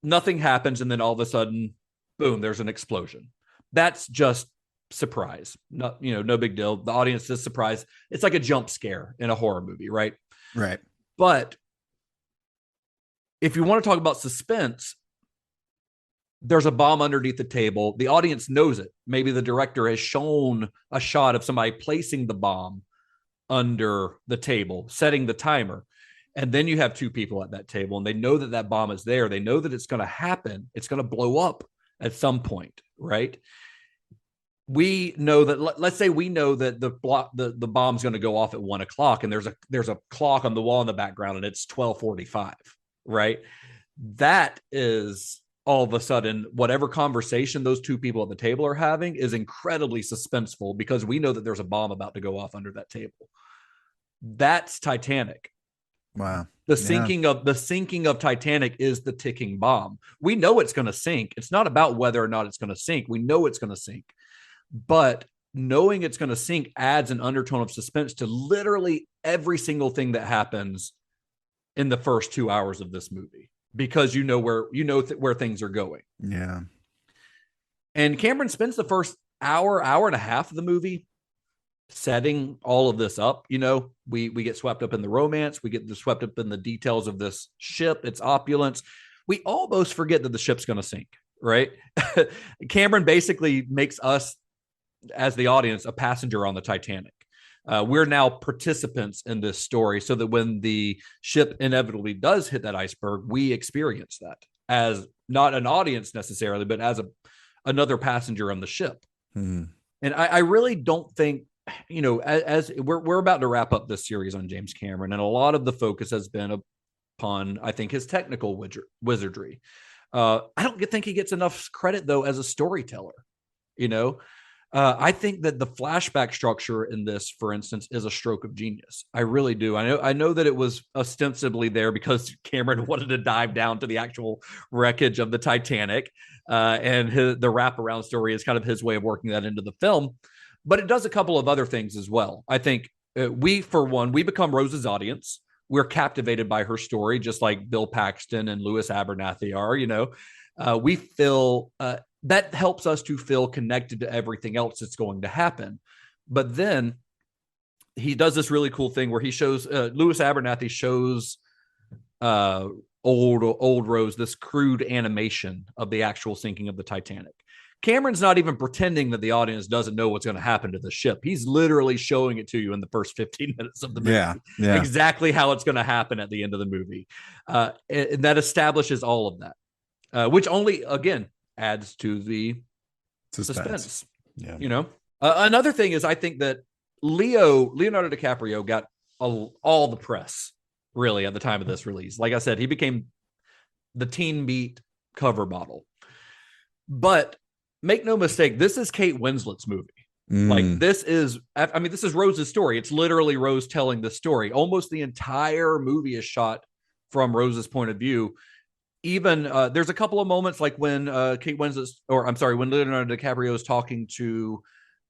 Nothing happens, and then all of a sudden, boom, there's an explosion. That's just surprise. No big deal. The audience is surprised. It's like a jump scare in a horror movie, right? Right. But if you want to talk about suspense, there's a bomb underneath the table. The audience knows it. Maybe the director has shown a shot of somebody placing the bomb under the table, setting the timer. And then you have two people at that table and they know that that bomb is there. They know that it's going to happen. It's going to blow up at some point, right? We know that, let's say we know that the bomb's going to go off at 1 o'clock and there's a clock on the wall in the background and it's 12:45, right? That is all of a sudden, whatever conversation those two people at the table are having is incredibly suspenseful because we know that there's a bomb about to go off under that table. That's Titanic. Wow. The sinking of Titanic is the ticking bomb. We know it's going to sink. It's not about whether or not it's going to sink. We know it's going to sink. But knowing it's going to sink adds an undertone of suspense to literally every single thing that happens in the first 2 hours of this movie, because you know where things are going. Yeah. And Cameron spends the first hour and a half of the movie setting all of this up. You know, we get swept up in the romance. We get swept up in the details of this ship, its opulence. We almost forget that the ship's going to sink, right? Cameron basically makes us, as the audience, a passenger on the Titanic. We're now participants in this story so that when the ship inevitably does hit that iceberg, we experience that as not an audience necessarily, but as another passenger on the ship. Mm-hmm. And I really don't think, you know, as we're about to wrap up this series on James Cameron, and a lot of the focus has been upon, I think, his technical wizardry. I don't think he gets enough credit, though, as a storyteller. You know, I think that the flashback structure in this, for instance, is a stroke of genius. I really do. I know that it was ostensibly there because Cameron wanted to dive down to the actual wreckage of the Titanic, and the wraparound story is kind of his way of working that into the film. But it does a couple of other things as well. I think we become Rose's audience. We're captivated by her story, just like Bill Paxton and Louis Abernathy are. You know, we feel that helps us to feel connected to everything else that's going to happen. But then he does this really cool thing where he shows Louis Abernathy shows old Rose this crude animation of the actual sinking of the Titanic. Cameron's not even pretending that the audience doesn't know what's going to happen to the ship. He's literally showing it to you in the first 15 minutes of the movie. Yeah. Exactly how it's going to happen at the end of the movie. And that establishes all of that, which only, again, adds to the suspense. Yeah. You know, another thing is I think that Leonardo DiCaprio got all the press really at the time of this release. Like I said, he became the Teen Beat cover model. But make no mistake, this is Kate Winslet's movie. Like this is Rose's story. It's literally Rose telling the story. Almost the entire movie is shot from Rose's point of view. Even there's a couple of moments like when when Leonardo DiCaprio is talking to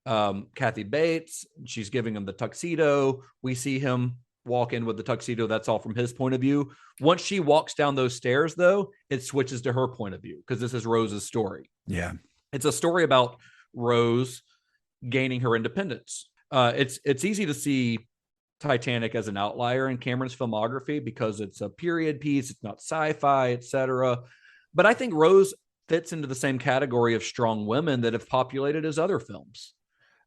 Kathy Bates. She's giving him the tuxedo. We see him walk in with the tuxedo. That's all from his point of view. Once she walks down those stairs, though, it switches to her point of view because this is Rose's story. Yeah. It's a story about Rose gaining her independence. It's easy to see Titanic as an outlier in Cameron's filmography because it's a period piece. It's not sci-fi, etc. But I think Rose fits into the same category of strong women that have populated his other films.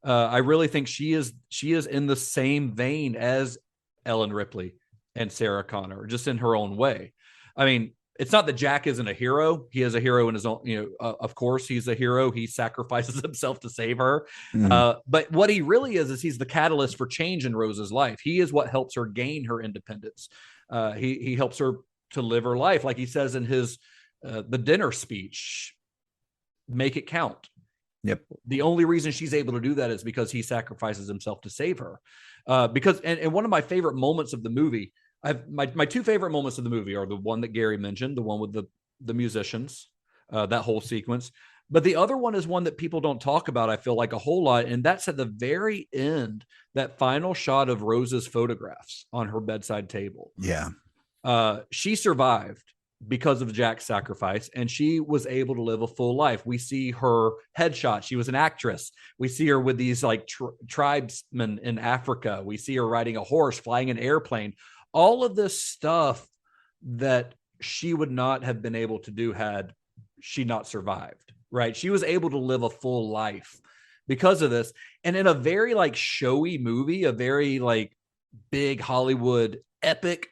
I really think she is in the same vein as Ellen Ripley and Sarah Connor, just in her own way. I mean, it's not that Jack isn't a hero. He is a hero in his own, of course he's a hero. He sacrifices himself to save her. But what he really is he's the catalyst for change in Rose's life. He is what helps her gain her independence. He helps her to live her life. Like he says in his, the dinner speech, make it count. Yep. The only reason she's able to do that is because he sacrifices himself to save her. Because one of my favorite moments of the movie, my two favorite moments of the movie are the one that Gary mentioned, the one with the musicians, that whole sequence. But the other one is one that people don't talk about, I feel like, a whole lot. And that's at the very end, that final shot of Rose's photographs on her bedside table. Yeah. She survived because of Jack's sacrifice, and she was able to live a full life. We see her headshot. She was an actress. We see her with these like tribesmen in Africa. We see her riding a horse, flying an airplane. All of this stuff that she would not have been able to do had she not survived, right? She was able to live a full life because of this. And in a very like showy movie, a very like big Hollywood epic,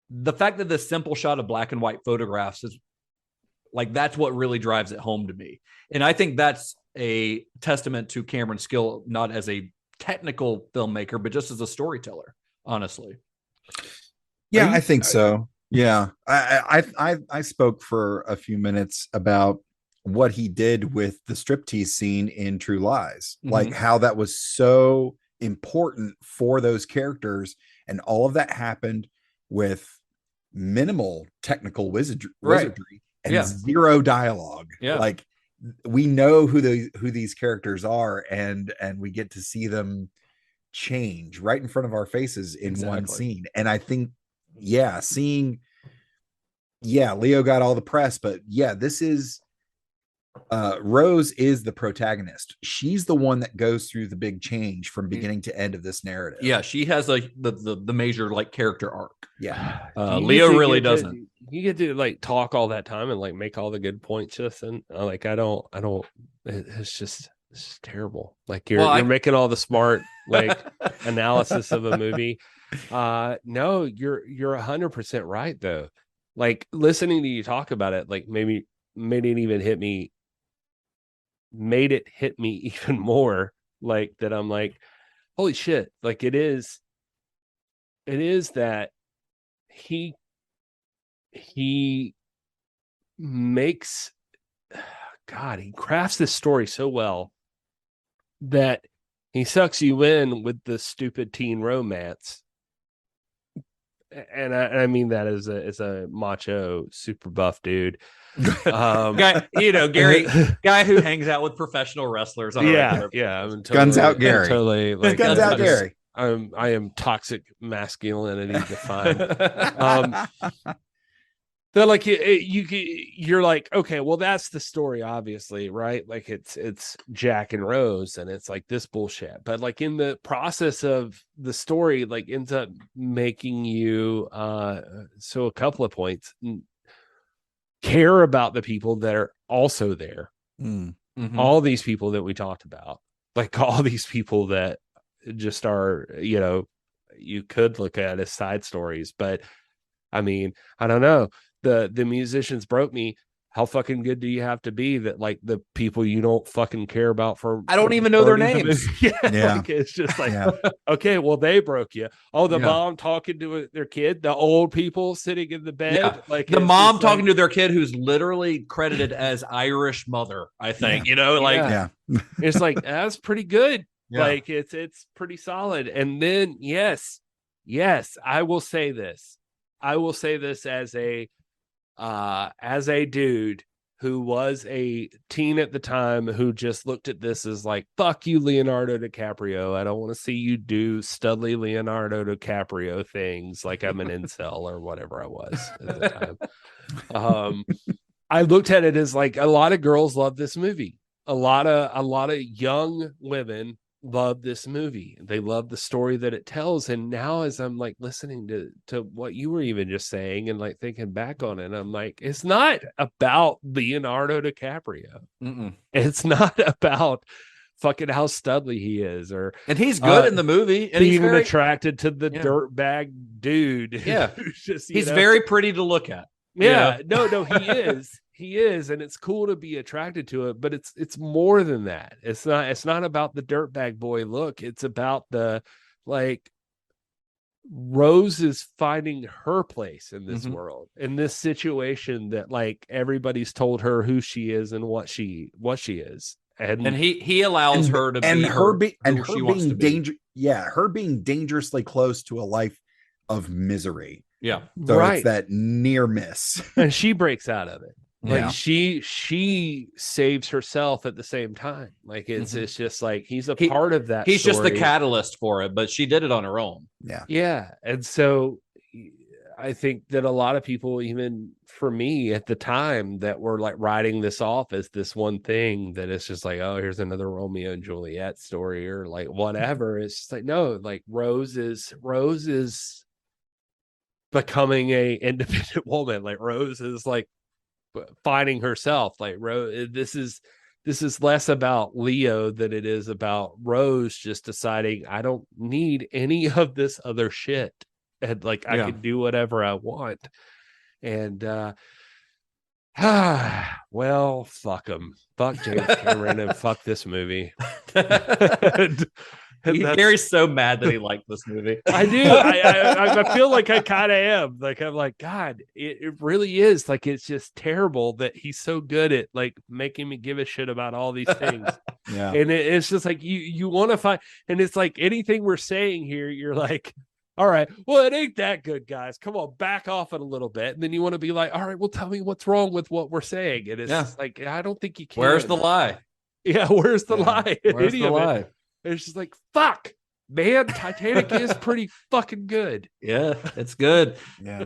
the fact that this simple shot of black and white photographs is like, that's what really drives it home to me. And I think that's a testament to Cameron's skill, not as a technical filmmaker, but just as a storyteller, honestly. Yeah, I think so. Yeah. I spoke for a few minutes about what he did with the striptease scene in True Lies, like how that was so important for those characters. And all of that happened with minimal technical wizardry and zero dialogue. Like, we know who these characters are, and we get to see them change right in front of our faces in one scene. And I think, seeing Leo got all the press, but this is Rose is the protagonist. She's the one that goes through the big change from beginning to end of this narrative. Yeah, she has like the major like character arc. Leo really doesn't. You get to like talk all that time and like make all the good points, just and like I don't. It's just terrible. Like you're making all the smart like analysis of a movie. No, you're 100% right though. Like listening to you talk about it, like maybe made it hit me even more, like that I'm like, holy shit, like it is that he makes, God, he crafts this story so well that he sucks you in with the stupid teen romance. And I mean that as a macho, super buff dude. Guy, Gary, guy who hangs out with professional wrestlers. On I'm totally, guns out, Gary. Totally, like guns out, Gary. I am toxic masculinity defined. They're like you're like, okay, well that's the story, obviously, right? Like it's Jack and Rose, and it's like this bullshit. But like in the process of the story, like ends up making you so a couple of points care about the people that are also there. All these people that we talked about, like all these people that just are, you could look at as side stories, but I mean, I don't know. The musicians broke me. How fucking good do you have to be that like the people you don't fucking care about for I don't even know their names. Like, it's just like okay, well they broke you. Oh, the mom talking to their kid, the old people sitting in the bed, like the mom talking to their kid who's literally credited as Irish mother, I think. It's like that's pretty good. Like it's pretty solid. And then yes, I will say this as a dude who was a teen at the time, who just looked at this as like, fuck you, Leonardo DiCaprio. I don't want to see you do studly Leonardo DiCaprio things like I'm an incel or whatever I was at the time. I looked at it as like a lot of girls love this movie. A lot of young women love this movie. They love the story that it tells. And now as I'm like listening to what you were even just saying and like thinking back on it, I'm like, it's not about Leonardo DiCaprio. It's not about fucking how studly he is, and he's good in the movie, and he's very attracted to the dirtbag dude. He's very pretty to look at. No, he is, and it's cool to be attracted to it, but it's more than that. It's not about the dirtbag boy look. It's about the like Rose is finding her place in this world, in this situation that like everybody's told her who she is and what she is. And he allows her to be her being dangerously close to a life of misery. So it's that near miss. And she breaks out of it. Like she saves herself at the same time. Like it's just like he's a part of that. He's story. just the catalyst for it, but she did it on her own. Yeah. And so I think that a lot of people, even for me at the time, that were like writing this off as this one thing that it's just like, oh, here's another Romeo and Juliet story or like whatever. It's just like, no, like Rose is becoming a independent woman. Like Rose is like finding herself. Like this is less about Leo than it is about Rose just deciding I don't need any of this other shit, and like I can do whatever I want. And well, fuck them. Fuck James Cameron and fuck this movie. Gary's so mad that he liked this movie. I do. I feel like I kind of am. Like I'm like, God, it really is. Like it's just terrible that he's so good at like making me give a shit about all these things. Yeah. And it's just like you want to find, and it's like anything we're saying here, you're like, all right, well, it ain't that good, guys. Come on, back off it a little bit. And then you want to be like, all right, well, tell me what's wrong with what we're saying. And it's just like, I don't think you can. Where's the lie? Yeah, where's the lie? Where's the lie? It's just like, fuck, man, Titanic is pretty fucking good. Yeah, it's good. Yeah.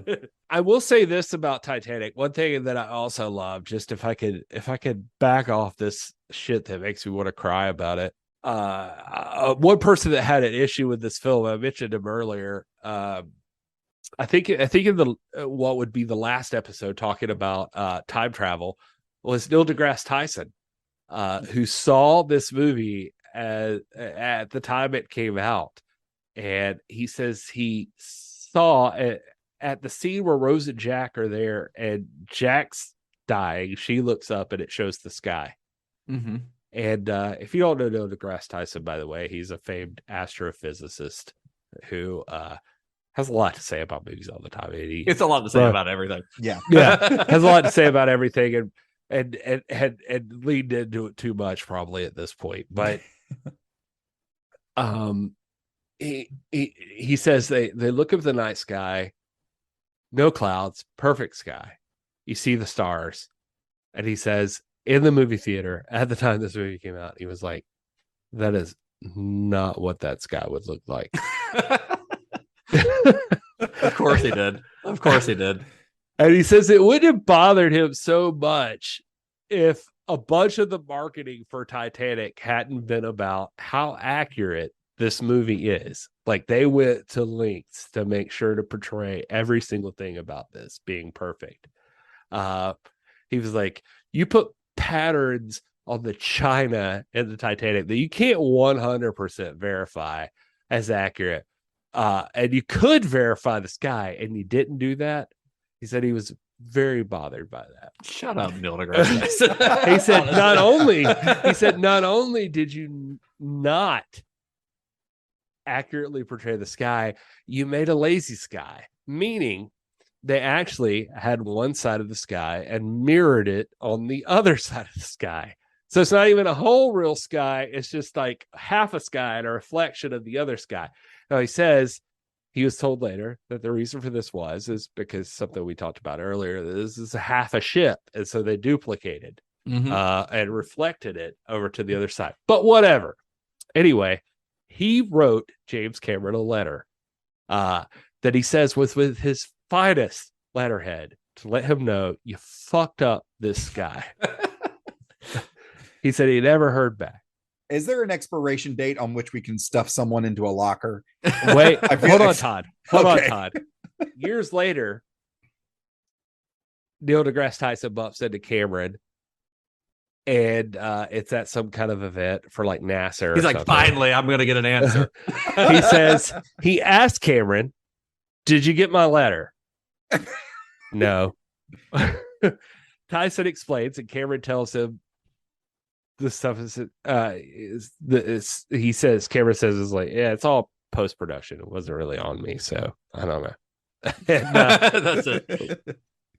I will say this about Titanic. One thing that I also love, just if I could back off this shit that makes me want to cry about it. One person that had an issue with this film, I mentioned him earlier. I think in the what would be the last episode talking about time travel was Neil deGrasse Tyson, who saw this movie at the time it came out, and he says he saw at the scene where Rose and Jack are there, and Jack's dying. She looks up and it shows the sky. Mm-hmm. And if you don't know Neil deGrasse Tyson, by the way, he's a famed astrophysicist who has a lot to say about movies all the time. It's a lot to say about everything. Yeah. Has a lot to say about everything, and leaned into it too much probably at this point. But he says they look up the night sky, no clouds, perfect sky. You see the stars, and he says, in the movie theater at the time this movie came out, he was like, that is not what that sky would look like. Of course he did. Of course he did. And he says it wouldn't have bothered him so much if a bunch of the marketing for Titanic hadn't been about how accurate this movie is. Like they went to lengths to make sure to portray every single thing about this being perfect. He was like, you put patterns on the china in the Titanic that you can't 100% verify as accurate, and you could verify the sky, and you didn't do that. He said he was very bothered by that. Shut up, Neil deGrasse. He said not only did you not accurately portray the sky, you made a lazy sky, meaning they actually had one side of the sky and mirrored it on the other side of the sky. So it's not even a whole real sky. It's just like half a sky and a reflection of the other sky. Now he says he was told later that the reason for this is because something we talked about earlier. This is half a ship. And so they duplicated and reflected it over to the other side. But whatever. Anyway, he wrote James Cameron a letter that he says was with his finest letterhead to let him know you fucked up this guy. He said he never heard back. Is there an expiration date on which we can stuff someone into a locker? Wait, hold on, Todd. Hold on, Todd. Years later, Neil deGrasse Tyson bumps into Cameron, and it's at some kind of event for like NASA. He's like, something. Finally, I'm going to get an answer. He says, he asked Cameron, did you get my letter? No. Tyson explains, and Cameron tells him this stuff he says, Cameron says, is like, yeah, it's all post-production. It wasn't really on me, so I don't know. And, that's it.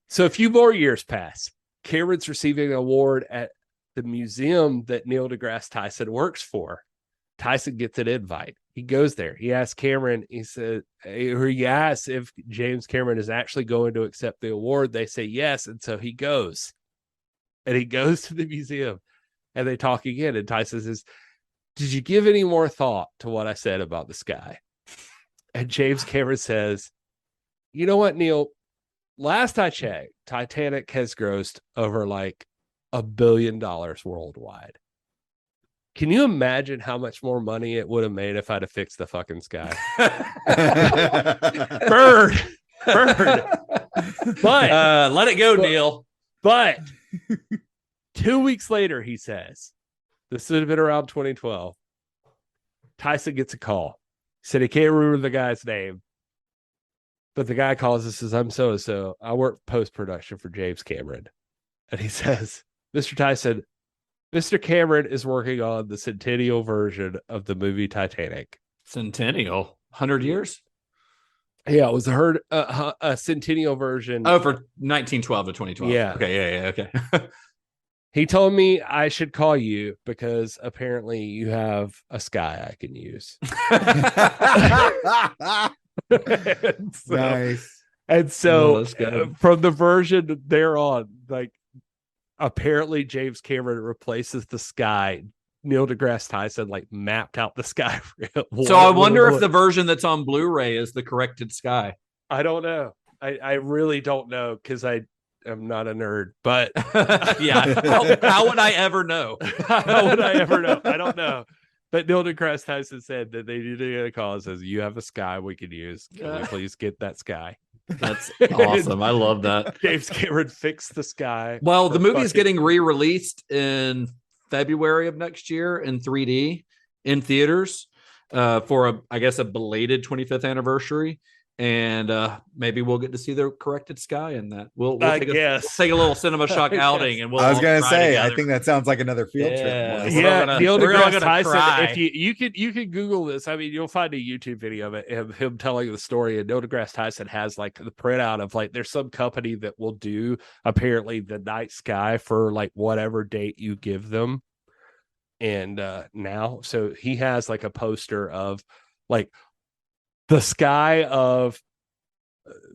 So a few more years pass. Cameron's receiving an award at the museum that Neil deGrasse Tyson works for. Tyson gets an invite. He goes there. He asks Cameron, he asks if James Cameron is actually going to accept the award. They say yes. And so he goes. And he goes to the museum and they talk again. And Tyson says, did you give any more thought to what I said about the sky? And James Cameron says, you know what, Neil? Last I checked, Titanic has grossed over like $1 billion worldwide. Can you imagine how much more money it would have made if I'd have fixed the fucking sky? Bird. But let it go, Neil. But 2 weeks later, he says, this would have been around 2012. Tyson gets a call. He said he can't remember the guy's name. But the guy calls and says, I'm so-and-so. I work post-production for James Cameron. And he says, Mr. Tyson, Mr. Cameron is working on the centennial version of the movie Titanic. Centennial? 100 years? Yeah, it was a centennial version. Oh, for 1912 to 2012. Yeah. Okay, okay. He told me I should call you because apparently you have a sky I can use. Nice. And so from the version thereon, like apparently James Cameron replaces the sky. Neil deGrasse Tyson like mapped out the sky for him. So I wonder if the version that's on Blu-ray is the corrected sky. I don't know. I really don't know because I am not a nerd, but yeah. How would I ever know? How would I ever know? I don't know. But Neil deGrasse Tyson said that they did get a call and says, you have a sky we can use. Can we please get that sky? That's awesome. I love that. James Cameron fixed the sky. Well, the movie is getting re-released in February of next year in 3D in theaters for I guess a belated 25th anniversary. And maybe we'll get to see the corrected sky in that. We'll take a little Cinema Shock outing, and I was gonna say, I think that sounds like another field trip. Yeah, Neil deGrasse Tyson. If you can Google this, I mean, you'll find a YouTube video of it, him telling the story. And Neil deGrasse Tyson has like the printout of like there's some company that will do apparently the night sky for like whatever date you give them. And now, so he has like a poster of like the sky of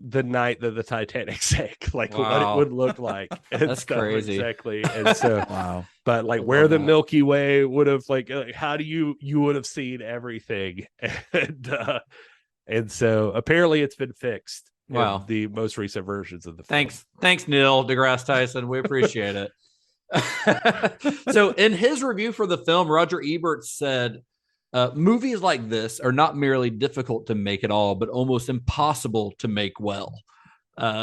the night that the Titanic sank, like what it would look like. That's crazy. Exactly. And so, but like where the Milky Way would have like how do you would have seen everything. And so apparently it's been fixed. Wow. The most recent versions of the film. Thanks, Neil deGrasse Tyson. We appreciate it. So in his review for the film, Roger Ebert said, movies like this are not merely difficult to make at all, but almost impossible to make well,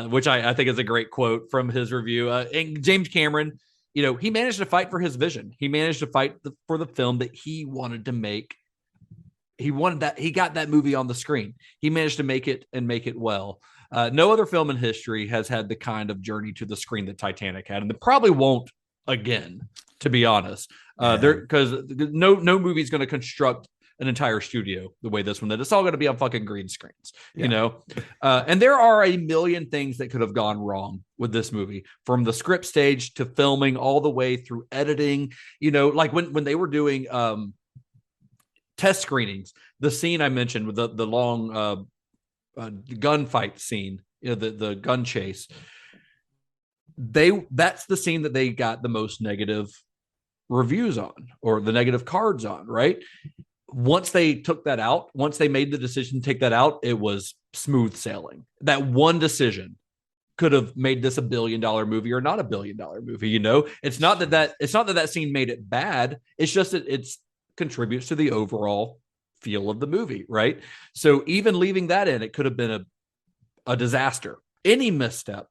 which I think is a great quote from his review. And James Cameron, he managed to fight for his vision. He managed to fight for the film that he wanted to make. He got that movie on the screen. He managed to make it and make it well. No other film in history has had the kind of journey to the screen that Titanic had, and it probably won't again, to be honest. Because no movie is going to construct an entire studio the way this one did. It's all going to be on fucking green screens, and there are a million things that could have gone wrong with this movie, from the script stage to filming all the way through editing. Like when they were doing test screenings, the scene I mentioned with the long gunfight scene, the gun chase, that's the scene that they got the most negative reviews on, or the negative cards on, right? Once they took that out, once they made the decision to take that out, it was smooth sailing. That one decision could have made this $1 billion movie or not $1 billion movie. It's not that scene made it bad. It's just that it contributes to the overall feel of the movie, right? So even leaving that in, it could have been a disaster. Any misstep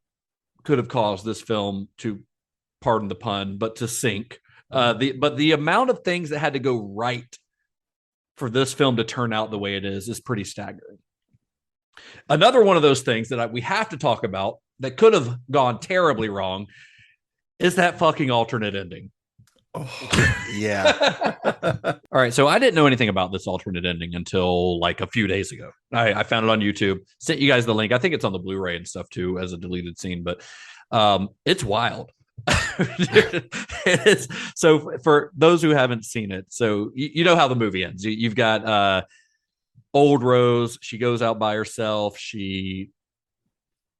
could have caused this film to, pardon the pun, but to sink. But the amount of things that had to go right for this film to turn out the way it is pretty staggering. Another one of those things that we have to talk about that could have gone terribly wrong is that fucking alternate ending. Oh, yeah. All right. So I didn't know anything about this alternate ending until like a few days ago. I found it on YouTube, sent you guys the link. I think it's on the Blu-ray and stuff too as a deleted scene, but it's wild. So for those who haven't seen it, so you know how the movie ends. You've got old Rose. She goes out by herself. She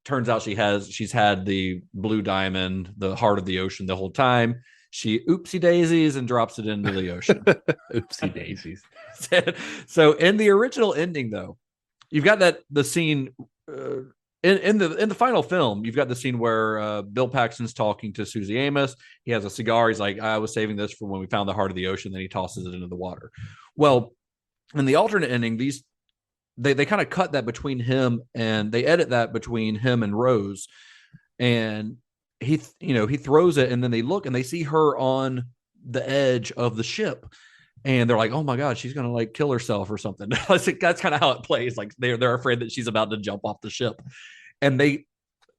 turns out she's had the blue diamond, the heart of the ocean, the whole time. She oopsie daisies and drops it into the ocean. Oopsie daisies. So in the original ending, though, you've got the scene in the final film. You've got the scene where Bill Paxton's talking to Susie Amos. He has a cigar. He's like, "I was saving this for when we found the heart of the ocean." Then he tosses it into the water. Well, in the alternate ending, they kind of cut that between him and they edit that between him and Rose, and he throws it, and then they look and they see her on the edge of the ship, and they're like, oh my god, she's gonna like kill herself or something. That's kind of how it plays. Like they're afraid that she's about to jump off the ship, and they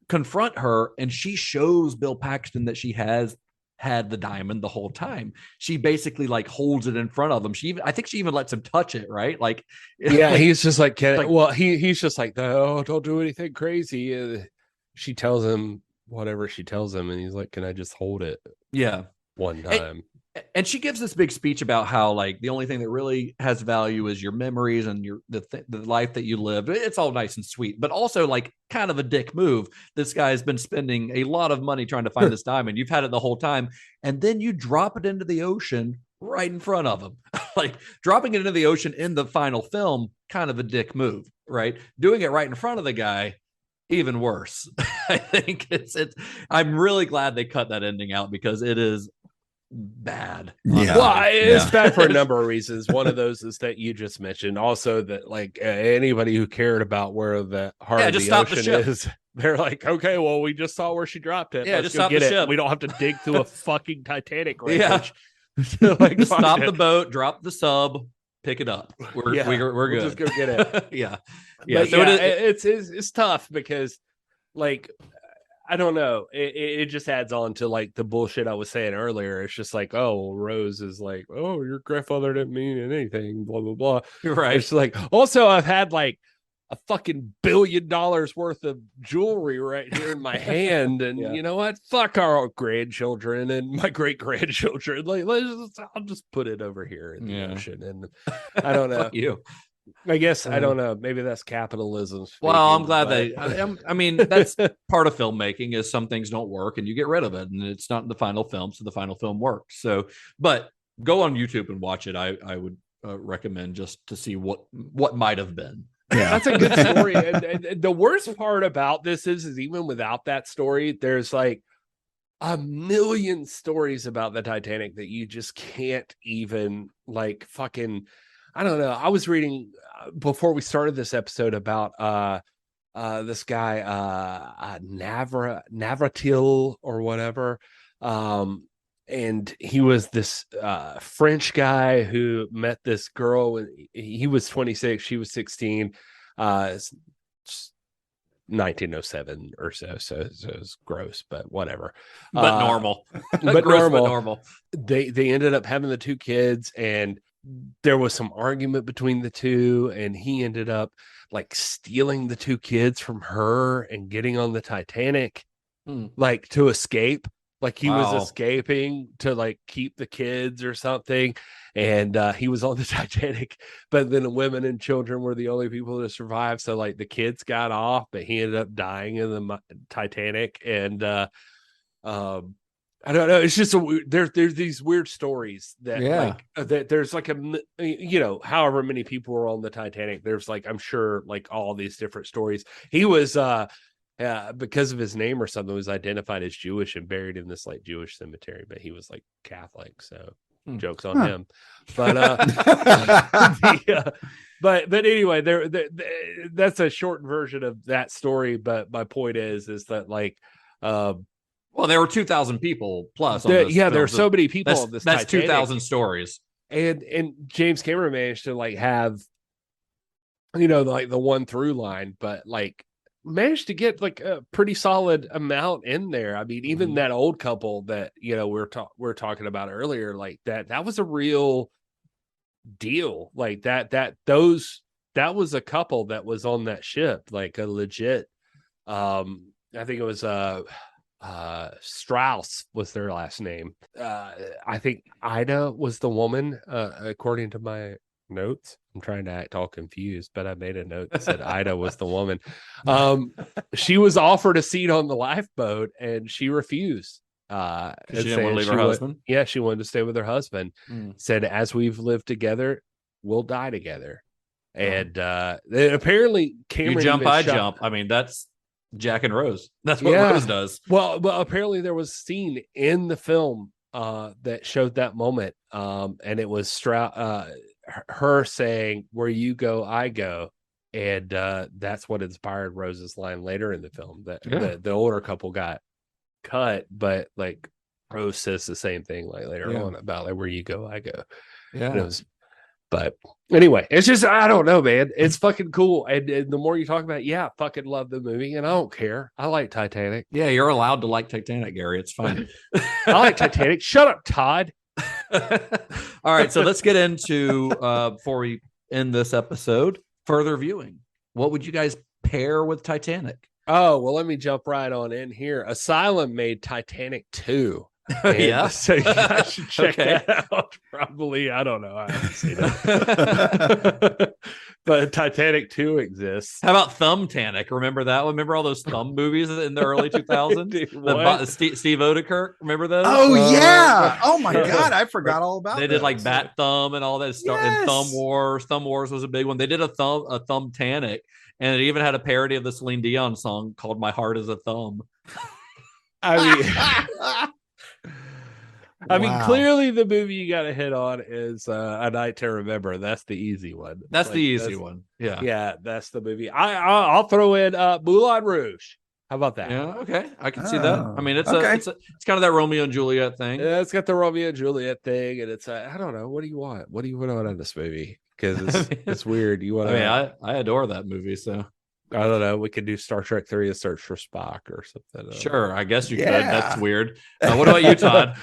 confront her, and she shows Bill Paxton that she has had the diamond the whole time. She basically like holds it in front of him. I think she even lets him touch it, right? Like, yeah, he's just like, he's just like, oh, don't do anything crazy. She tells him whatever she tells him, and he's like, can I just hold it? Yeah, one time. And she gives this big speech about how like the only thing that really has value is your memories and the life that you lived. It's all nice and sweet, but also like kind of a dick move. This guy's been spending a lot of money trying to find this diamond. You've had it the whole time, and then you drop it into the ocean right in front of him. Like dropping it into the ocean in the final film, kind of a dick move, right? Doing it right in front of the guy, even worse. I think it's. I'm really glad they cut that ending out because it is bad. Yeah, well, it's bad for a number of reasons. One of those is that you just mentioned. Also, that like anybody who cared about where the heart of the ocean is, they're like, okay, well, we just saw where she dropped it. Yeah, let's just go stop get the it. ship. We don't have to dig through a fucking Titanic wreckage. Yeah, like, stop the boat, drop the sub, pick it up. We're good. We'll just go get it. Yeah. But so it's tough because, like, I don't know. It just adds on to like the bullshit I was saying earlier. It's just like, oh, Rose is like, oh, your grandfather didn't mean anything, blah, blah, blah. Right. It's like, also, I've had like a fucking $1 billion worth of jewelry right here in my hand. And you know what? Fuck our grandchildren and my great grandchildren. Like, I'll just put it over here in the ocean. And I don't know. Fuck you. I guess I don't know. Maybe that's capitalism. Well, I'm glad I mean, that's part of filmmaking is some things don't work and you get rid of it, and it's not in the final film, so the final film works. So, but go on YouTube and watch it. I would recommend just to see what might have been. Yeah, that's a good story. And the worst part about this is even without that story, there's like a million stories about the Titanic that you just can't even like fucking. I don't know. I was reading before we started this episode about this guy Navratil or whatever, and he was this French guy who met this girl. He was 26, she was 16, 1907 or so. So it's gross, but whatever. But normal. But gross, normal. But normal. They ended up having the two kids, and there was some argument between the two, and he ended up like stealing the two kids from her and getting on the Titanic, like to escape. Like he was escaping to like keep the kids or something. And he was on the Titanic, but then the women and children were the only people to survive. So like the kids got off, but he ended up dying in the Titanic. And I don't know. It's just there's these weird stories that that there's like however many people were on the Titanic. There's like, I'm sure like all these different stories. He was because of his name or something was identified as Jewish and buried in this like Jewish cemetery, but he was like Catholic. So jokes on him. But but anyway, that's a short version of that story. But my point is that like well, there were 2,000 people plus. There are so many people on this. That's 2,000 stories. And James Cameron managed to like have, like the one through line, but like managed to get like a pretty solid amount in there. I mean, even that old couple that we're talking about earlier, like that was a real deal. Like that was a couple that was on that ship, like a legit. I think it was Strauss was their last name. I think Ida was the woman, according to my notes. I'm trying to act all confused, but I made a note that said Ida was the woman. She was offered a seat on the lifeboat and she refused. She didn't want to leave her husband. She wanted to stay with her husband. Said, as we've lived together, we'll die together. And apparently Cameron, you jump, I jump. I mean, that's Jack and Rose. That's what Rose does. Well, apparently there was a scene in the film that showed that moment, and it was her saying, "Where you go, I go," and that's what inspired Rose's line later in the film that the older couple got cut, but like Rose says the same thing like later on about like where you go, I go. Yeah. But anyway, it's just, I don't know, man. It's fucking cool. And the more you talk about it, I fucking love the movie and I don't care. I like Titanic. Yeah, you're allowed to like Titanic, Gary. It's fine. I like Titanic. Shut up, Todd. All right. So let's get into, before we end this episode, further viewing. What would you guys pair with Titanic? Oh, well, let me jump right on in here. Asylum made Titanic 2. Yeah. So you guys should check that out. Probably. I don't know. I haven't seen it. But Titanic 2 exists. How about Thumbtanic? Remember that one? Remember all those thumb movies in the early 2000s? Steve Odekirk. Remember those? Oh, yeah. Oh, my God. I forgot all about They did like Bat Thumb and all that stuff. And Thumb Wars. Thumb Wars was a big one. They did a Thumbtanic. And it even had a parody of the Celine Dion song called My Heart is a Thumb. I mean, clearly the movie you got to hit on is A Night to Remember. That's the easy one. That's the easy one. Yeah. Yeah, that's the movie. I'll throw in Moulin Rouge. How about that? Yeah, okay. I can see that. I mean, it's kind of that Romeo and Juliet thing. Yeah, it's got the Romeo and Juliet thing, and it's I don't know. What do you want? What do you want out of this movie? Because it's weird. You want? I adore that movie. So I don't know. We could do Star Trek 3: A Search for Spock or something. Sure, I guess you could. That's weird. What about you, Todd?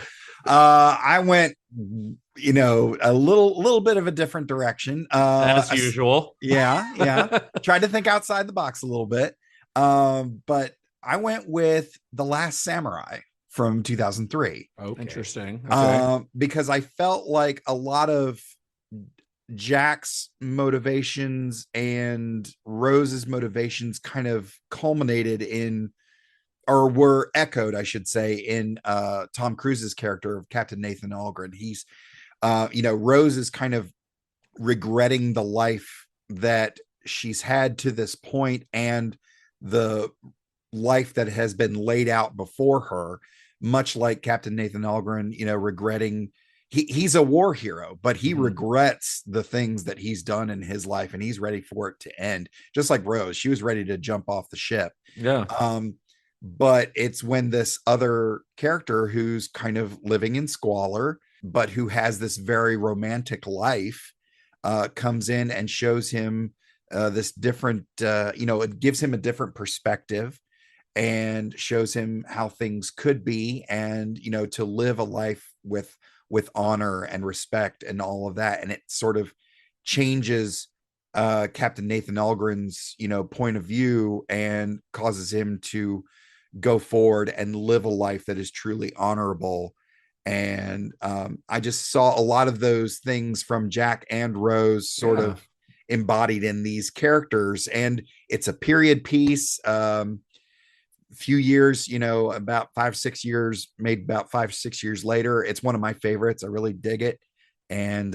I went, a little bit of a different direction. As usual. Yeah. Tried to think outside the box a little bit. But I went with The Last Samurai from 2003. Okay. Interesting. Okay. Because I felt like a lot of Jack's motivations and Rose's motivations kind of culminated in, or were echoed, I should say, in Tom Cruise's character of Captain Nathan Algren. He's, Rose is kind of regretting the life that she's had to this point and the life that has been laid out before her, much like Captain Nathan Algren, regretting he's a war hero, but he regrets the things that he's done in his life and he's ready for it to end. Just like Rose, she was ready to jump off the ship. Yeah. But it's when this other character who's kind of living in squalor, but who has this very romantic life, comes in and shows him this different, it gives him a different perspective and shows him how things could be and, to live a life with honor and respect and all of that. And it sort of changes Captain Nathan Algren's, point of view and causes him to go forward and live a life that is truly honorable. And I just saw a lot of those things from Jack and Rose sort of embodied in these characters. And it's a period piece. Few years, about 5-6 years, made about 5-6 years later. It's one of my favorites. I really dig it. And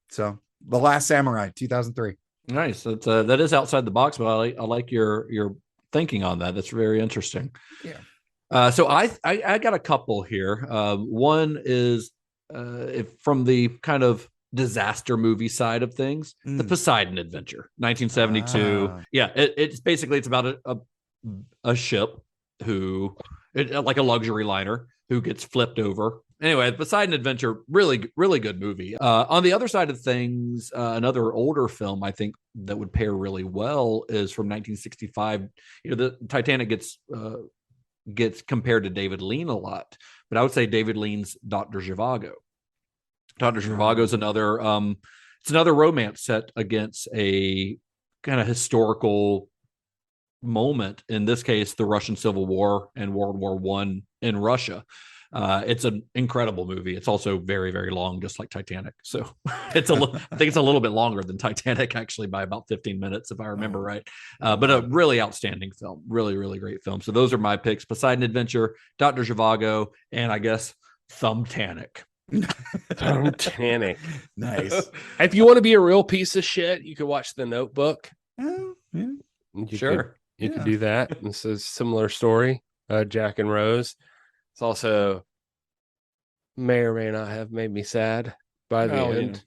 so The Last Samurai, 2003. Nice. That is outside the box, but I like your thinking on that. That's very interesting. Yeah. So I got a couple here. One is from the kind of disaster movie side of things, The Poseidon Adventure, 1972. Yeah, it's basically it's about a ship like a luxury liner who gets flipped over. Anyway, Poseidon Adventure, really, really good movie. On the other side of things, another older film I think that would pair really well is from 1965. The Titanic gets compared to David Lean a lot, but I would say David Lean's Dr. Zhivago. Dr. Zhivago is another romance set against a kind of historical moment, in this case the Russian Civil War and World War I in Russia. It's an incredible movie. It's also very, very long, just like Titanic. So I think it's a little bit longer than Titanic, actually, by about 15 minutes, if I remember right. But a really outstanding film, really, really great film. So those are my picks: Poseidon Adventure, Dr. Zhivago, and I guess Thumbtanic. Thumbtanic. Nice. If you want to be a real piece of shit, you can watch The Notebook. Sure. You could do that. This is a similar story. Jack and Rose. It's also may or may not have made me sad by the end.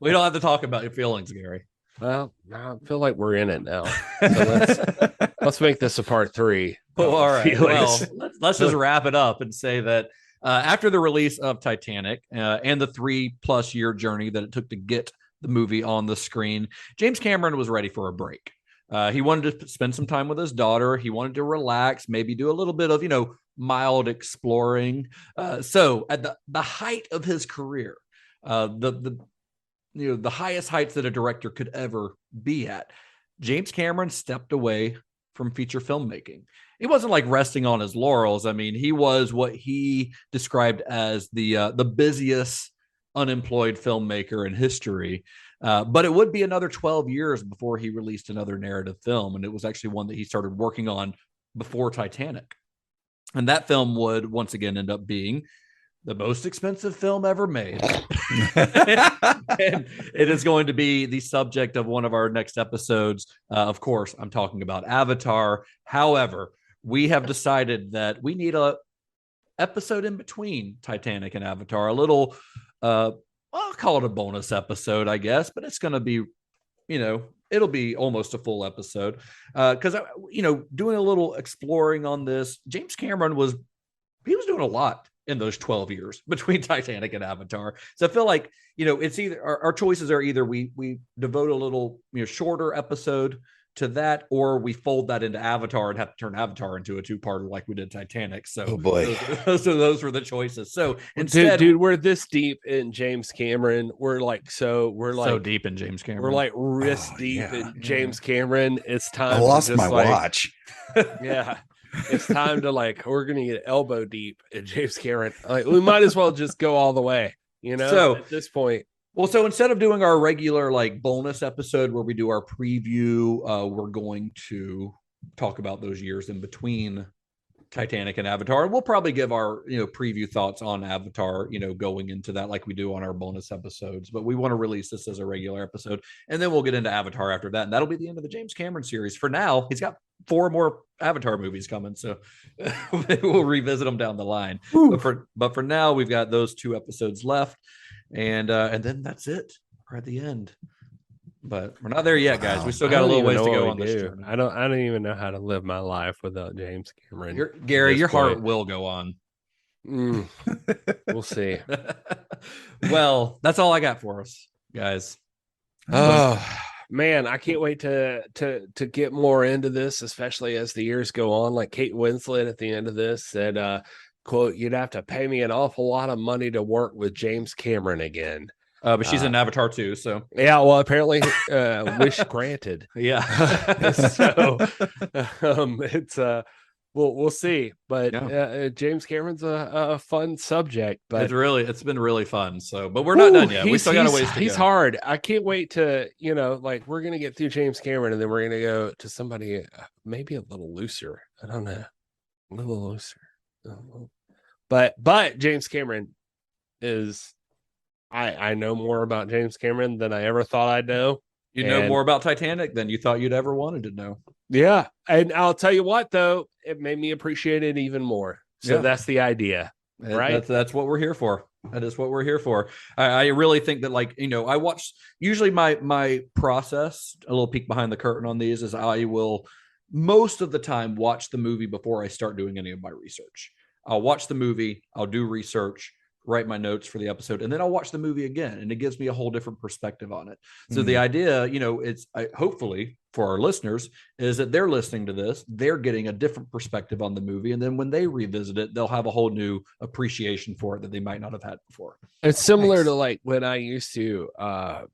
We don't have to talk about your feelings, Gary. Well, I feel like we're in it now. So Let's make this a part 3. Well, all right. Well, let's just wrap it up and say that after the release of Titanic and the 3+ year journey that it took to get the movie on the screen, James Cameron was ready for a break. He wanted to spend some time with his daughter. He wanted to relax, maybe do a little bit of, mild exploring. So at the height of his career, the highest heights that a director could ever be at, James Cameron stepped away from feature filmmaking. He wasn't like resting on his laurels. I mean, he was what he described as the busiest unemployed filmmaker in history. But it would be another 12 years before he released another narrative film. And it was actually one that he started working on before Titanic. And that film would once again end up being the most expensive film ever made. And it is going to be the subject of one of our next episodes. Of course, I'm talking about Avatar. However, we have decided that we need a episode in between Titanic and Avatar, a little, I'll call it a bonus episode, I guess, but it's going to be, it'll be almost a full episode. Because, doing a little exploring on this, James Cameron was doing a lot in those 12 years between Titanic and Avatar. So I feel like, it's either our choices are either we devote a little, shorter episode to that, or we fold that into Avatar and have to turn Avatar into a 2-parter like we did Titanic. So oh boy, those were the choices. So instead, dude, we're this deep in James Cameron. We're so deep in James Cameron. We're like wrist deep in James Cameron. It's time. I lost my watch. Yeah. It's time to we're gonna get elbow deep in James Cameron. We might as well just go all the way, So at this point. Well, so instead of doing our regular bonus episode where we do our preview, we're going to talk about those years in between Titanic and Avatar. We'll probably give our preview thoughts on Avatar, going into that like we do on our bonus episodes. But we want to release this as a regular episode, and then we'll get into Avatar after that, and that'll be the end of the James Cameron series. For now, he's got 4 more Avatar movies coming, so we'll revisit them down the line. But for now, we've got those 2 episodes left. And then that's it. We're at the end, but we're not there yet, guys. We still got a little ways to go on this journey. I don't even know how to live my life without James Cameron. Gary, your heart will go on. We'll see. Well, that's all I got for us, guys. Oh man, I can't wait to get more into this, especially as the years go on. Like Kate Winslet at the end of this said, quote, "You'd have to pay me an awful lot of money to work with James Cameron again." But she's in Avatar too, so yeah. Well, apparently, wish granted. Yeah. So it's we'll see. But James Cameron's a fun subject. But it's been really fun. So, but we're not done yet. We still got a ways to go. He's hard. I can't wait to we're gonna get through James Cameron, and then we're gonna go to somebody maybe a little looser. I don't know, a little looser. But James Cameron is I know more about James Cameron than I ever thought I'd know. You know more about Titanic than you thought you'd ever wanted to know. Yeah. And I'll tell you what, though, it made me appreciate it even more. So that's the idea. Right. That's what we're here for. That is what we're here for. I really think that I watch usually my process, a little peek behind the curtain on these is I will most of the time watch the movie before I start doing any of my research. I'll watch the movie, I'll do research, write my notes for the episode, and then I'll watch the movie again, and it gives me a whole different perspective on it. So the idea, it's hopefully for our listeners is that they're listening to this, they're getting a different perspective on the movie, and then when they revisit it, they'll have a whole new appreciation for it that they might not have had before. It's similar to when I used to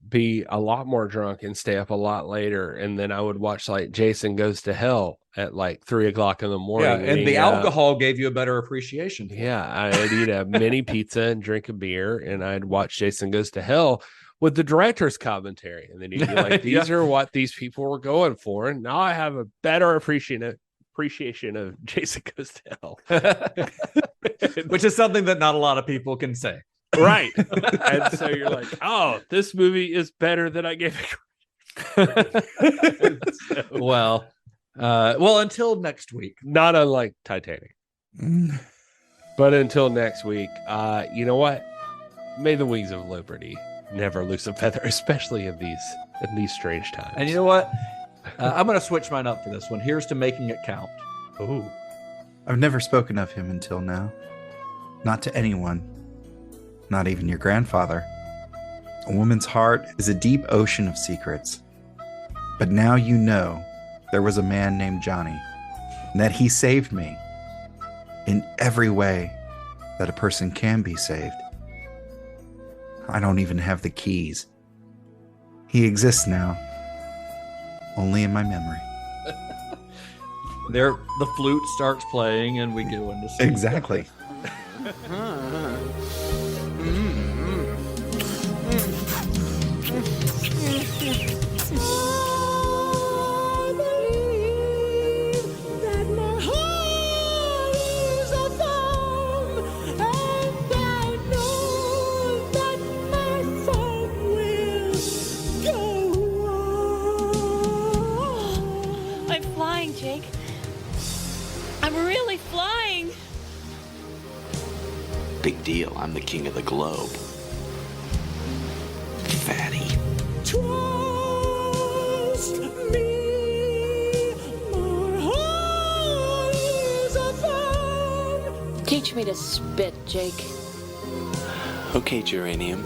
be a lot more drunk and stay up a lot later, and then I would watch Jason Goes to Hell at 3 o'clock in the morning. Yeah, and the alcohol gave you a better appreciation. Yeah, I'd eat a mini pizza and drink a beer, and I'd watch Jason Goes to Hell with the director's commentary, and then you'd be like, "These are what these people were going for," and now I have a better appreciation of Jason Goes to Hell, which is something that not a lot of people can say. Right. And so you're like, "Oh, this movie is better than I gave it." Well, until next week. Not unlike Titanic. But until next week, you know what? May the wings of liberty never lose a feather, especially in these strange times. And you know what? I'm going to switch mine up for this one. Here's to making it count. Oh. I've never spoken of him until now. Not to anyone. Not even your grandfather. A woman's heart is a deep ocean of secrets. But now you know there was a man named Johnny, and that he saved me in every way that a person can be saved. I don't even have the keys. He exists now, only in my memory. There, the flute starts playing, and we go into sleep. Exactly. Jake. I'm really flying. Big deal. I'm the king of the globe. Fatty. Trust me, my heart is a phone. Teach me to spit, Jake. Okay, geranium.